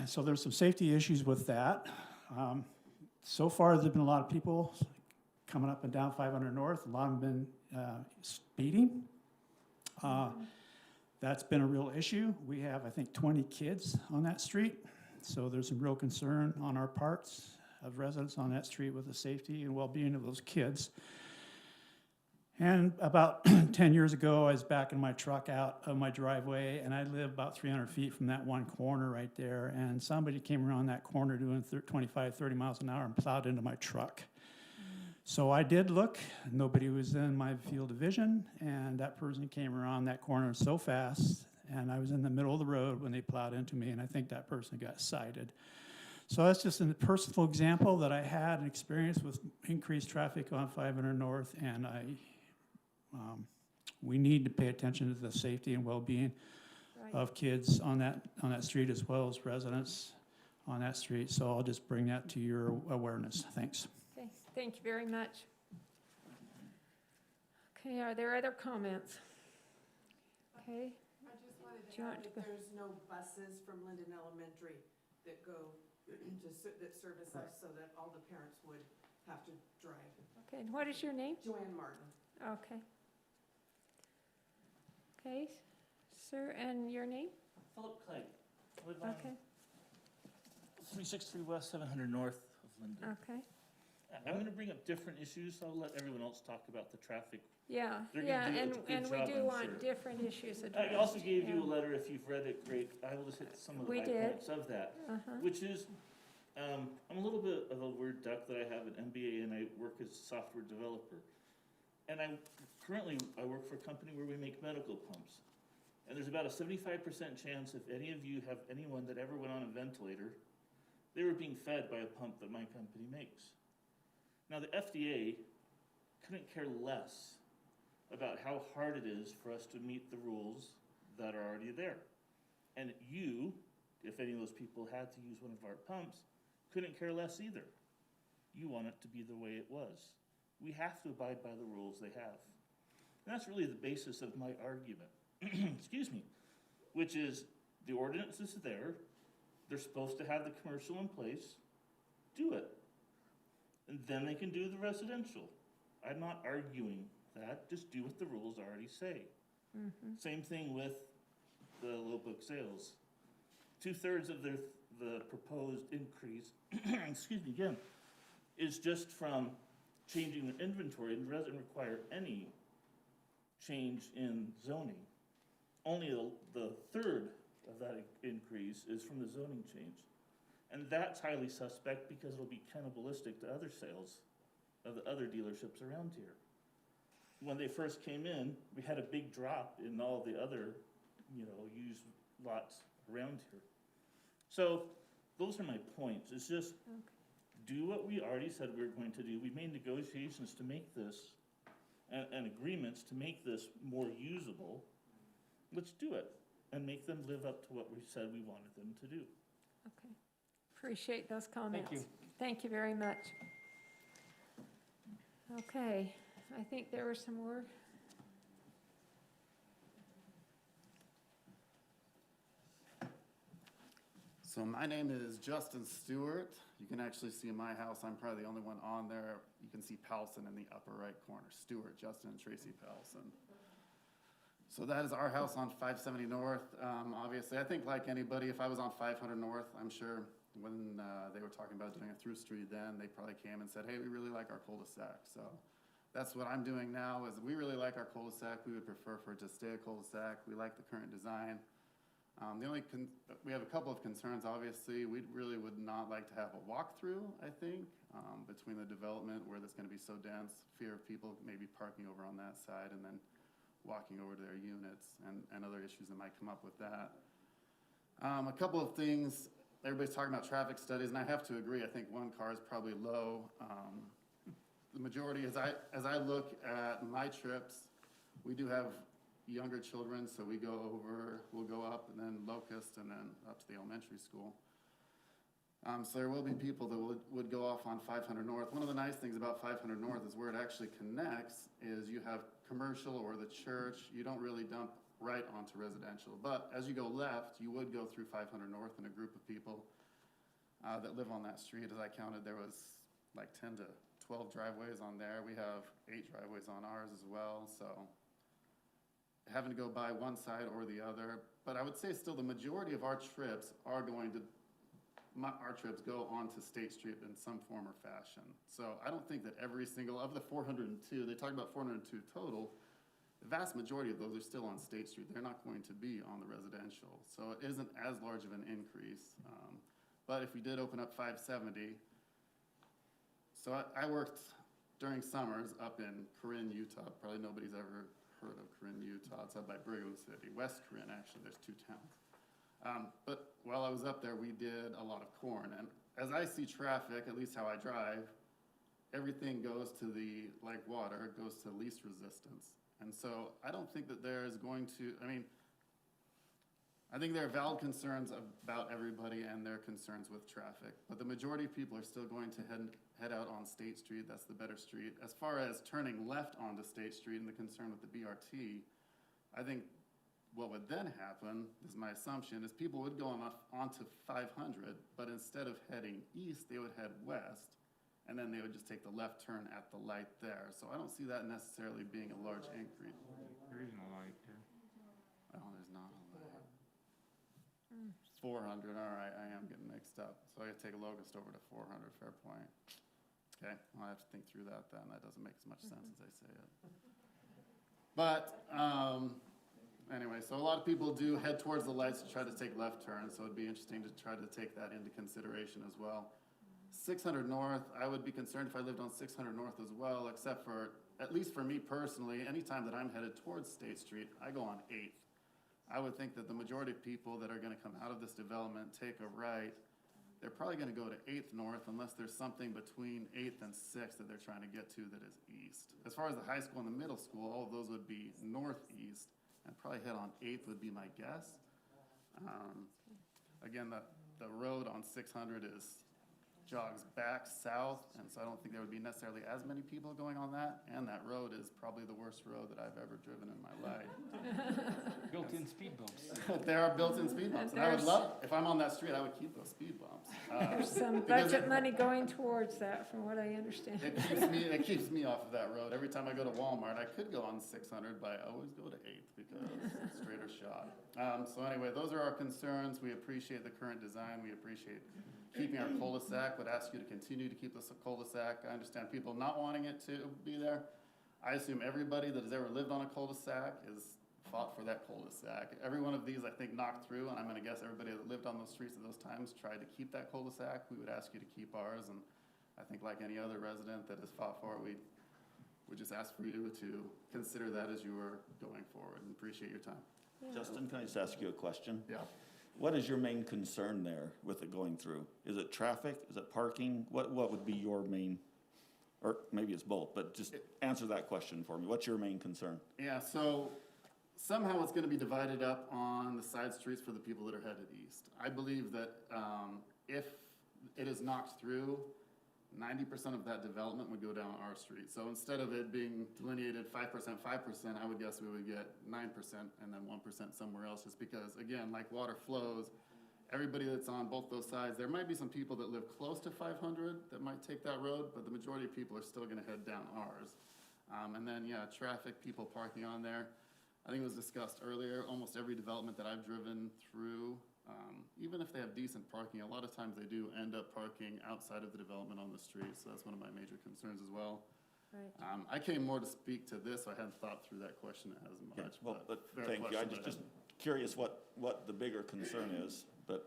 So there's some safety issues with that. So far, there's been a lot of people coming up and down 500 North. A lot of them been speeding. That's been a real issue. We have, I think, 20 kids on that street. So there's some real concern on our parts of residents on that street with the safety and well-being of those kids. And about 10 years ago, I was backing my truck out of my driveway, and I live about 300 feet from that one corner right there, and somebody came around that corner doing 25, 30 miles an hour and plowed into my truck. So I did look, nobody was in my field of vision, and that person came around that corner so fast, and I was in the middle of the road when they plowed into me, and I think that person got cited. So that's just a personal example that I had an experience with increased traffic on 500 North, and we need to pay attention to the safety and well-being of kids on that street as well as residents on that street. So I'll just bring that to your awareness. Thanks. Okay, thank you very much. Okay, are there other comments? Okay, you want to go? There's no buses from Lindon Elementary that go that service us, so that all the parents would have to drive. Okay, and what is your name? Joanne Martin. Okay. Okay, sir, and your name? Philip Clegg. Live on Okay, 363 West, 700 North of Lindon. okay. I'm going to bring up different issues. I'll let everyone else talk about the traffic. Yeah, They're yeah, gonna do a and, good and we job, do I'm want sure. different issues addressed. I also gave you yeah. a letter. If you've read it, great. I will just hit some of the We high did. points of that, Uh-huh. which is, I'm a little bit of a weird duck that I have an MBA and I work as a software developer. And I work for a company where we make medical pumps. And there's about a 75% chance if any of you have anyone that ever went on a ventilator, they were being fed by a pump that my company makes. Now the FDA couldn't care less about how hard it is for us to meet the rules that are already there. And you, if any of those people had to use one of our pumps, couldn't care less either. You want it to be the way it was. We have to abide by the rules they have. And that's really the basis of my argument, excuse me, which is the ordinance is there, they're supposed to have the commercial in place, do it. And then they can do the residential. I'm not arguing that, just do what the rules already say. Mhm. Same thing with the low book sales. 2/3 of the proposed increase, excuse me again, is just from changing the inventory and doesn't require any change in zoning. Only the third of that increase is from the zoning change. And that's highly suspect because it'll be cannibalistic to other sales of the other dealerships around here. When they first came in, we had a big drop in all the other, used lots around here. So those are my points. It's just do what we already said we were going to do. We made negotiations to make this and agreements to make this more usable. Let's do it and make them live up to what we said we wanted them to do. Okay, appreciate those comments. you. Thank you very much. Okay, I think there were some more. So my name is Justin Stewart. You can actually see my house. I'm probably the only one on there. You can see Powelson in the upper right corner. Stewart, Justin and Tracy Powelson. So that is our house on 570 North. Obviously, I think like anybody, if I was on 500 North, I'm sure when they were talking about doing a through street then, they probably came and said, hey, we really like our cul-de-sac. So that's what I'm doing now is we really like our cul-de-sac. We would prefer for it to stay a cul-de-sac. We like the current design. We have a couple of concerns, obviously. We really would not like to have a walkthrough, I think, between the development where it's going to be so dense, fear of people maybe parking over on that side and then walking over to their units and other issues that might come up with that. A couple of things, everybody's talking about traffic studies, and I have to agree, I think one car is probably low. The majority, as I look at my trips, we do have younger children, so we'll go up and then Locust and then up to the elementary school. So there will be people that would go off on 500 North. One of the nice things about 500 North is where it actually connects is you have commercial or the church. You don't really dump right onto residential. But as you go left, you would go through 500 North and a group of people that live on that street. As I counted, there was like 10 to 12 driveways on there. We have 8 driveways on ours as well. So having to go by one side or the other. But I would say still the majority of our trips are go onto State Street in some form or fashion. So I don't think that every single of the 402, they talk about 402 total, the vast majority of those are still on State Street. They're not going to be on the residential. So it isn't as large of an increase. But if we did open up 570, so I worked during summers up in Corinne, Utah. Probably nobody's ever heard of Corinne, Utah. It's up by Brigham City. West Corinne, actually, there's 2 towns. But while I was up there, we did a lot of corn. And as I see traffic, at least how I drive, everything goes to water, goes to least resistance. And so I don't think that there is going to, I think there are valid concerns about everybody and their concerns with traffic. But the majority of people are still going to head out on State Street. That's the better street. As far as turning left onto State Street and the concern with the BRT, I think what would then happen, is my assumption, is people would go onto 500, but instead of heading east, they would head west, and then they would just take the left turn at the light there. So I don't see that necessarily being a large increase. There isn't a light there. Oh, there's not a light. 400, all right, I am getting mixed up. So I gotta take a Locust over to 400, fair point. Okay, I'll have to think through that then. That doesn't make as much sense as I say it. But, anyway, so a lot of people do head towards the lights to try to take left turns, so it'd be interesting to try to take that into consideration as well. 600 North, I would be concerned if I lived on 600 North as well, except for, at least for me personally, anytime that I'm headed towards State Street, I go on 8th. I would think that the majority of people that are gonna come out of this development, take a right, they're probably gonna go to 8th North unless there's something between 8th and 6th that they're trying to get to that is east. As far as the high school and the middle school, all of those would be northeast, and probably head on 8th would be my guess. Again, the road on 600 jogs back south, and so I don't think there would be necessarily as many people going on that, and that road is probably the worst road that I've ever driven in my life. Built-in speed bumps. There are built-in speed bumps, and I would love, if I'm on that street, I would keep those speed bumps. There's some because budget money going towards that, from what I understand. It keeps me off of that road. Every time I go to Walmart, I could go on 600, but I always go to 8th because it's straighter shot. So anyway, those are our concerns. We appreciate the current design. We appreciate keeping our cul-de-sac, would ask you to continue to keep this cul-de-sac. I understand people not wanting it to be there. I assume everybody that has ever lived on a cul-de-sac has fought for that cul-de-sac. Every one of these, I think, knocked through, and I'm gonna guess everybody that lived on those streets at those times tried to keep that cul-de-sac. We would ask you to keep ours, and I think like any other resident that has fought for it, we would just ask for you to consider that as you are going forward, and appreciate your time. Justin, can I just ask you a question? Yeah. What is your main concern there with it going through? Is it traffic? Is it parking? What would be your main, or maybe it's both, but just answer that question for me. What's your main concern? Yeah, so somehow it's gonna be divided up on the side streets for the people that are headed east. I believe that if it is knocked through, 90% of that development would go down our street. So instead of it being delineated 5%, 5%, I would guess we would get 9% and then 1% somewhere else, just because, again, like water flows, everybody that's on both those sides, there might be some people that live close to 500 that might take that road, but the majority of people are still gonna head down ours. And then, yeah, traffic, people parking on there. I think it was discussed earlier, almost every development that I've driven through, even if they have decent parking, a lot of times they do end up parking outside of the development on the street, so that's one of my major concerns as well. Right. I came more to speak to this, so I hadn't thought through that question as much. Well, but fair thank you. question, I'm but just curious what the bigger concern is, but,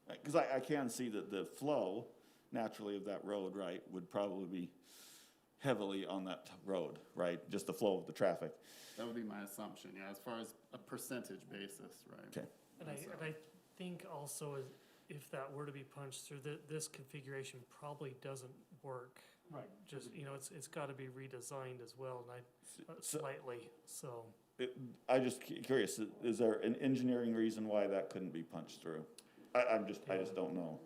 because I can see that the flow naturally of that road, right, would probably be heavily on that road, right? Just the flow of the traffic. That would be my assumption, yeah, as far as a percentage basis, right? Okay. And I think also if that were to be punched through, this configuration probably doesn't work. Right. Just, it's gotta be redesigned as well, and slightly, so. I just curious, is there an engineering reason why that couldn't be punched through? I just don't know.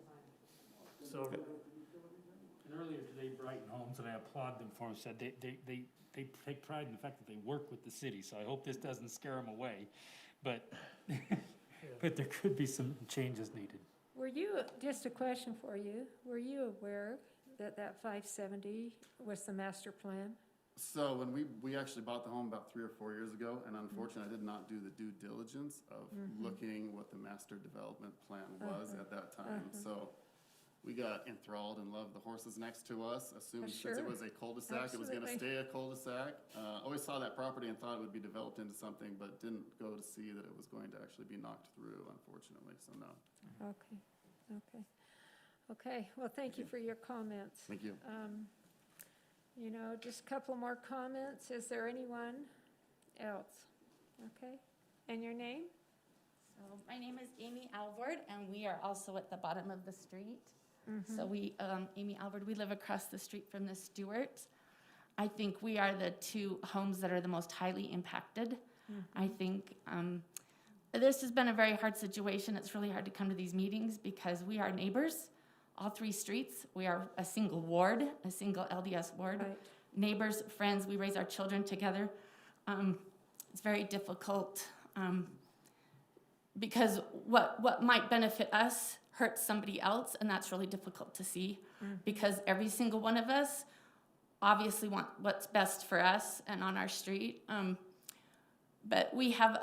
So, And earlier today, Brighton Homes, and I applaud them for, said they take pride in the fact that they work with the city, so I hope this doesn't scare them away. But, but there could be some changes needed. Were you, just a question for you, were you aware that 570 was the master plan? So when we actually bought the home about 3 or 4 years ago, and unfortunately I did not do the due diligence of looking what the master development plan was at that time. So we got enthralled and loved the horses next to us, assumed since it was a cul-de-sac, it was gonna stay a cul-de-sac. Always saw that property and thought it would be developed into something, but didn't go to see that it was going to actually be knocked through, unfortunately, so no. Okay, well, thank you for your comments. Thank you. Just a couple more comments. Is there anyone else? Okay, and your name? So my name is Amy Alvord, and we are also at the bottom of the street. So we, Amy Alvord, we live across the street from the Stewarts. I think we are the two homes that are the most highly impacted. I think this has been a very hard situation. It's really hard to come to these meetings because we are neighbors, all 3 streets. We are a single ward, a single LDS ward. Right. Neighbors, friends, we raise our children together. It's very difficult. because what might benefit us hurts somebody else, and that's really difficult to see, because every single one of us obviously want what's best for us and on our street. But we have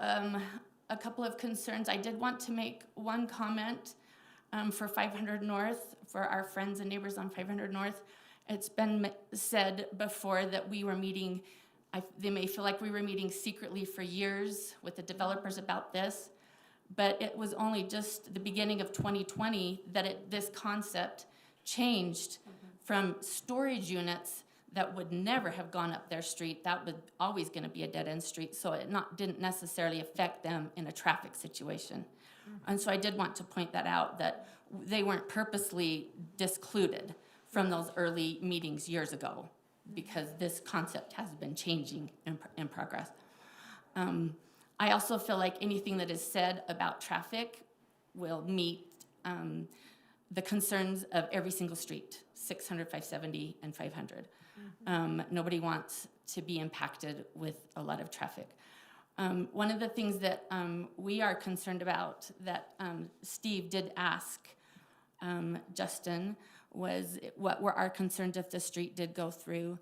a couple of concerns. I did want to make one comment for 500 North, for our friends and neighbors on 500 North. It's been said before that we were meeting, they may feel like we were meeting secretly for years with the developers about this, but it was only just the beginning of 2020 that this concept changed from storage units that would never have gone up their street. That was always going to be a dead-end street, so it didn't necessarily affect them in a traffic situation. And so I did want to point that out, that they weren't purposely discluded from those early meetings years ago, because this concept has been changing in progress. I also feel like anything that is said about traffic will meet the concerns of every single street, 600, 570, and 500. Nobody wants to be impacted with a lot of traffic. One of the things that we are concerned about that Steve did ask Justin was what were our concerns if the street did go through.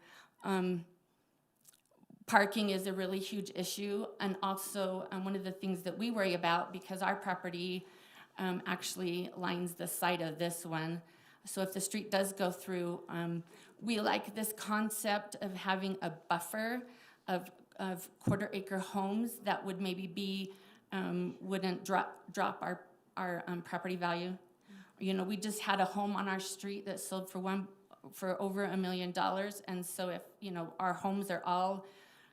Parking is a really huge issue, and also one of the things that we worry about, because our property actually lines the side of this one. So if the street does go through, we like this concept of having a buffer of quarter-acre homes that would maybe be, wouldn't drop our property value. You know, we just had a home on our street that sold for over $1 million, and so if, you know, our homes are all,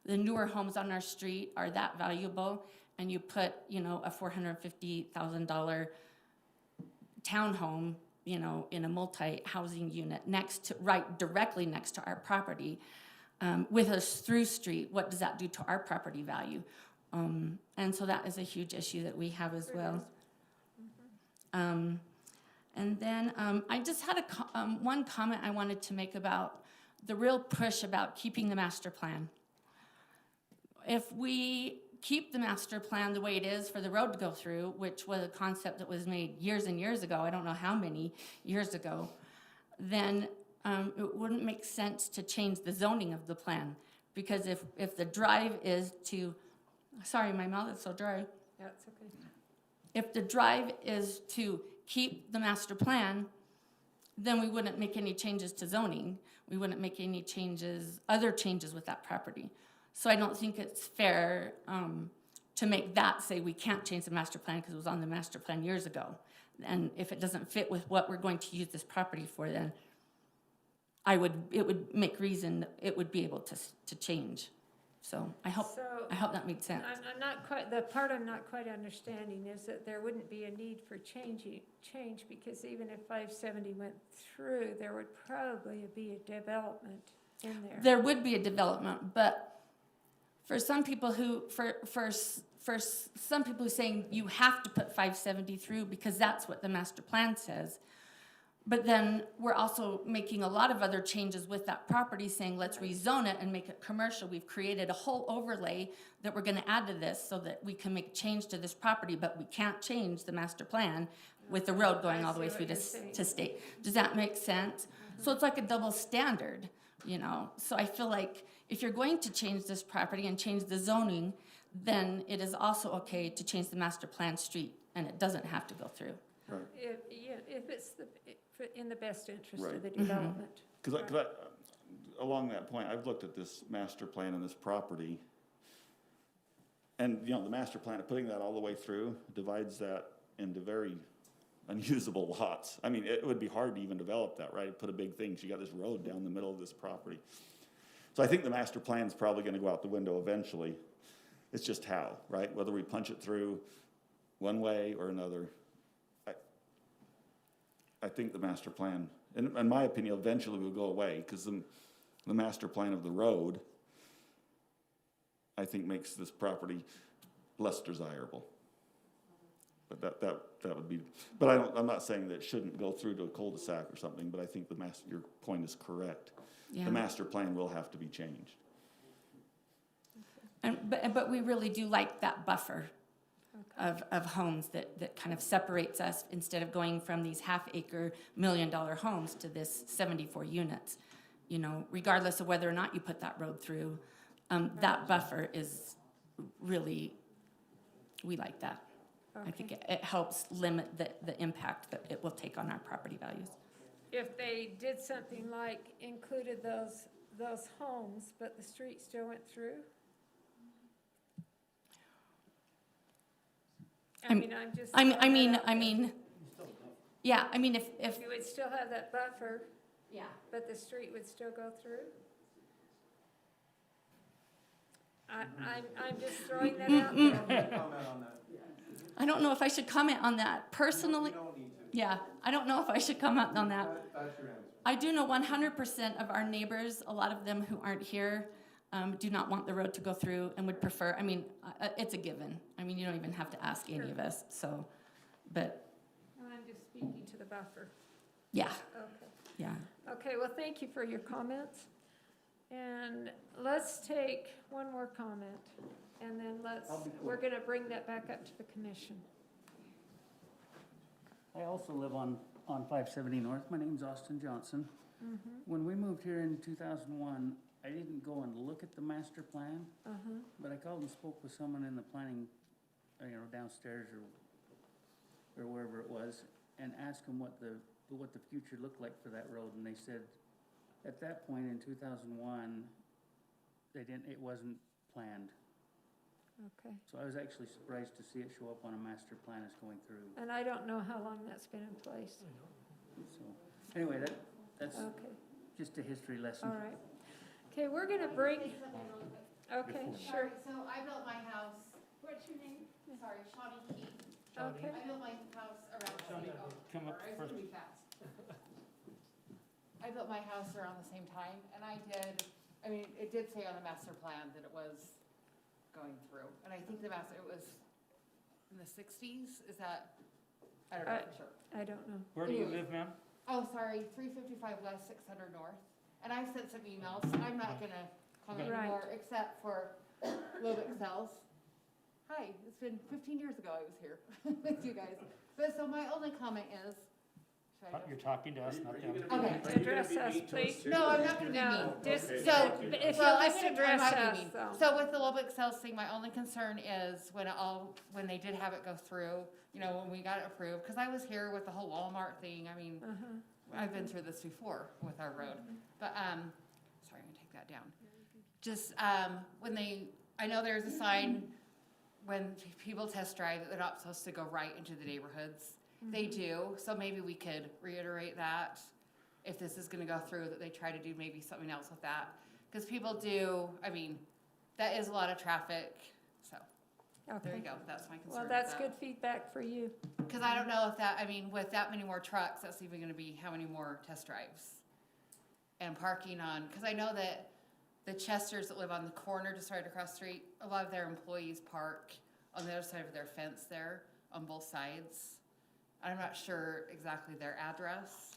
the newer homes on our street are that valuable, and you put, you know, a $450,000 townhome, you know, in a multi-housing unit directly next to our property, with a through street, what does that do to our property value? And so that is a huge issue that we have as well. And then I just had one comment I wanted to make about the real push about keeping the master plan. If we keep the master plan the way it is for the road to go through, which was a concept that was made years and years ago, I don't know how many years ago, then it wouldn't make sense to change the zoning of the plan. Because if the drive is to, sorry, my mouth is so dry. Yeah, it's okay. If the drive is to keep the master plan, then we wouldn't make any changes to zoning. We wouldn't make any other changes with that property. So I don't think it's fair to make that say we can't change the master plan because it was on the master plan years ago. And if it doesn't fit with what we're going to use this property for, then it would make reason that it would be able to change. So I hope that made sense. I'm not quite, the part I'm not quite understanding is that there wouldn't be a need for change, because even if 570 went through, there would probably be a development in there. There would be a development, but for some people who saying you have to put 570 through because that's what the master plan says. But then we're also making a lot of other changes with that property, saying let's rezone it and make it commercial. We've created a whole overlay that we're going to add to this so that we can make change to this property, but we can't change the master plan with the road going all the way through to state. Does that make sense? So it's like a double standard, you know? So I feel like if you're going to change this property and change the zoning, then it is also okay to change the master plan street, and it doesn't have to go through. Right. If it's in the best interest Right. of the development. Because along that point, I've looked at this master plan and this property, and, you know, the master plan, putting that all the way through, divides that into very unusable lots. I mean, it would be hard to even develop that, right? Put a big thing, so you got this road down the middle of this property. So I think the master plan is probably going to go out the window eventually. It's just how, right? Whether we punch it through one way or another. I think the master plan, in my opinion, eventually will go away, because the master plan of the road, I think, makes this property less desirable. But that would be. But I'm not saying that it shouldn't go through to a cul-de-sac or something. But I think your point is correct. Yeah. The master plan will have to be changed. But we really do like that buffer. of homes that kind of separates us instead of going from these half-acre, $1 million homes to this 74 units. You know, regardless of whether or not you put that road through, that buffer is really, we like that. I think it helps limit the impact that it will take on our property values. If they did something like included those homes, but the street still went through? I mean, yeah, I mean, if. You would still have that buffer. Yeah. But the street would still go through? I'm just throwing that out there. I don't know if I should comment on that personally. You don't need to. Yeah, I don't know if I should comment on that. That's your answer. I do know 100% of our neighbors, a lot of them who aren't here, do not want the road to go through and would prefer, I mean, it's a given. I mean, you don't even have to ask any of us, so, but. I'm just speaking to the buffer. Yeah. Okay. Yeah. Okay, well, thank you for your comments. And let's take one more comment, and then we're gonna bring that back up to the commission. I also live on 570 North. My name's Austin Johnson. Mm-hmm. When we moved here in 2001, I didn't go and look at the master plan, but I called and spoke with someone in the planning, downstairs or wherever it was, and asked them what the future looked like for that road, and they said at that point in 2001, it wasn't planned. Okay. So I was actually surprised to see it show up on a master plan as going through. And I don't know how long that's been in place. So, anyway, that's Okay. just a history lesson. All right. Okay, we're gonna bring, okay, sure. So I built my house, what's your name? Sorry, Shawnee Key. Okay. I built my house around. Shawnee, come up It's first. gonna be fast. I built my house around the same time, and it did say on the master plan that it was going through. And I think it was in the 60s, is that, I don't know for sure. I don't know. Where do you live, ma'am? Oh, sorry, 355 West, 600 North. And I've sent some emails, I'm not gonna comment Right. anymore, except for Lobet Cells. Hi, it's been 15 years ago I was here with you guys. But so my only comment is, should I go? You're talking to us, not them. Okay. Address us, please. No, I'm not gonna be No, mean. just, So, if well, you'll I'm just gonna- address I'm not us, mean. though. So with the Lobet Cells thing, my only concern is when they did have it go through, when we got it approved, because I was here with the whole Walmart thing, I mean, I've been through this before with our road. But, sorry, I'm gonna take that down. Just, I know there's a sign when people test drive that they're not supposed to go right into the neighborhoods. They do, so maybe we could reiterate that, if this is gonna go through, that they try to do maybe something else with that. Because people do, that is a lot of traffic, so, there you go, that's my concern. well, with that's that. good feedback for you. Because I don't know if that, with that many more trucks, that's even gonna be how many more test drives? And parking because I know that the Chesters that live on the corner just right across the street, a lot of their employees park on the other side of their fence there, on both sides. I'm not sure exactly their address,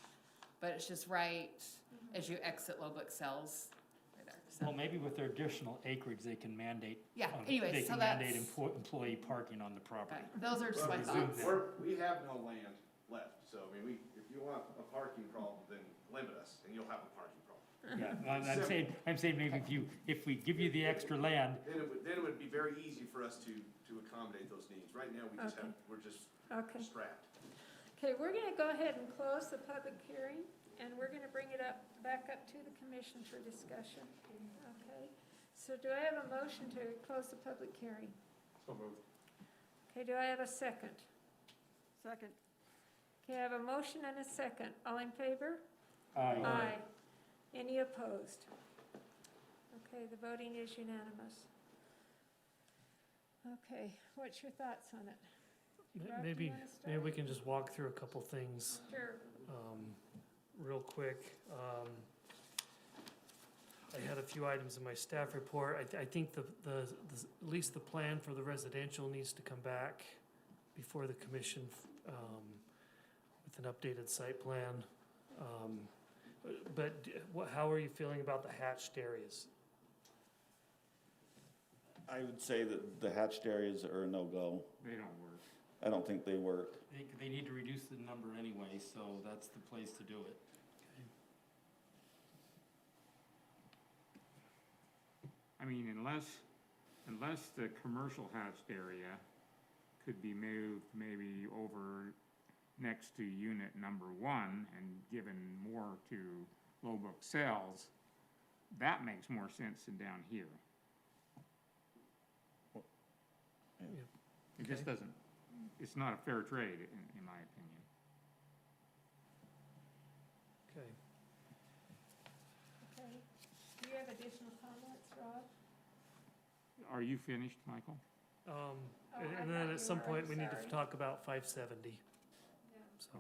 but it's just right as you exit Lobet Cells, right there. So, Well, maybe with their additional acreage, they can mandate. Yeah, They anyways, so can mandate that's- employee parking on the property. okay, those are just my Presume thoughts. that. We have no land left, so, if you want a parking problem, then limit us, and you'll have a parking problem. Yeah, well, I'm saying maybe if we give you the extra land, Then it would be very easy for us to accommodate those needs. Right now, we're just Okay. strapped. Okay, we're gonna go ahead and close the public hearing, and we're gonna bring it back up to the commission for discussion. Okay, so do I have a motion to close the public hearing? So moved. Okay, do I have a second? Second. Okay, I have a motion and a second. All in favor? Aye. Any opposed? Okay, the voting is unanimous. Okay, what's your thoughts on it? Rob, do you Maybe wanna start? we can just walk through a couple things Sure. real quick. I had a few items in my staff report. I think at least the plan for the residential needs to come back before the commission with an updated site plan. But how are you feeling about the hatched areas? I would say that the hatched areas are a no-go. They don't work. I don't think they work. They need to reduce the number anyway, so that's the place to do it. I mean, unless the commercial hatched area could be moved maybe over next to unit number 1 and given more to low book sales, that makes more sense than down here. It just doesn't, it's not a fair trade, in my opinion. Okay. Okay. Do you have additional comments, Rob? Are you finished, Michael? I And then thought at some you were, point, we need to sorry. talk about 570. So,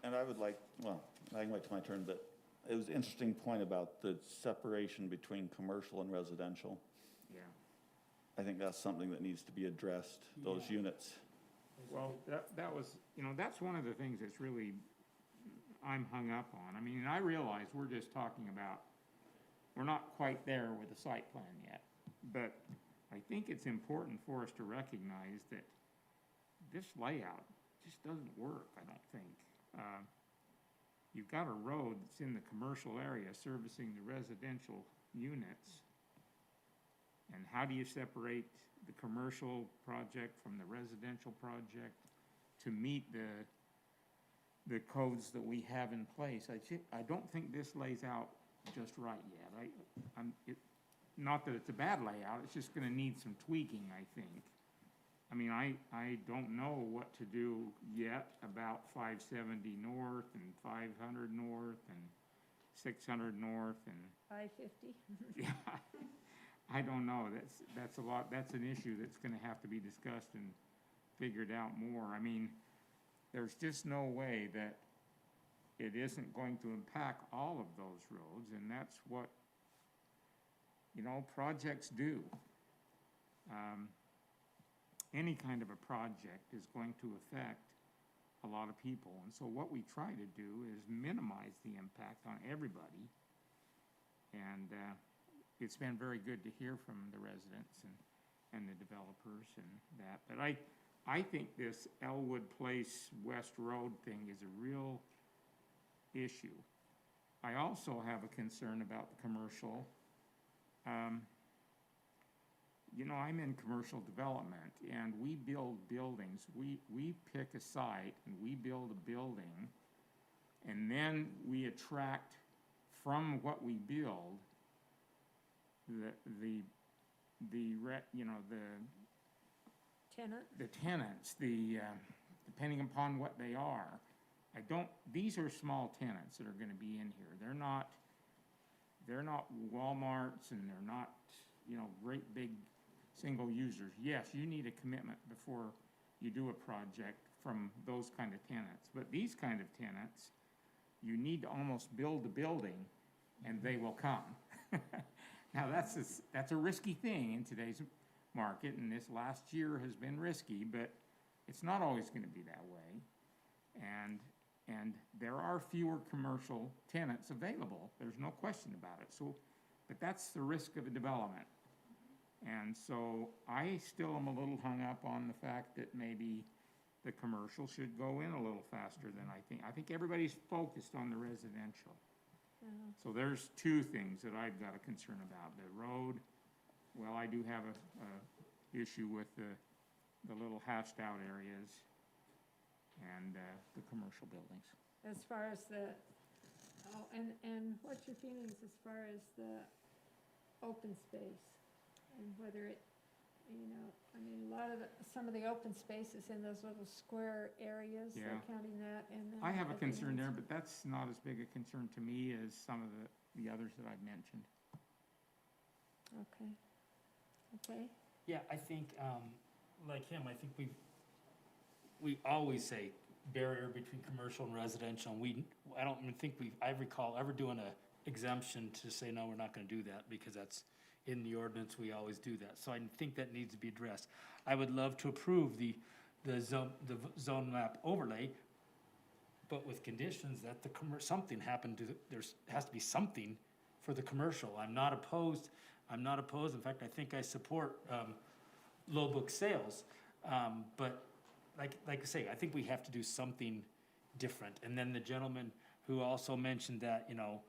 And I would like, well, I can wait till my turn, but it was an interesting point about the separation between commercial and residential. Yeah. I think that's something that needs to be addressed, those units. Well, that was, that's one of the things that's really, I'm hung up on. I mean, and I realize we're just talking about, we're not quite there with the site plan yet. But I think it's important for us to recognize that this layout just doesn't work, I don't think. You've got a road that's in the commercial area servicing the residential units. And how do you separate the commercial project from the residential project to meet the codes that we have in place? I don't think this lays out just right yet. Not that it's a bad layout, it's just gonna need some tweaking, I think. I mean, I don't know what to do yet about 570 north and 500 north and 600 north and. 550? Yeah, I don't know, that's a lot, that's an issue that's gonna have to be discussed and figured out more. I mean, there's just no way that it isn't going to impact all of those roads, and that's what, projects do. Any kind of a project is going to affect a lot of people, and so what we try to do is minimize the impact on everybody. And it's been very good to hear from the residents and the developers and that. But I think this Elwood Place West Road thing is a real issue. I also have a concern about the commercial. I'm in commercial development, and we build buildings. We pick a site and we build a building, and then we attract from what we build the tenants, depending upon what they are. These are small tenants that are gonna be in here. They're not Walmarts, and they're not, great big single users. Yes, you need a commitment before you do a project from those kind of tenants. But these kind of tenants, you need to almost build a building and they will come. Now, that's a risky thing in today's market, and this last year has been risky, but it's not always gonna be that way. And there are fewer commercial tenants available. There's no question about it. But that's the risk of a development. And so I still am a little hung up on the fact that maybe the commercial should go in a little faster than I think. I think everybody's focused on the residential. So there's two things that I've got a concern about. The road, well, I do have a issue with the little hashed out areas and the commercial buildings. As far as and what's your feelings as far as the open space? And whether it, some of the open spaces in those little square areas, they're counting that, and then. I have a concern there, but that's not as big a concern to me as some of the others that I've mentioned. Okay. Yeah, I think, like him, I think we always say barrier between commercial and residential, and I don't even think I recall ever doing a exemption to say, no, we're not gonna do that, because that's in the ordinance, we always do that. So I think that needs to be addressed. I would love to approve the zone map overlay, but with conditions that something happened there has to be something for the commercial. I'm not opposed, I'm not opposed. In fact, I think I support low book sales. But like I say, I think we have to do something different. And then the gentleman who also mentioned that, you know,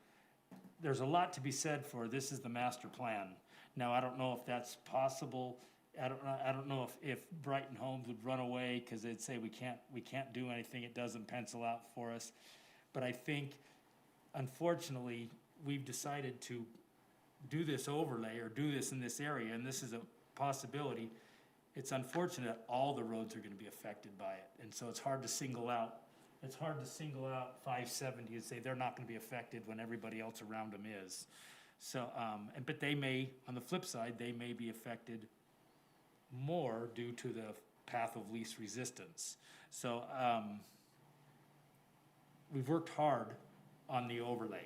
there's a lot to be said for this is the master plan. Now, I don't know if that's possible. I don't know if Brighton Homes would run away because they'd say we can't do anything. It doesn't pencil out for us. But I think, unfortunately, we've decided to do this overlay or do this in this area, and this is a possibility. It's unfortunate all the roads are going to be affected by it, and so it's hard to single out. It's hard to single out 570 and say they're not going to be affected when everybody else around them is. So, but they may, on the flip side, they may be affected more due to the path of least resistance. So we've worked hard on the overlay.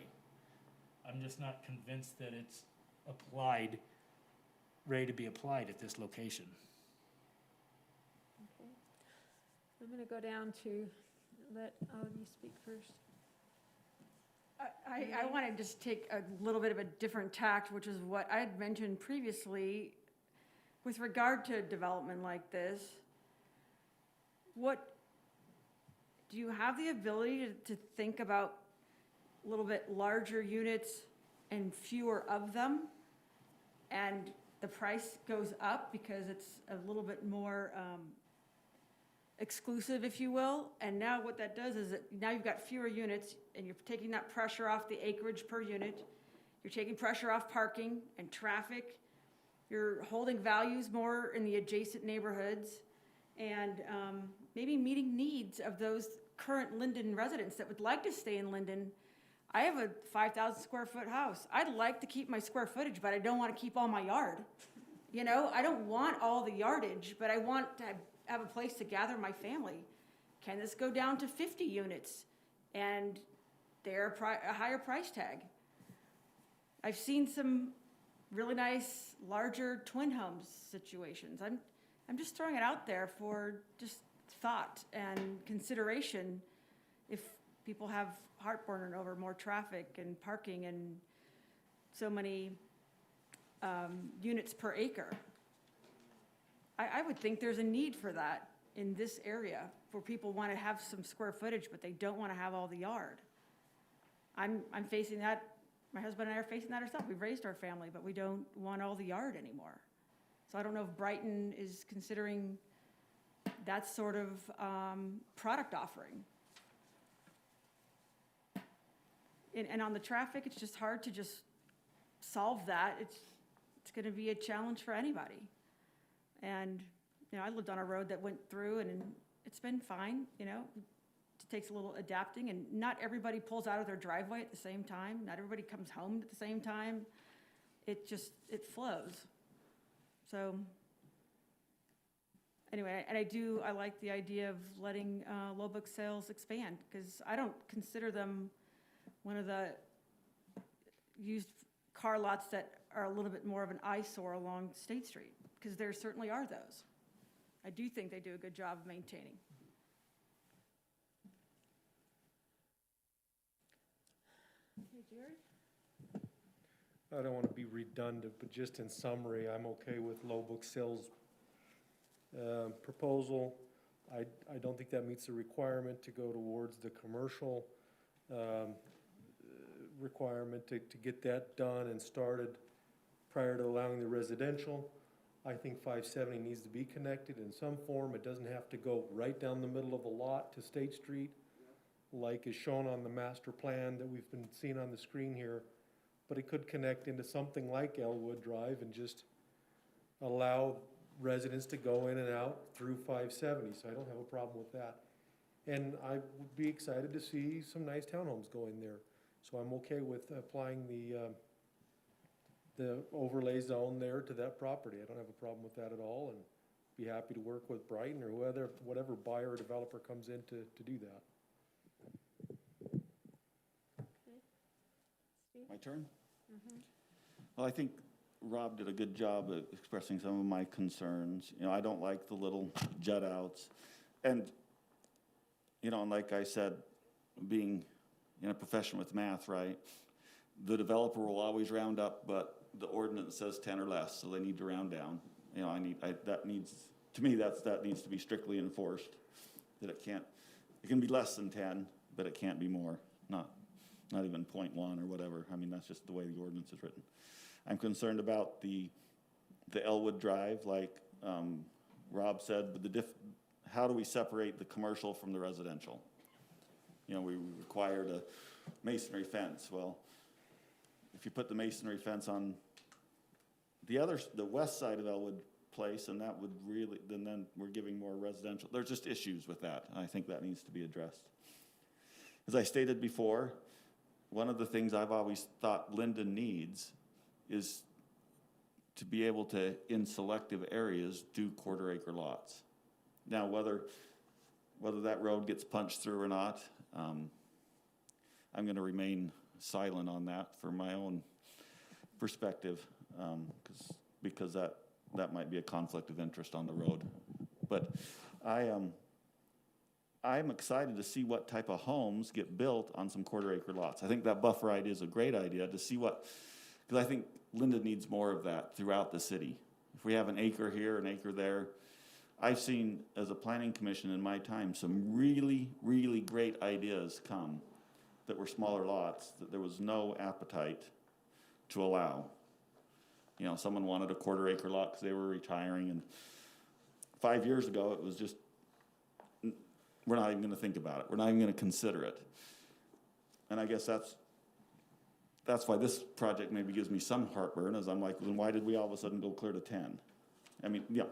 I'm just not convinced that it's applied, ready to be applied at this location. Okay. I'm going to go down to let you speak first. I want to just take a little bit of a different tact, which is what I had mentioned previously. With regard to development like this, what do you have the ability to think about a little bit larger units and fewer of them, and the price goes up because it's a little bit more exclusive, if you will? And now what that does is that now you've got fewer units and you're taking that pressure off the acreage per unit. You're taking pressure off parking and traffic. You're holding values more in the adjacent neighborhoods, and maybe meeting needs of those current Lindon residents that would like to stay in Lindon. I have a 5,000 square foot house. I'd like to keep my square footage, but I don't want to keep all my yard. You know, I don't want all the yardage, but I want to have a place to gather my family. Can this go down to 50 units and they're a higher price tag? I've seen some really nice, larger twin homes situations. I'm just throwing it out there for just thought and consideration if people have heartburn over more traffic and parking and so many units per acre. I would think there's a need for that in this area, where people want to have some square footage, but they don't want to have all the yard. I'm facing that. My husband and I are facing that ourselves. We've raised our family, but we don't want all the yard anymore. So I don't know if Brighton is considering that sort of product offering. And on the traffic, it's just hard to just solve that. It's going to be a challenge for anybody. And, you know, I lived on a road that went through and it's been fine, you know. It takes a little adapting, and not everybody pulls out of their driveway at the same time. Not everybody comes home at the same time. It flows. So anyway, and I like the idea of letting low book sales expand, because I don't consider them one of the used car lots that are a little bit more of an eyesore along State Street, because there certainly are those. I do think they do a good job of maintaining. Okay, Jared? I don't want to be redundant, but just in summary, I'm okay with low book sales proposal. I don't think that meets the requirement to go towards the commercial requirement to get that done and started prior to allowing the residential. I think 570 needs to be connected in some form. It doesn't have to go right down the middle of a lot to State Street, like is shown on the master plan that we've been seeing on the screen here. But it could connect into something like Elwood Drive and just allow residents to go in and out through 570. So I don't have a problem with that. And I would be excited to see some nice townhomes go in there. So I'm okay with applying the overlay zone there to that property. I don't have a problem with that at all, and be happy to work with Brighton or whatever buyer or developer comes in to do that. Okay. Steve? My turn? Mm-hmm. Well, I think Rob did a good job of expressing some of my concerns. You know, I don't like the little jut outs. And, you know, and like I said, being in a profession with math, right, the developer will always round up but the ordinance says 10 or less, so they need to round down. You know, that needs to be strictly enforced, that it can be less than 10, but it can't be more, not even 0.1 or whatever. I mean, that's just the way the ordinance is written. I'm concerned about the Elwood Drive, like Rob said, but how do we separate the commercial from the residential? You know, we required a masonry fence. Well, if you put the masonry fence on the west side of Elwood Place, and that would really, then we're giving more residential. There's just issues with that. I think that needs to be addressed. As I stated before, one of the things I've always thought Lindon needs is to be able to, in selective areas, do quarter-acre lots. Now, whether that road gets punched through or not, I'm going to remain silent on that for my own perspective, because that might be a conflict of interest on the road. But I'm excited to see what type of homes get built on some quarter-acre lots. I think that buffer idea is a great idea to see because I think Lindon needs more of that throughout the city. If we have an acre here, an acre there, I've seen, as a planning commission in my time, some really, really great ideas come that were smaller lots that there was no appetite to allow. You know, someone wanted a quarter-acre lot because they were retiring, and 5 years ago it was just, we're not even going to think about it. We're not even going to consider it. And I guess that's why this project maybe gives me some heartburn, as I'm like, then why did we all of a sudden go clear to 10? I mean, yeah,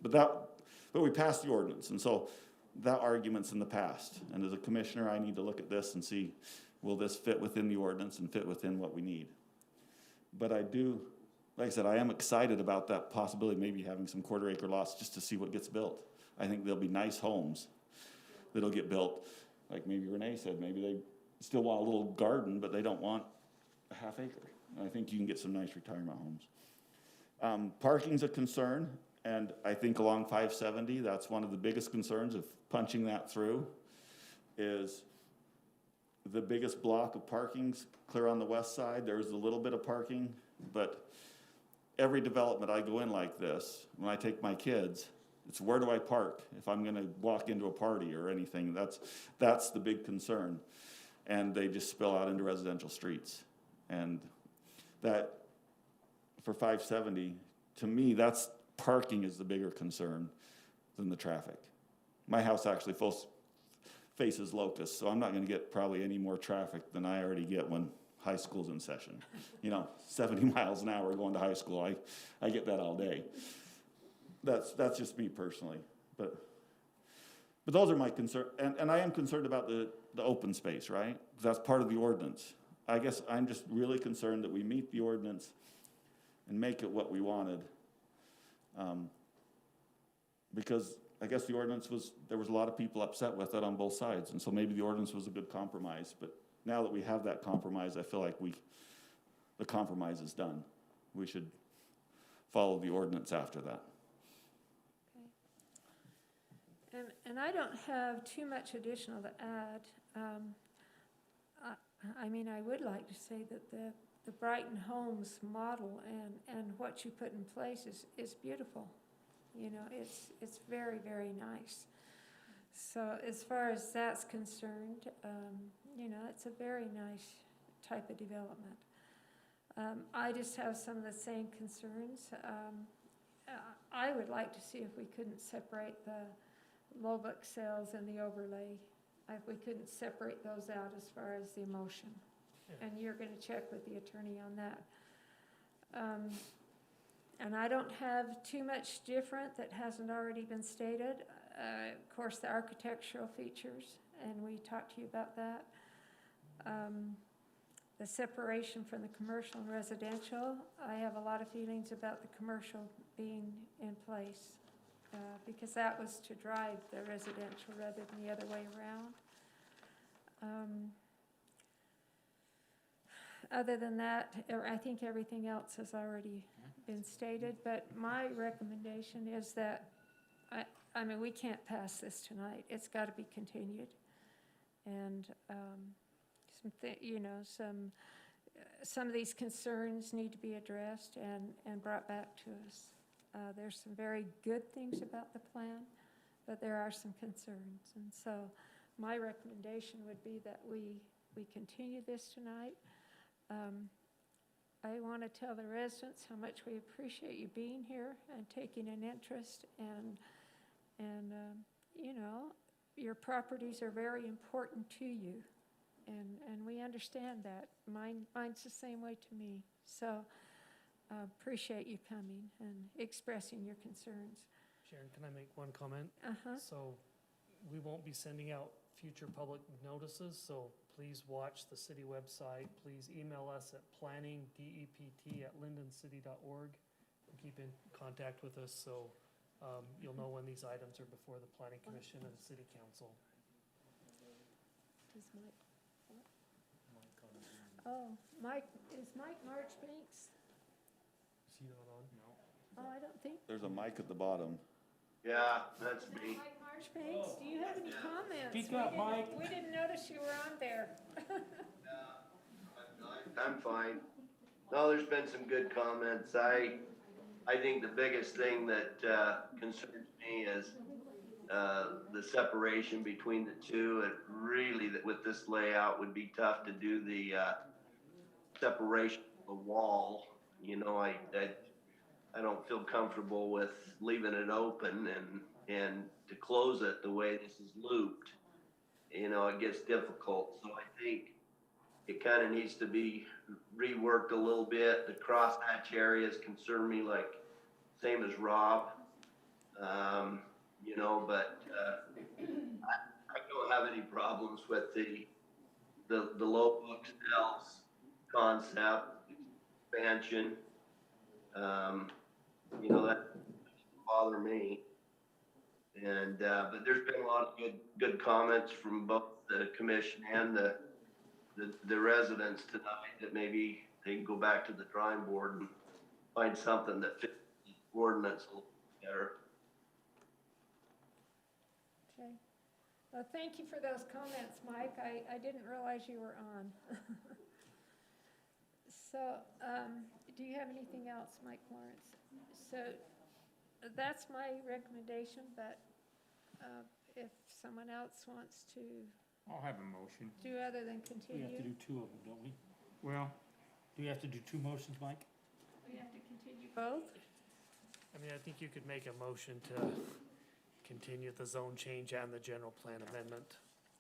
but we passed the ordinance, and so that argument's in the past. And as a commissioner, I need to look at this and see, will this fit within the ordinance and fit within what we need? But I do, like I said, I am excited about that possibility, maybe having some quarter-acre lots just to see what gets built. I think there'll be nice homes that'll get built. Like maybe Renee said, maybe they still want a little garden, but they don't want a half acre. And I think you can get some nice retirement homes. Parking's a concern, and I think along 570, that's one of the biggest concerns of punching that through, is the biggest block of parking's clear on the west side. There's a little bit of parking, but every development I go in like this, when I take my kids, it's where do I park if I'm going to walk into a party or anything. That's the big concern. And they just spill out into residential streets. And that, for 570, to me, that's parking is the bigger concern than the traffic. My house actually faces Locust, so I'm not going to get probably any more traffic than I already get when high school's in session. You know, 70 miles an hour going to high school, I get that all day. That's just me personally, but those are my concerns, and I am concerned about the open space, right? That's part of the ordinance. I guess I'm just really concerned that we meet the ordinance and make it what we wanted, because I guess the ordinance there was a lot of people upset with it on both sides, and so maybe the ordinance was a good compromise, but now that we have that compromise, I feel like the compromise is done. We should follow the ordinance after that. And I don't have too much additional to add. I mean, I would like to say that the Brighton Homes model and what you put in place is beautiful. You know, it's very, very nice. So as far as that's concerned, you know, it's a very nice type of development. I just have some of the same concerns. I would like to see if we couldn't separate the Lowbuck sales and the overlay, if we couldn't separate those out as far as the emotion. Yeah. And you're going to check with the attorney on that. And I don't have too much different that hasn't already been stated. Of course, the architectural features, and we talked to you about that. The separation from the commercial and residential, I have a lot of feelings about the commercial being in place. Because that was to drive the residential rather than the other way around. Other than that, I think everything else has already been stated, but my recommendation is that, I mean, we can't pass this tonight. It's got to be continued. And some of these concerns need to be addressed and brought back to us. There's some very good things about the plan, but there are some concerns. And so my recommendation would be that we continue this tonight. I want to tell the residents how much we appreciate you being here and taking an interest, and you know, your properties are very important to you, and we understand that. Mine's the same way to me. So appreciate you coming and expressing your concerns. Sharon, can I make one comment? Uh-huh. So we won't be sending out future public notices, so please watch the city website. Please email us at planningdept@lindoncity.org and keep in contact with us so you'll know when these items are before the Planning Commission and the City Council. Is Mike, oh, Mike, is Mike Marchbanks? Is he not on? No. Oh, I don't think. There's a mic at the bottom. Yeah, that's me. Mike Marchbanks, do you have any comments? Speak up, Mike. We didn't notice you were on there. I'm fine. No, there's been some good comments. I think the biggest thing that concerns me is the separation between the two. It really, that with this layout, would be tough to do the separation of the wall. You know, I don't feel comfortable with leaving it open and to close it the way this is looped. You know, it gets difficult. So I think it kind of needs to be reworked a little bit. The crosshatch areas concern me, like same as Rob. You know, but I don't have any problems with the low bookshelves concept, expansion. You know, that doesn't bother me. And but there's been a lot of good comments from both the commission and the residents tonight that maybe they can go back to the drawing board and find something that fits the ordinance a little better. Okay. Well, thank you for those comments, Mike. I didn't realize you were on. So, do you have anything else, Mike Lawrence? So, that's my recommendation, but if someone else wants to I'll have a motion. do other than We continue. have to do two of them, don't we? Well, Do we have to do two motions, Mike? We have to continue both? I mean, I think you could make a motion to continue the zone change and the general plan amendment.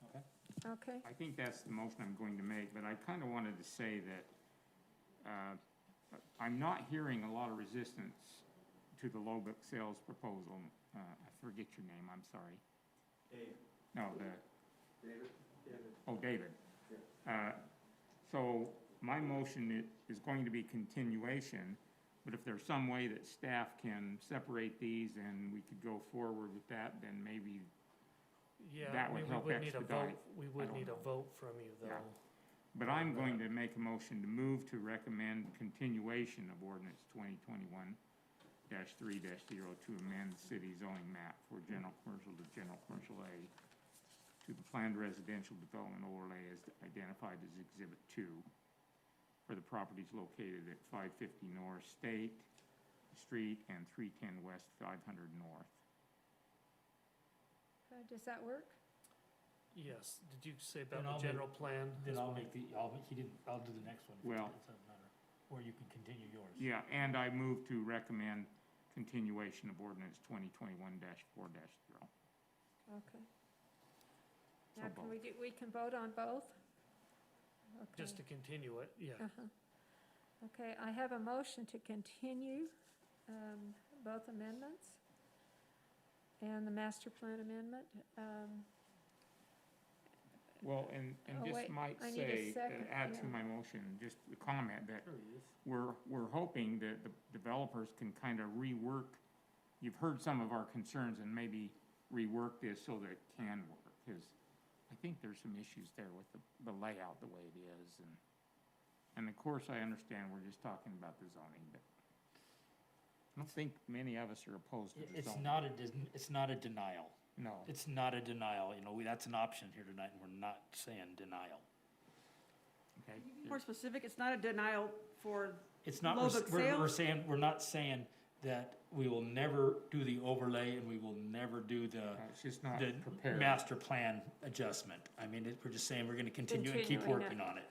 Okay. Okay. I think that's the motion I'm going to make, but I kind of wanted to say that I'm not hearing a lot of resistance to the low book sales proposal. I forget your name, I'm sorry. Dave. No, David. oh, David. So my motion is going to be continuation, but if there's some way that staff can separate these and we could go forward with that, then maybe Yeah, that would help expedite. We would I don't need a know. vote from you, though. Yeah. But I'm going to make a motion to move to recommend continuation of ordinance 2021-3-0 to amend the city zoning map for general commercial to general commercial A to the planned residential development overlay as identified as Exhibit 2 for the properties located at 550 North State Street and 310 West 500 North. Does that work? Yes, did you say about Then the I'll general plan? Then as I'll well? make I'll do the next one. Well- It doesn't matter. Or you can continue yours. Yeah, and I move to recommend continuation of ordinance 2021-4-0. Okay. So Now, can both. we can vote on both? Just to Okay. continue it, yeah. Uh-huh. Okay, I have a motion to continue both amendments and the master plan amendment. Well, and Oh, just wait, might I need a say, second, add to yeah. my motion, just a comment that There he is. we're hoping that the developers can kind of rework, you've heard some of our concerns and maybe rework this so that it can work, because I think there's some issues there with the layout the way it is, and of course, I understand we're just talking about the zoning, but I don't think many of us are opposed to the It's zoning. it's not a denial. No. It's not a denial, you know, that's an option here tonight, and we're not saying denial. okay? More specific, it's not a denial for It's not, Lowbook we're sale? saying, we're not saying that we will never do the overlay and we will never do It's just not the prepared. master plan adjustment. I mean, we're just saying we're gonna continue and keep Continuing working on it.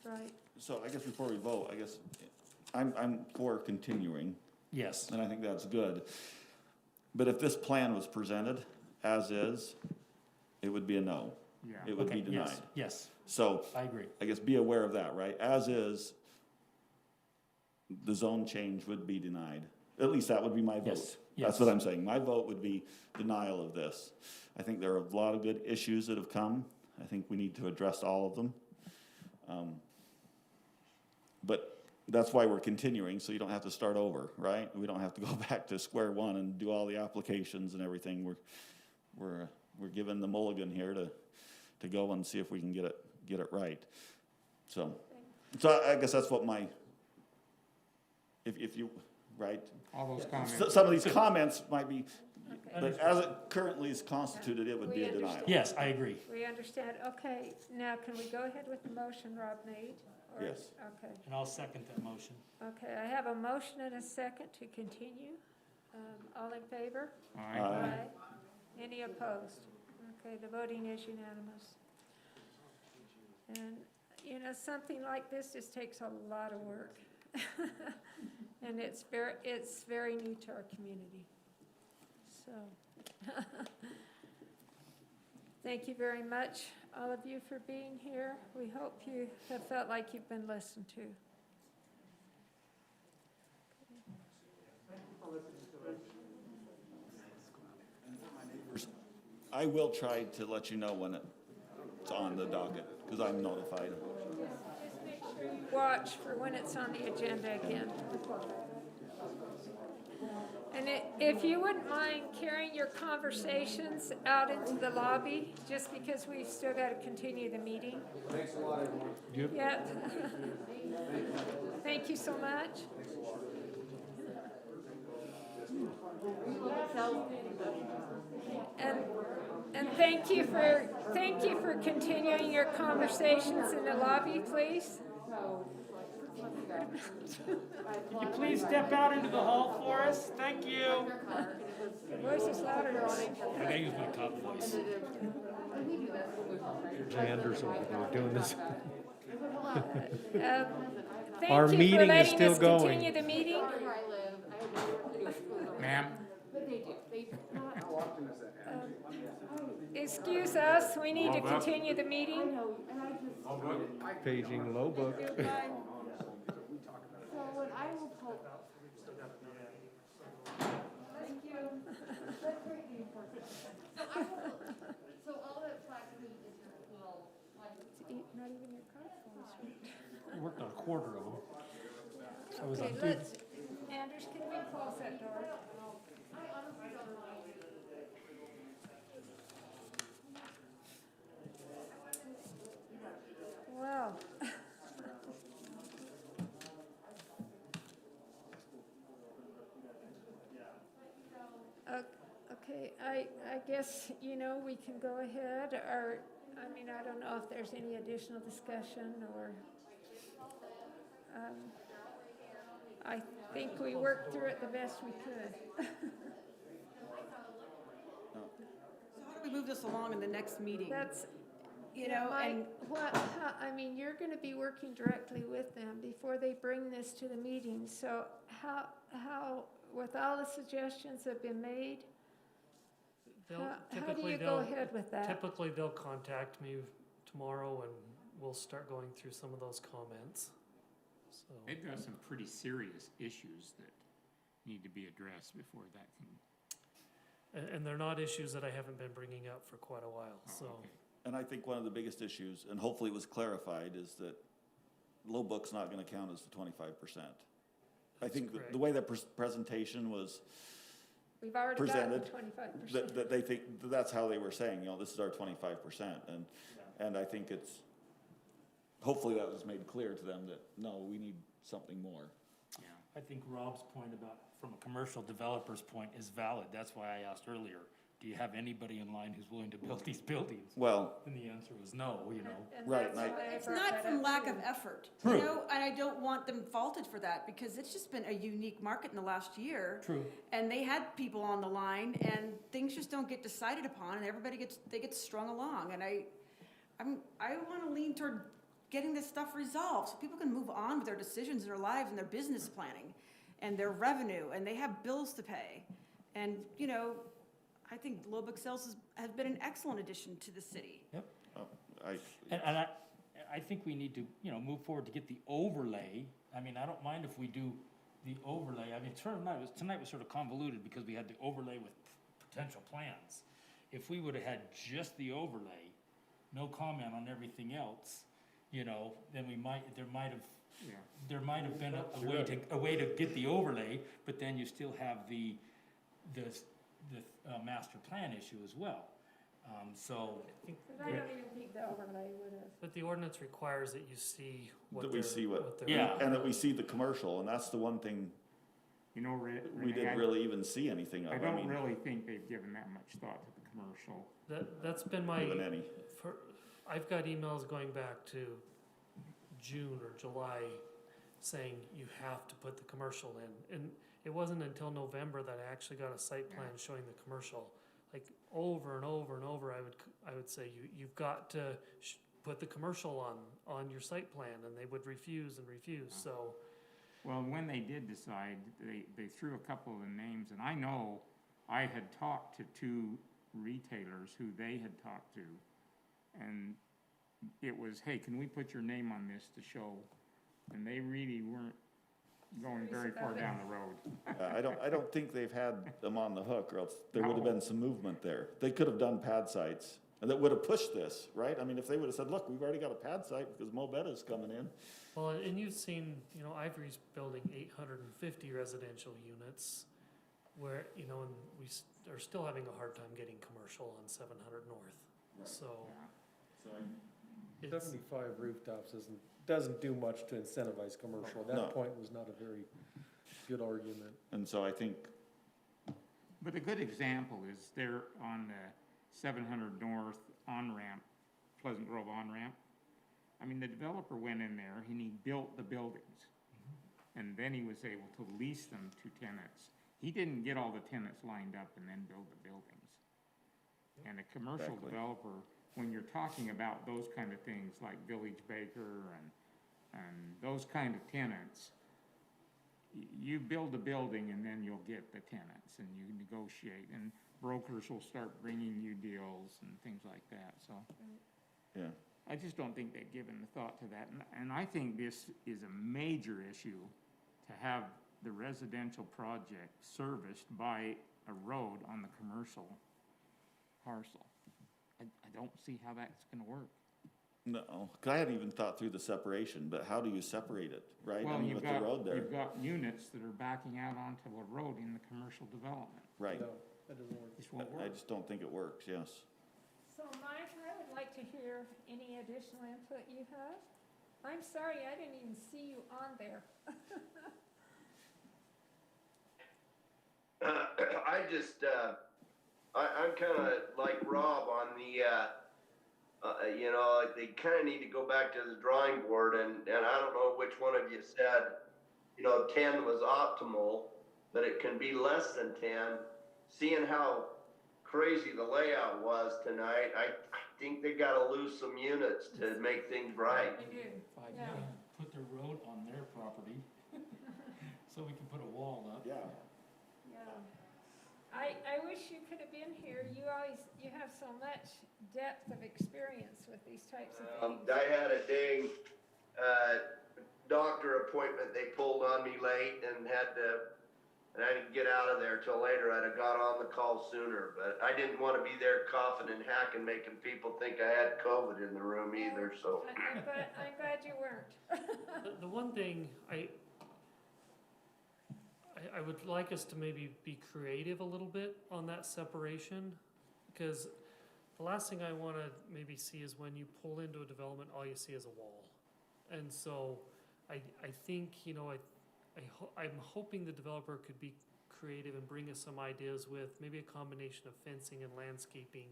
Right. So I guess before we vote, I guess, I'm for continuing, Yes, and I think that's good. But if this plan was presented as is, it would be a no. Yeah. It would be okay, denied. yes, yes, So I agree. I guess be aware of that, right? As is, the zone change would be denied. At least that would be my vote. Yes, That's yes. what I'm saying. My vote would be denial of this. I think there are a lot of good issues that have come. I think we need to address all of them. But that's why we're continuing, so you don't have to start over, right? We don't have to go back to square one and do all the applications and everything. We're given the mulligan here to go and see if we can get it right. So I guess that's what if you, right? All those comments. Some of these comments might be, but as it currently is constituted, it would be a denial. Yes, I agree. We understand. Okay, now can we go ahead with the motion Rob made? Or- Yes. Okay. And I'll second that motion. Okay, I have a motion and a second to continue. All in favor? Aye. Any opposed? Okay, the voting is unanimous. And, you know, something like this just takes a lot of work. And it's very new to our community. So, thank you very much, all of you, for being here. We hope you have felt like you've been listened to. I will try to let you know when it's on the docket, because I'm notified. Just make sure you watch for when it's on the agenda again. And if you wouldn't mind carrying your conversations out into the lobby, just because we've still got to continue the meeting. Thanks a lot, everyone. Yep. Thank you so much. And thank you for continuing your conversations in the lobby, please. Could you please step out into the hall for us? Thank you. Voice is louder, Ronnie. I gotta use my cop voice. Anders over there doing this. Our meeting is still going. Continue the meeting. Ma'am? Excuse us, we need to continue the meeting. Paging Lowbook. Not even your cop voice. I worked on a quarter of them. I was Okay, on let's, Anders, can we close that door? Well. Okay, I guess, you know, we can go ahead, or, I mean, I don't know if there's any additional discussion, or, I think we worked through it the best we could. So how do we move this along in the next meeting? That's, You know, and I mean, you're gonna be working directly with them before they bring this to the meeting, so how, with all the suggestions that have been made, how do you go ahead with that? Typically, they'll contact me tomorrow and we'll start going through some of those comments. So, They've got some pretty serious issues that need to be addressed before that can. and they're not issues that I haven't been bringing up for quite a while, so. okay. And I think one of the biggest issues, and hopefully it was clarified, is that Lowbook's not gonna count as the 25%. I think the way that presentation was We've already gotten presented, 25%. that they think, that's how they were saying, you know, this is our 25%, and I think it's, hopefully that was made clear to them that, no, we need something more. I think Rob's point about, from a commercial developer's point, is valid. That's why I asked earlier, do you have anybody in line who's willing to build these buildings? Well, And the answer was no, you know. And Right, that's and why I It's brought not that from up lack too. of effort, True. you know, and I don't want them faulted for that, because it's just been a unique market in the last year. True. And they had people on the line, and things just don't get decided upon, and everybody get strung along, and I wanna lean toward getting this stuff resolved, so people can move on with their decisions in their lives and their business planning, and their revenue, and they have bills to pay. And, you know, I think Lubbock Sales has been an excellent addition to the city. Yep. I, And I think we need to, you know, move forward to get the overlay. I mean, I don't mind if we do the overlay. I mean, tonight was sort of convoluted because we had the overlay with potential plans. If we would have had just the overlay, no comment on everything else, you know, then there might have been a way to get the overlay, but then you still have the master plan issue as well. So. But I don't even think the overlay would have. But the ordinance requires that you see what that they're. we see what, Yeah. and that we see the commercial, and that's the one thing You know, we didn't really even see anything of. I don't mean, really think they've given that much thought to the commercial. That's been my, Given any. I've got emails going back to June or July saying you have to put the commercial in. And it wasn't until November that I actually got a site plan showing the commercial. Like over and over and over, I would say, you've got to put the commercial on your site plan, and they would refuse and refuse, so. Well, when they did decide, they threw a couple of the names, and I know I had talked to two retailers who they had talked to, and it was, hey, can we put your name on this to show? And they really weren't going very far down the road. I don't think they've had them on the hook, or else there would have been some movement there. They could have done pad sites, and that would have pushed this, right? I mean, if they would have said, look, we've already got a pad site because Mobetta's coming in. Well, and you've seen, you know, Ivory's building 850 residential units where, you know, and we are still having a hard time getting commercial on 700 North, so. It's- 75 rooftops doesn't do much to incentivize commercial. No. That point was not a very good argument. And so I think, But a good example is there on the 700 North on-ramp, Pleasant Grove on-ramp. I mean, the developer went in there and he built the buildings. And then he was able to lease them to tenants. He didn't get all the tenants lined up and then build the buildings. And a commercial Exactly. developer, when you're talking about those kind of things like Village Baker and those kind of tenants, you build a building and then you'll get the tenants and you negotiate, and brokers will start bringing you deals and things like that, so. yeah, I just don't think they've given the thought to that, and I think this is a major issue to have the residential project serviced by a road on the commercial parcel. I don't see how that's gonna work. no, 'cause I hadn't even thought through the separation, but how do you separate it, right? I Well, mean, you've with the road there, You've got units that are backing out onto a road in the commercial development. right? No, that doesn't work. This won't I work. just don't think it works, yes. So Mike, I would like to hear any additional input you have. I'm sorry, I didn't even see you on there. I just, I'm kinda like Rob on the, you know, they kinda need to go back to the drawing board, and I don't know which one of you said, you know, 10 was optimal, but it can be less than 10. Seeing how crazy the layout was tonight, I think they gotta lose some units to make things right. I do. 5 Yeah. million, put the road on their property, so we can put a wall up. Yeah. Yeah. I wish you could have been here. You have so much depth of experience with these types of things. I had a dang, doctor appointment they pulled on me late and I didn't get out of there till later. I'd have got on the call sooner, but I didn't want to be there coughing and hacking, making people think I had COVID in the room either, so. I'm glad you weren't. The one thing I would like us to maybe be creative a little bit on that separation, because the last thing I want to maybe see is when you pull into a development, all you see is a wall. And so I think, you know, I'm hoping the developer could be creative and bring us some ideas with maybe a combination of fencing and landscaping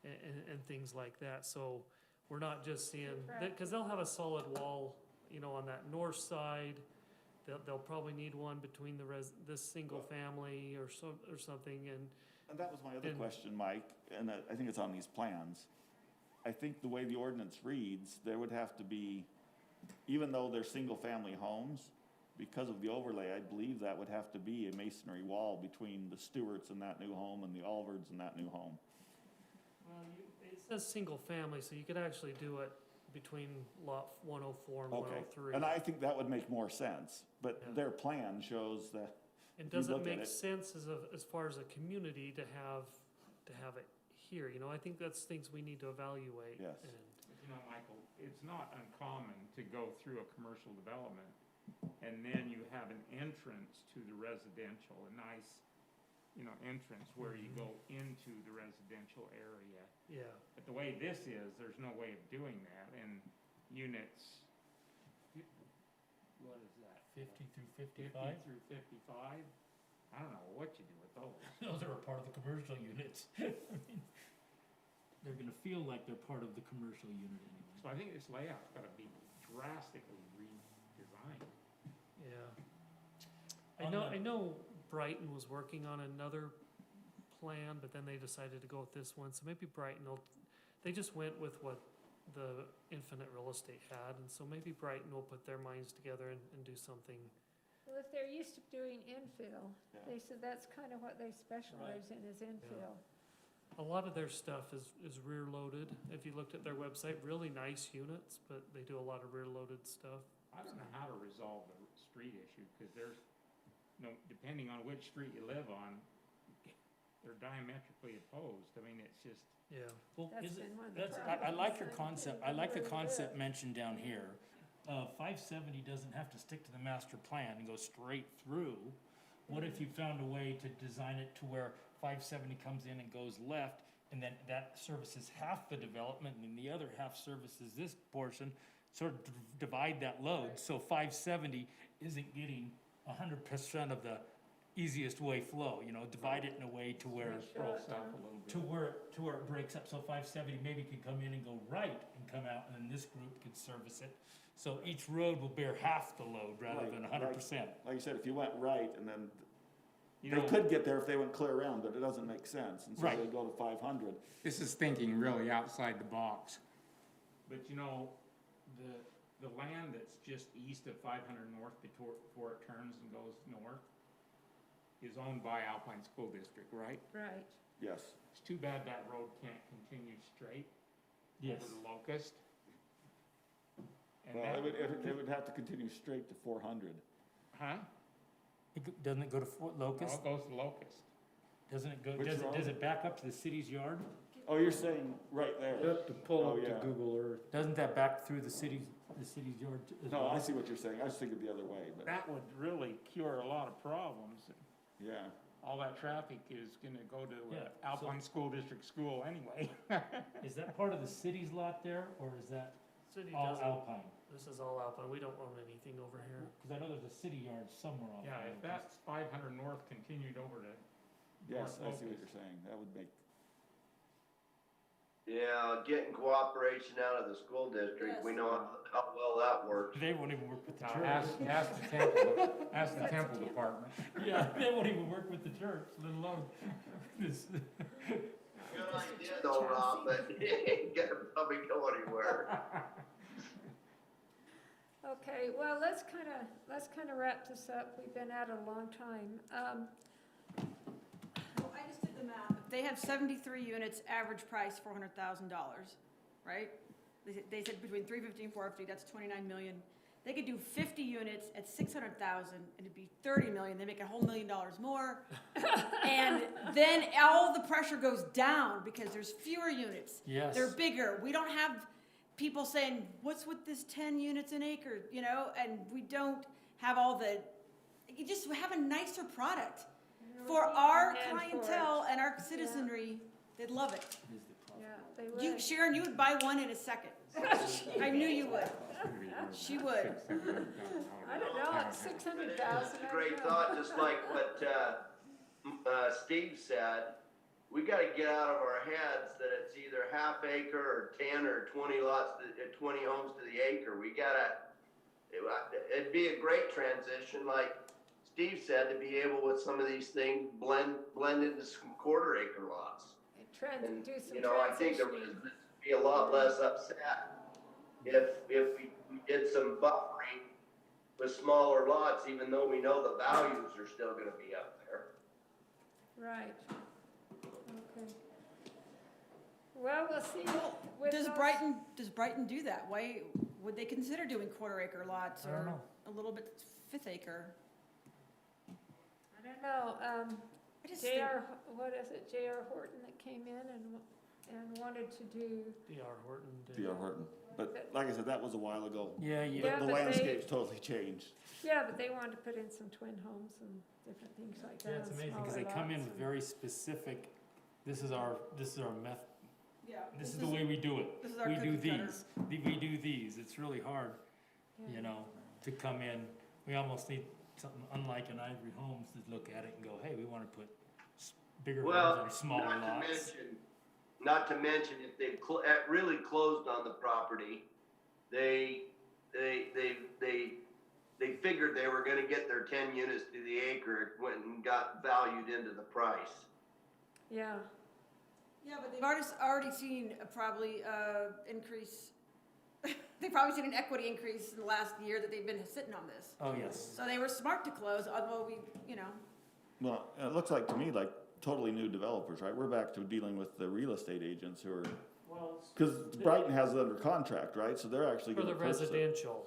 and things like that. So we're not just seeing, because they'll have a solid wall, you know, on that north side. They'll probably need one between this single family or something, And that was my other question, Mike, and I think it's on these plans. I think the way the ordinance reads, there would have to be, even though they're single-family homes, because of the overlay, I believe that would have to be a masonry wall between the Stewarts and that new home and the Alvards and that new home. Well, it says single family, so you could actually do it between lot 104 and 103. And I think that would make more sense, but their plan shows that. And does it make sense as far as a community to have it here? You know, I think that's things we need to evaluate. Yes. And, You know, Michael, it's not uncommon to go through a commercial development and then you have an entrance to the residential, a nice, you know, entrance where you go into the residential area. yeah. But the way this is, there's no way of doing that, and units, what is that? 50 through 50 55? through 55? I don't know what you do with those. Those are a part of the commercial units. I mean, they're gonna feel like they're part of the commercial unit anyway. So I think this layout's gotta be drastically redesigned. Yeah. On I know Brighton was working on another plan, but then they decided to go with this one, so maybe they just went with what the Infinite Real Estate had, and so maybe Brighton will put their minds together and do something. Well, if they're used to doing infill, they said that's kind of what they specialize in, is infill. A lot of their stuff is rear loaded. If you looked at their website, really nice units, but they do a lot of rear loaded stuff. I don't know how to resolve the street issue, because there's, you know, depending on which street you live on, they're diametrically opposed. I mean, it's just. Yeah. Well, That's is it, been one of the I like your problems. concept, I like the concept mentioned down here. 570 doesn't have to stick to the master plan and go straight through. What if you found a way to design it to where 570 comes in and goes left, and then that services half the development, and then the other half services this portion, sort of divide that load, so 570 isn't getting 100% of the easiest way flow, you know, divide it in a way to where, to where it breaks up, so 570 maybe could come in and go right and come out, and then this group could service it. So each road will bear half the load rather than 100%. Like you said, if you went right and then, You they know, could get there if they went clear around, but it doesn't make sense, and so Right. they go to 500. this is thinking really outside the box. But you know, the land that's just east of 500 North before it turns and goes north is owned by Alpine School District, right? Right. Yes. It's too bad that road can't continue straight Yes. over the Locust. And Well, that, it would have to continue straight to 400. huh? Doesn't it go to Fort No, Locust? it goes to Locust. Doesn't it go, Which road? does it back up to the city's yard? Oh, you're saying right You there? have to pull Oh, up to yeah. Google Earth. Doesn't that back through the city's yard as No, well? I see what you're saying. I was thinking the other way, but, That would really cure a lot of problems. yeah. All that traffic is gonna go to Yeah, Alpine School District School anyway. Is that part of the city's lot there, or is that City all doesn't, Alpine? this is all Alpine. We don't own anything over here. Because I know there's a city yard somewhere off. Yeah, there. if that's 500 North continued over to Yes, North I see what Locust. you're saying. That would make, Yeah, getting cooperation out of the school district, we know how well that works. They won't even work with the church. Ask the temple department. Yeah, they won't even work with the church, let alone this. Good idea though, Rob, but it ain't gonna probably go anywhere. Okay, well, let's kind of wrap this up. We've been at it a long time. Well, I just did the math. They have 73 units, average price $400,000, right? They said between 350 and 450, that's 29 million. They could do 50 units at 600,000, and it'd be 30 million. They make a whole $1 million more. And then all the pressure goes down because there's fewer units. Yes. They're bigger. We don't have people saying, what's with this 10 units an acre, you know? And we don't have all the, you just have a nicer product. For our Demand for it. clientele and our citizenry, they'd love it. Yeah. they would. Sharon, you would buy one in a second. I knew you would. She would. I don't know, it's 600,000. It's a great thought, just like what, Steve said. We gotta get out of our heads that it's either half acre or 10 or 20 lots, 20 homes to the acre. It'd be a great transition, like Steve said, to be able with some of these things blend into some quarter acre lots. And, Do some you know, I think the transitioning. residents would be a lot less upset if we did some buffering with smaller lots, even though we know the values are still gonna be up there. Right. Okay. Well, we'll see. with Does those- Brighton do that? Why would they consider doing quarter acre lots I don't or know. a little bit fifth acre? I don't know, I just J.R., what is it, J.R. Horton that came in and wanted to do, D.R. Horton did. D.R. Horton. But like I said, that was a while ago. Yeah, The- Yeah, The but landscape's totally changed. yeah, but they wanted to put in some twin homes and different things like that. Yeah, it's on amazing, because they smaller come in lots with and- very specific, this is our method, Yeah. this is the way we do it. This is our We do cookie cutter. these, we do these, it's really hard, Yeah. you know, to come in. We almost need something unlike an Ivory Homes to look at it and go, hey, we wanna put bigger homes Well, on smaller lots. not to mention, if they've really closed on the property, they figured they were gonna get their 10 units to the acre, it went and got valued into the price. Yeah, Yeah, but they've already seen probably increase. They've probably seen an equity increase in the last year that they've been sitting on this. Oh, yes. So they were smart to close, although Well, it looks like to me like totally new developers, right? We're back to dealing with the real estate agents who are, Well, because Brighton has it under contract, right? So they're actually for gonna the purchase it. residential,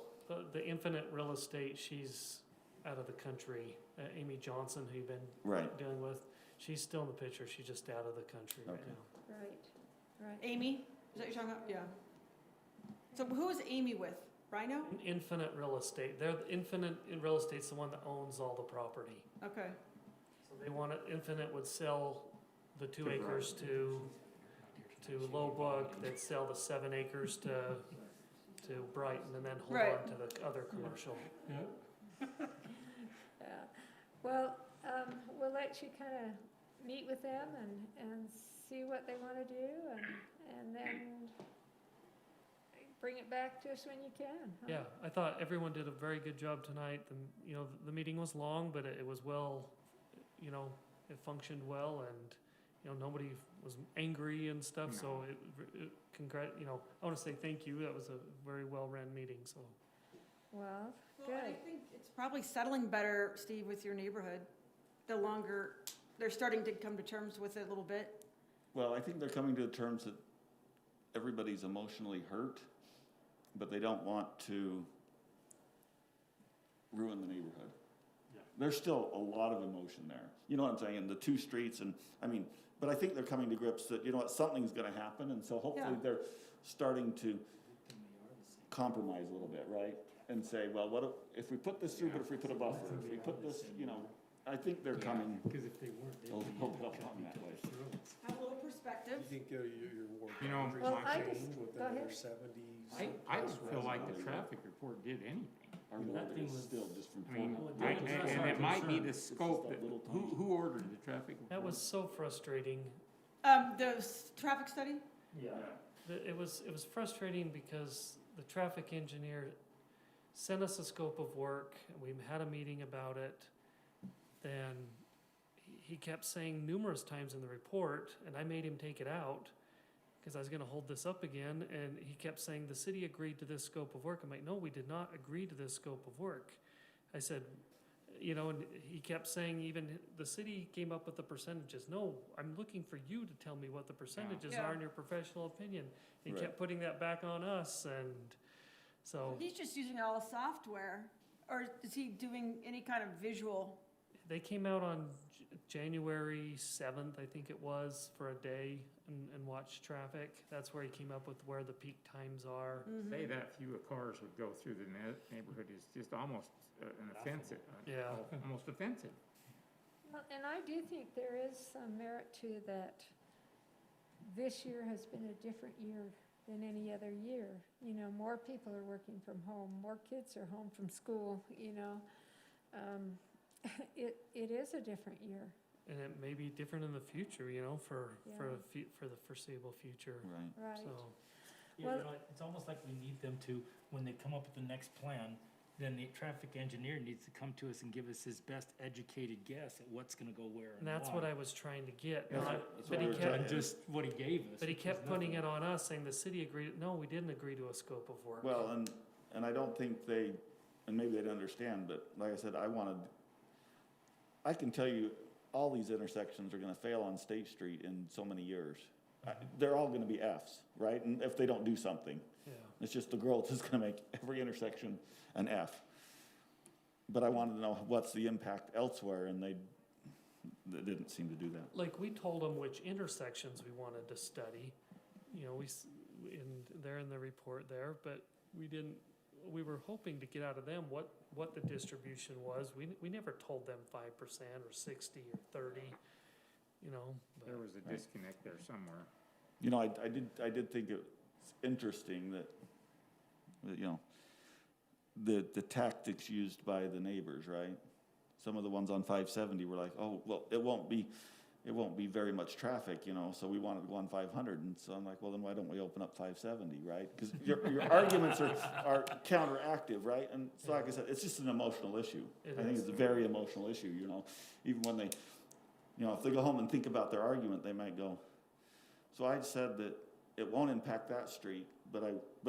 the Infinite Real Estate, she's out of the country. Amy Johnson, who you've been Right. dealing with, she's still in the picture, she's just out of the country right Okay. now. right. Amy, is that what you're talking about? Yeah. So who is Amy with? Rhino? Infinite Real Estate, Infinite in Real Estate's the one that owns all the property. Okay. So they want it, Infinite would sell the 2 acres to Lowbrook, they'd sell the 7 acres to Brighton, and then hold Right. on to the other commercial. Yeah, well, we'll let you kind of meet with them and see what they want to do and then bring it back to us when you can. huh? Yeah, I thought everyone did a very good job tonight, and, you know, the meeting was long, but it was well, you know, it functioned well, and, you know, nobody was angry and stuff, so you know, I wanna say thank you, that was a very well-ran meeting, so. Well, Well, I think it's probably settling better, Steve, with your neighborhood. The longer, they're starting to come to terms with it a little bit. Well, I think they're coming to the terms that everybody's emotionally hurt, but they don't want to ruin the neighborhood. There's still a lot of emotion there. You know what I'm saying? The 2 streets and, I mean, but I think they're coming to grips that, you know what, something's gonna happen, and so hopefully Yeah. they're starting to compromise a little bit, right? And say, well, what if we put this through, but if we put a buffer, if we put this, you know, I think they're coming Because if they weren't, a little bit up on that way. Have a little perspective. You think your ward You know, boundaries Well, might I change just- within go their ahead. 70s? I don't feel like the traffic report did anything. Our That ward thing is was- still just from. I mean, Fort- and it might be the It's just scope that that, little who ordered the traffic report? That was so frustrating. Traffic study? Yeah. It was frustrating because the traffic engineer sent us a scope of work, and we had a meeting about it. Then he kept saying numerous times in the report, and I made him take it out, because I was gonna hold this up again, and he kept saying, the city agreed to this scope of work. I'm like, no, we did not agree to this scope of work. I said, you know, and he kept saying even the city came up with the percentages. No, I'm looking for you to tell me what the percentages Yeah. are in your professional opinion. He Right. kept putting that back on us, and so He's just using all software, or is he doing any kind of visual? they came out on January 7th, I think it was, for a day and watched traffic. That's where he came up with where the peak times are. Say that few cars would go through the neighborhood is just almost an offensive. Yeah. Almost offensive. Well, and I do think there is some merit to that this year has been a different year than any other year. You know, more people are working from home, more kids are home from school, you know. It is a different year. And it may be different in the future, you know, for Yeah. for the foreseeable future. Right. Right. So, Yeah, Well- you know, it's almost like we need them to, when they come up with the next plan, then the traffic engineer needs to come to us and give us his best educated guess at what's gonna go where and that's why. what I was trying to get. That's not- what- that's but what he we were kept, trying- just what he gave us. but he which kept was putting nothing. it on us, saying the city agreed. No, we didn't agree to a scope of work. Well, and I don't think they, and maybe they didn't understand, but like I said, I can tell you, all these intersections are gonna fail on State Street in so many years. They're all gonna be Fs, right? And if they don't do something. Yeah. It's just the growth is gonna make every intersection an F. But I wanted to know what's the impact elsewhere, and they didn't seem to do that. Like, we told them which intersections we wanted to study, you know, and they're in the report there, but we didn't, we were hoping to get out of them what the distribution was. We never told them 5% or 60 or 30, you know. but- There was a disconnect there somewhere. You know, I did think it's interesting that, you know, the tactics used by the neighbors, right? Some of the ones on 570 were like, oh, well, it won't be very much traffic, you know, so we wanted to go on 500. And so I'm like, well, then why don't we open up 570, right? Because your arguments are counteractive, right? And so like I said, it's just an emotional issue. I think it's a very emotional issue, you know. Even when they, you know, if they go home and think about their argument, they might go. So I said that it won't impact that street, but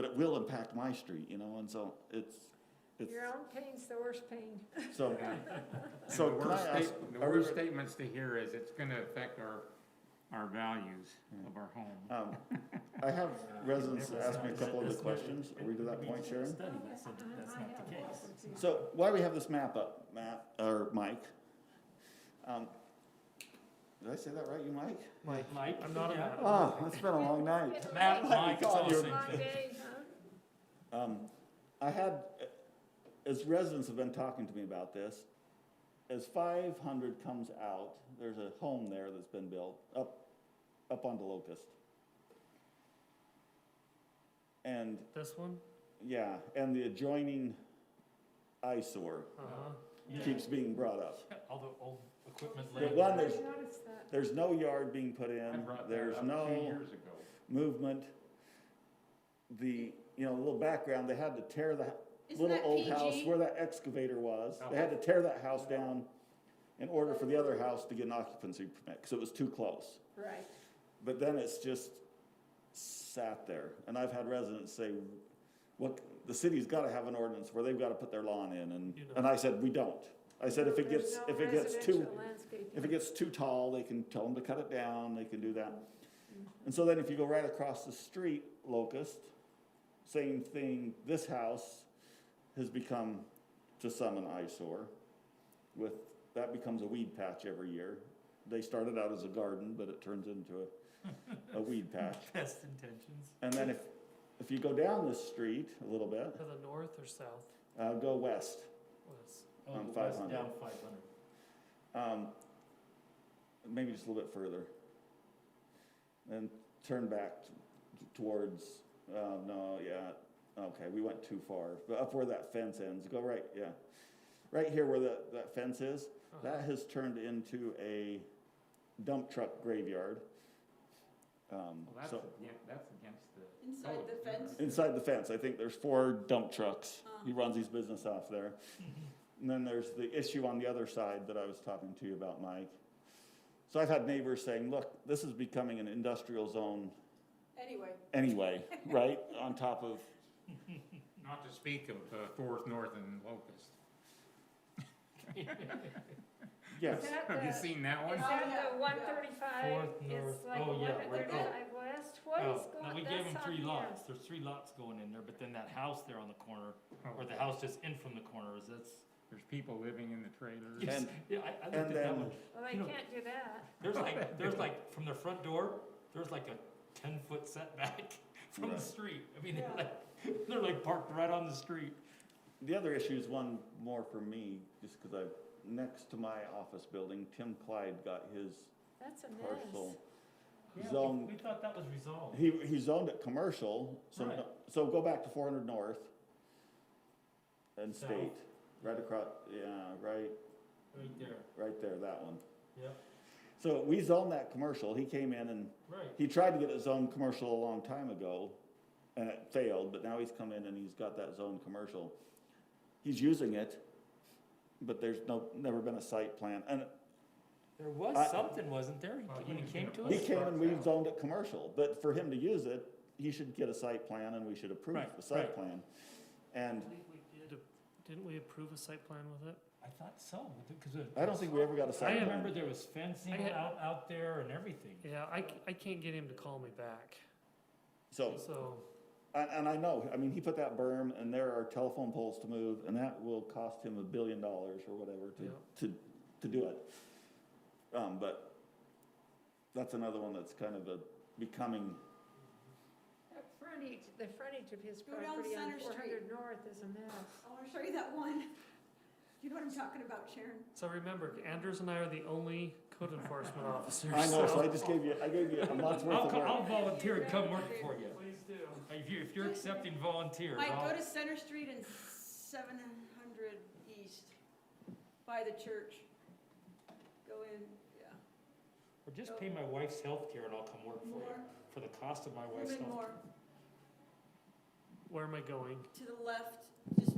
it will impact my street, you know, and so it's. Your own pain's the worst pain. So, And so the can worst I ask? the are worst we- statements to hear is it's gonna affect our values of our home. I have residents ask me a couple of the questions. Are we to that point, Sharon? Study that said that that's not the case. So why we have this map up, Matt, or Mike? Did I say that right, you Mike? Mike? I'm not a map. Oh, it's been a long night. Matt, Mike, it's all the same Long thing. day, huh? I had, as residents have been talking to me about this, as 500 comes out, there's a home there that's been built up onto Locust. And, This one? yeah, and the adjoining eyesore keeps being brought up. All the old equipment The laying. one, I noticed that. there's no yard being put I in, brought that there's up 2 no years ago. movement. The, you know, a little background, they had to tear the Isn't little that old house PG? where that excavator was. They had to tear that house down in order for the other house to get an occupancy permit, because it was too close. Right. But then it's just sat there. And I've had residents say, what, the city's gotta have an ordinance where they've gotta put their lawn in, and I said, we don't. I said, if it There's gets, no if it gets too, residential landscaping. if it gets too tall, they can tell them to cut it down, they can do that. And so then if you go right across the street, Locust, same thing, this house has become to some an eyesore. That becomes a weed patch every year. They started out as a garden, but it turns into a weed patch. Best intentions. And then if you go down this street a little bit, To the north or south? go west West. Oh, on west 500. down 500. Maybe just a little bit further. And turn back towards, okay, we went too far. But up where that fence ends, go right, yeah. Right here where that fence is, that has turned into a dump truck graveyard. Well, that's So against the. Inside code, the fence? inside the fence, I think there's 4 dump trucks. He runs his business off there. And then there's the issue on the other side that I was talking to you about, Mike. So I've had neighbors saying, look, this is becoming an industrial zone anyway, right? On top of, Not to speak of Fourth North and Locust. yes. Is that Have you the- seen that one? Is that the 135? Fourth It's north. like Oh, yeah, right. 135 west? What is Oh, going, now we that's gave them on 3 here. lots. There's 3 lots going in there, but then that house there on the corner, or the house just in from the corner, There's people living in the trailers. And- yeah, I looked and at that then- one. Well, they You know, can't do that. There's like, from their front door, there's like a 10-foot setback from the Right. street. I mean, they're like parked right on the street. The other issue is one more for me, just because next to my office building, Tim Clyde got his That's a mess. parcel Yeah, zone, we thought that was resolved. he zoned it commercial, so, Right. so go back to 400 North and South. State, right across, yeah, right Right there, that one. yep, So we zoned that commercial, he came in and right. he tried to get it zoned commercial a long time ago, and it failed, but now he's come in and he's got that zoned commercial. He's using it, but there's never been a site plan, and There was something, wasn't there, when he came to us? he came and we zoned it commercial, but for him to use it, he should get a site plan and we should approve Right, the site right. plan. And Didn't we approve a site plan with it? I thought so, because I don't think we ever got a site I plan. remember there was fencing out there and everything. Yeah, I can't get him to call me back, So, so. and I know, I mean, he put that berm and there are telephone poles to move, and that will cost him $1 billion or whatever to do it. But that's another one that's kind of becoming, That frontage, the frontage of his Go down property on Center Street. 400 North is a mess. I wanna show you that one. You know what I'm talking about, Sharon? So remember, Anders and I are the only code enforcement officers. I know, so I gave you a month's worth of work. I'll volunteer and come work for you. Please do. If you're accepting volunteers, Mike, go to Center Street and 700 East, by the church. Go in, yeah. Or just pay my wife's health care and I'll come work for you, for the cost of my A wife's little bit health. more, Where am I going? to the left, just,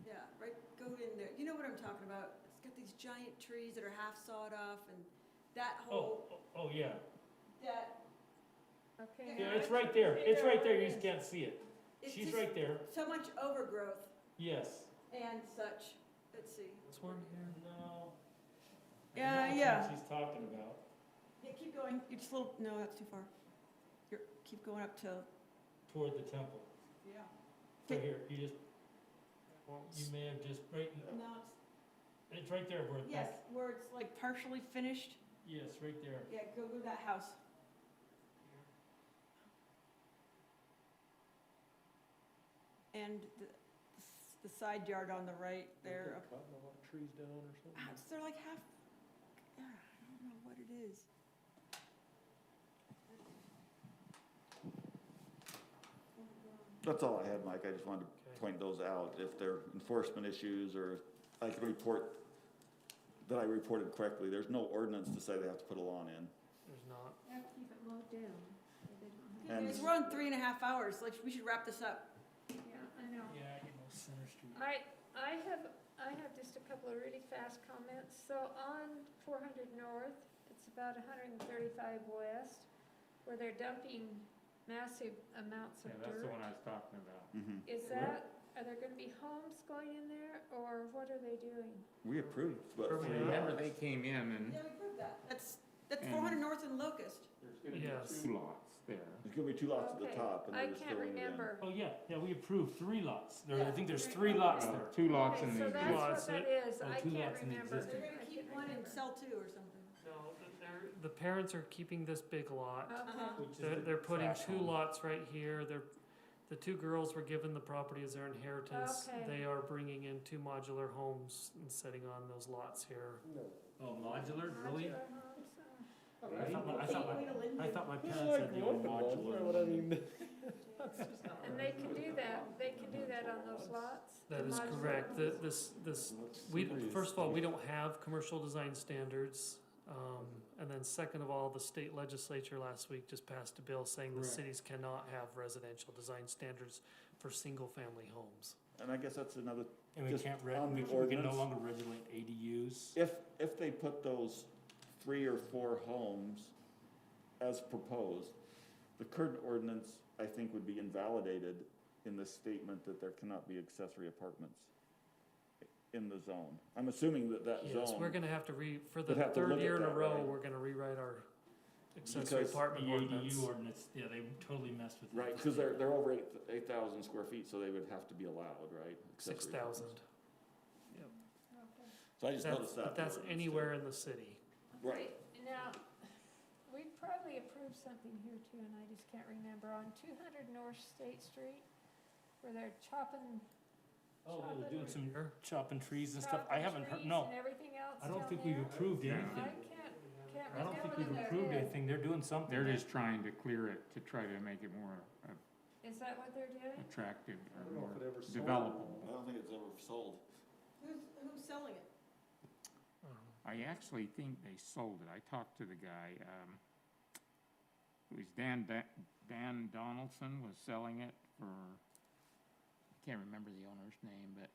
yeah, right, go in there. You know what I'm talking about? It's got these giant trees that are half sawed off and that whole, Oh, yeah. that, Okay. Yeah, it's right there. It's right there. You just can't see it. it's She's just right there. so much overgrowth Yes. and such. Let's see. This one here? No. Yeah, I know which yeah. one she's talking about. Yeah, keep going. You're just a little, no, that's too far. Keep going up to, Toward the temple. yeah. Right here. You may have just, right, No, it's right there where. yes, where it's like partially finished. Yes, right there. Yeah, go to that house. And the side yard on the right there. Cutting a lot of trees down or something? They're like half, yeah, I don't know what it is. That's all I had, Mike, I just wanted to point those out, if there are enforcement issues, or I can report that I reported correctly, there's no ordinance to say they have to put a lawn in. There's not. They have to keep it mowed down. And- Guys, we're on 3.5 hours, like, we should wrap this up. Yeah, I know. Yeah, you know, Center Street. I have just a couple of really fast comments. So on 400 North, it's about 135 West, where they're dumping massive amounts of Yeah, that's the dirt. one I was talking about. Is that, are there gonna be homes going in there, or what are they doing? We approved, but. Remember, they came in and Yeah, we proved that. That's And- 400 North and Locust. there's gonna Yes. be 2 lots there. There's gonna be 2 lots at the Okay, top, and I they're just can't filling it in. remember. Oh, yeah, we approved 3 lots. I think there's Yeah. 3 lots there. 2 lots in Okay, the so that's what lots. that is. I 2 can't lots in the remember. existing. They're gonna keep one and sell 2 or something. No, the parents are keeping this big lot. Okay. They're putting trash 2 home. lots right here. The 2 girls were given the property as their inheritance. Okay. They are bringing in 2 modular homes and setting on those lots here. Oh, modular, really? Modular homes, I thought my It's parents like had the growing old ones, you know what I modular. mean? And they can do that, on those lots? That is Modular correct. homes? First of all, we don't have commercial design standards. And then second of all, the state legislature last week just passed a bill saying the Correct. cities cannot have residential design standards for single-family homes. And I guess that's another, And we just can't, on the we can no ordinance. longer regulate ADUs. If they put those 3 or 4 homes as proposed, the current ordinance, I think, would be invalidated in the statement that there cannot be accessory apartments in the zone. I'm assuming that Yes, we're zone, gonna have to for the We'd have to third look at year in a that, row, right? we're gonna rewrite our accessory Because apartment The ordinance. ADU ordinance, yeah, they totally messed with it. right, because they're over 8,000 square feet, so they would have to be allowed, right? Accessory 6,000. apartments. Yep. So I just noticed that. But that's in the ordinance, anywhere in the city. Right. Now, we probably approved something here too, and I just can't remember, on 200 North State Street, where they're chopping Oh, they're doing some chopping trees and stuff. chopping I haven't heard, trees no. and everything else I don't down think we've there. approved I anything. can't Can't I don't we think tell we've them approved they're anything, they're doing something. They're just trying to clear it, to try to make it more Is that what they're doing? attractive I or don't know more if it ever sold. developable. I don't think it's ever sold. Who's selling it? I actually think they sold it. I talked to the guy, it was Dan Donaldson was selling it for, I can't remember the owner's name, but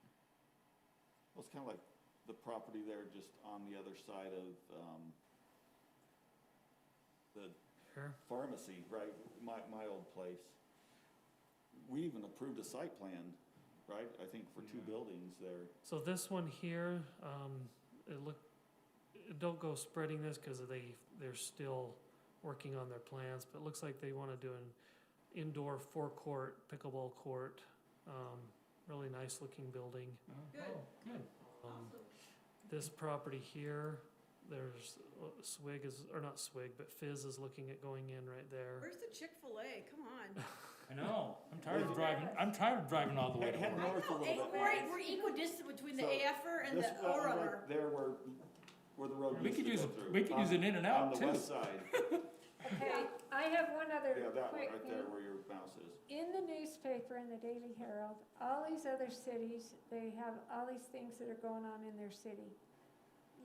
Well, it's kind of like the property there just on the other side of, the Here. pharmacy, right? My old place. We even approved a site plan, right? I think for two buildings there. So this one here, don't go spreading this because they're still working on their plans, but it looks like they want to do an indoor forecourt pickleball court. Really nice looking building. Good. This property here, there's Swig is, or not Swig, but Fizz is looking at going in right there. Where's the Chick-fil-A? Come on. I know, I'm tired of driving all the way to Head work. north a little bit. We're equidistant between the So, AFer and This, the ORMer. right there where the road We used could to use go it- through. we could use an in and out, On the too. west side. Okay, I have one other Yeah, that one quick right thing. there where your mouse is. In the newspaper, in the Daily Herald, all these other cities, they have all these things that are going on in their city.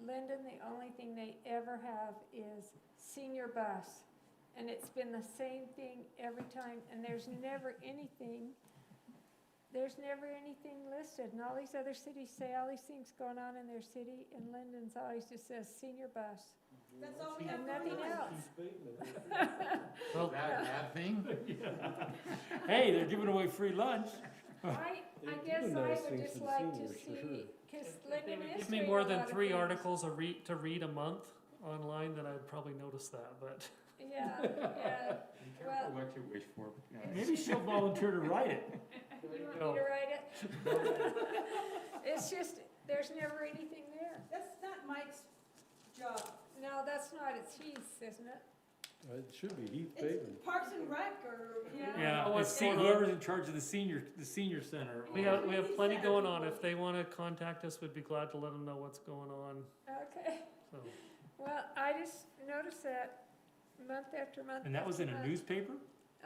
Lindon, the only thing they ever have is senior bus. And it's been the same thing every time, and there's never anything listed. And all these other cities say all these things going on in their city, and Lindon's always just says senior bus. That's all we have And going nothing on. else. Well, bad thing? Hey, they're giving away free lunch. I They guess do I nice would things just for the like to seniors, for see, sure. because If they Lindon would is give me doing more a than lot of 3 things. articles to read a month online, then I'd probably notice that, but. Yeah, Be well, careful what you wish for. Maybe she'll volunteer to write it. you want me to write it? It's just, there's never anything there. That's not Mike's job. No, that's not, it's Heath's, isn't it? It should be Heath Pavement. It's Parks and Rec or, Yeah, Oh, it's it's- whoever's in charge of the senior center. We have plenty going on. If they want to contact us, we'd be glad to let them know what's going on, Okay, so. well, I just noticed that month after month. And that was in after a month. newspaper?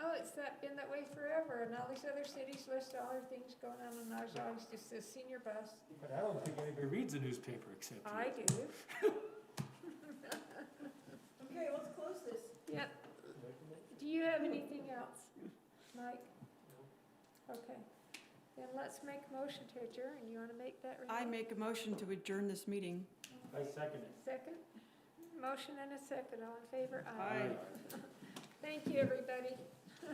Oh, it's been that way forever, and all these other cities list all their things going on, and ours always just says senior bus. But I don't think anybody reads a newspaper except you. I do. okay, let's close this. Yep. Do you have anything else, Mike? Okay, then let's make a motion to adjourn. You want to make that? I Renee? make a motion to adjourn this meeting. I second it. Second? Motion and a second, all in favor? Aye. Thank you, everybody.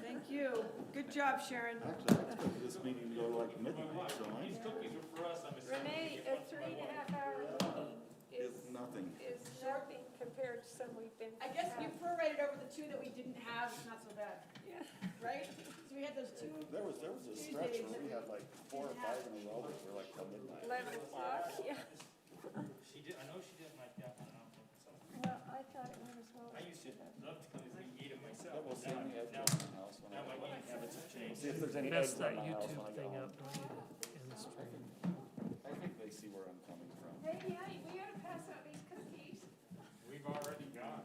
Thank you. Good job, Sharon. Actually, I expected this meeting to go like midnight, so These cookies are for us, I'm Renee, a 3.5-hour meeting it's nothing. is nothing compared to some we've been. I guess you prorated over the 2 that we didn't have, it's not so bad, Yeah. right? So we had those 2. There was a stretch where we had like 4 or 5 in a row that were like till midnight. 11 o'clock, yeah. I know she didn't like that one, so. Well, I thought it went as well. I used to love to come and eat them myself. Yeah, we'll see how many eggs are in my house when I Now my eating habits have changed. see if there's any Mess eggs that in my house YouTube when I get thing home. up. I need to end the stream. I think they see where I'm coming from. Hey, yeah, we gotta pass out